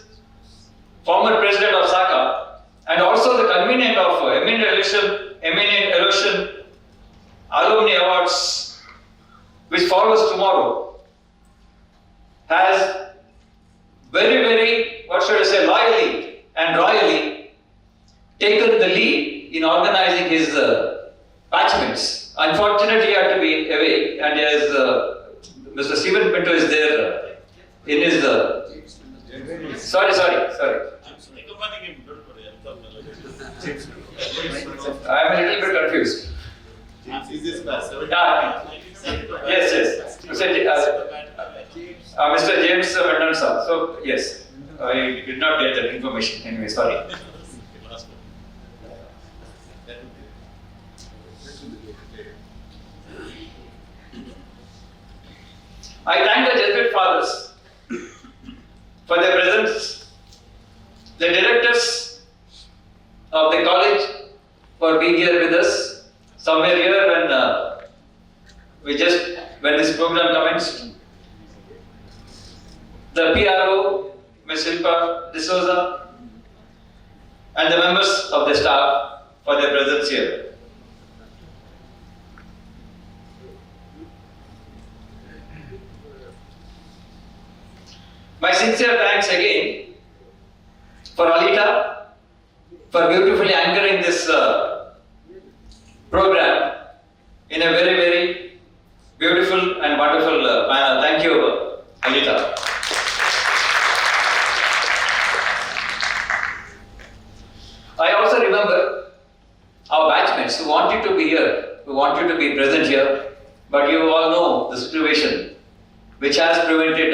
former president of SACA, and also the convenient of Eminent Election Alumni Awards, which follows tomorrow, has very, what should I say, loyally and royally taken the lead in organizing his batchmates. Unfortunately, he had to be away, and as Mr. Stephen Pinto is there in his. Sorry. I am a little bit confused. Yes. Mr. James Mendonça. So, yes, I did not get that information. Anyway, sorry. I thank the Jesuit fathers for their presence, the directors of the college for being here with us, somewhere here when this program commenced, the PRO, Ms. Shilpa D'Souza, and the members of the staff for their presence here. My sincere thanks again for Alita for beautifully anchoring this program in a very beautiful and wonderful manner. Thank you, Alita. I also remember our batchmates who wanted to be here, who wanted to be present here, but you all know the situation which has prevented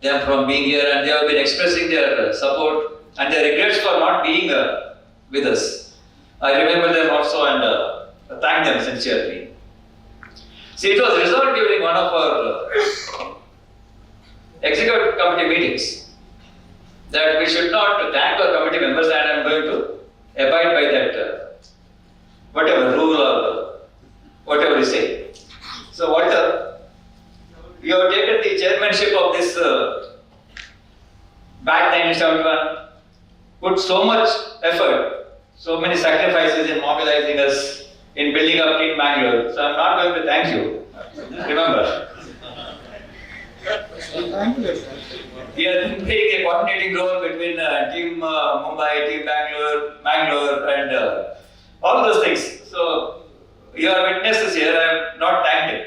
them from being here, and they have been expressing their support and their regrets for not being with us. I remember them also and thank them sincerely. See, it was resolved during one of our executive committee meetings that we should not thank our committee members, and I am going to abide by that, whatever rule or whatever you say. So, Walter, you have taken the chairmanship of this back 1971, put so much effort, so many sacrifices in mobilizing us, in building up Team Mangalore. So, I am not going to thank you. Remember. He has been playing a coordinating role between Team Mumbai, Team Mangalore, and all those things. So, you are witnesses here. I have not thanked him.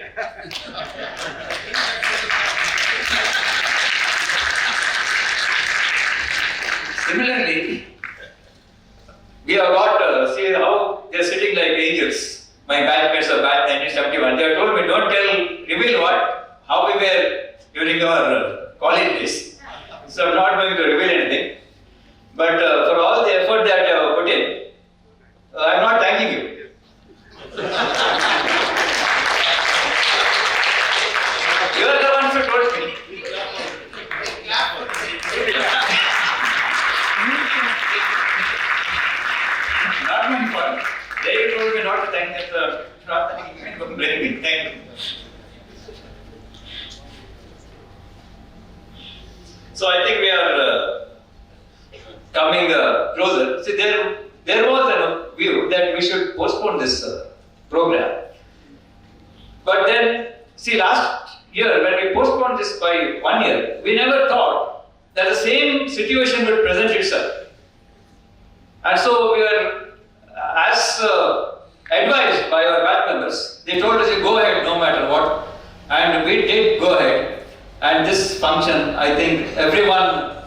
Similarly, we have got see how they are sitting like angels. My batchmates of batch 1971. They have told me, don't reveal what, how we were during our college days. So I'm not going to reveal anything. But for all the effort that you have put in, I'm not thanking you. You are the ones who told me. Not my fault. They told me not to thank them. Not thanking me, but blaming me. Thank you. So I think we are coming closer. See, there was a view that we should postpone this program. But then, see, last year when we postponed this by 1 year, we never thought that the same situation would present itself. And so we were, as advised by our batch members, they told us to go ahead no matter what. And we did go ahead. And this function, I think everyone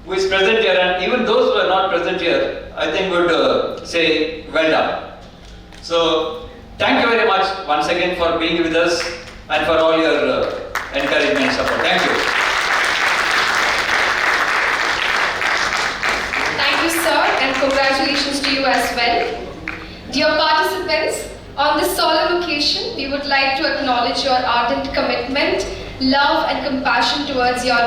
who is present here, and even those who are not present here, I think would say, well done. So, thank you very much once again for being with us and for all your encouragement and support. Thank you. Thank you, sir, and congratulations to you as well. Dear participants, on this solemn occasion, we would like to acknowledge your ardent commitment, love and compassion towards your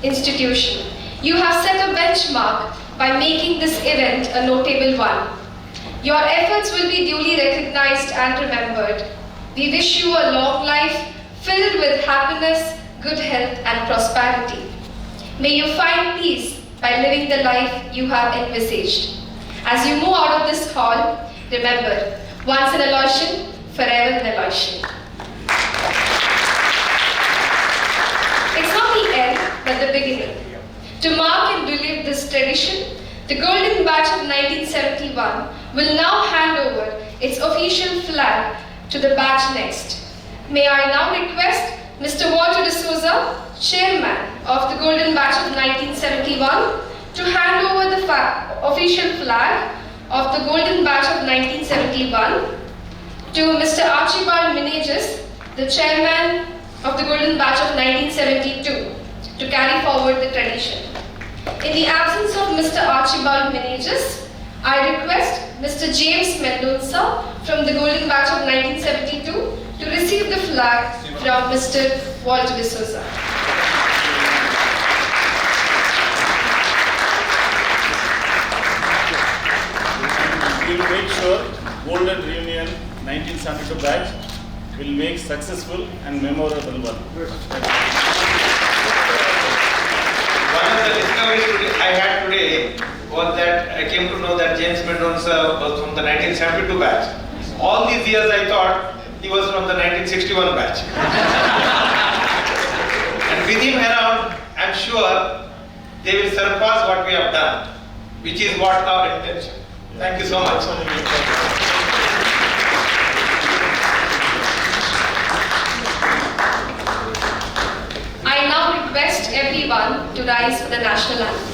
institution. You have set a benchmark by making this event a notable one. Your efforts will be duly recognized and remembered. We wish you a long life filled with happiness, good health and prosperity. May you find peace by living the life you have envisaged. As you move out of this hall, remember, once an Aloysian, forever an Aloysian. It's not the end, but the beginning. To mark and relive this tradition, the Golden Batch of 1971 will now hand over its official flag to the batch next. May I now request Mr. Walter D'Souza, Chairman of the Golden Batch of 1971, to hand over the official flag of the Golden Batch of 1971 to Mr. Archibald Meneges, the Chairman of the Golden Batch of 1972, to carry forward the tradition. In the absence of Mr. Archibald Meneges, I request Mr. James Mendonça from the Golden Batch of 1972 to receive the flag from Mr. Walter D'Souza. We will make sure Golden Reunion 1972 batch will make successful and memorable one. One of the discoveries I had today was that I came to know that James Mendonça was from the 1972 batch. All these years I thought he was from the 1961 batch. And with him around, I'm sure they will surpass what we have done, which is what our intention. Thank you so much. I now request everyone to rise for the national anthem.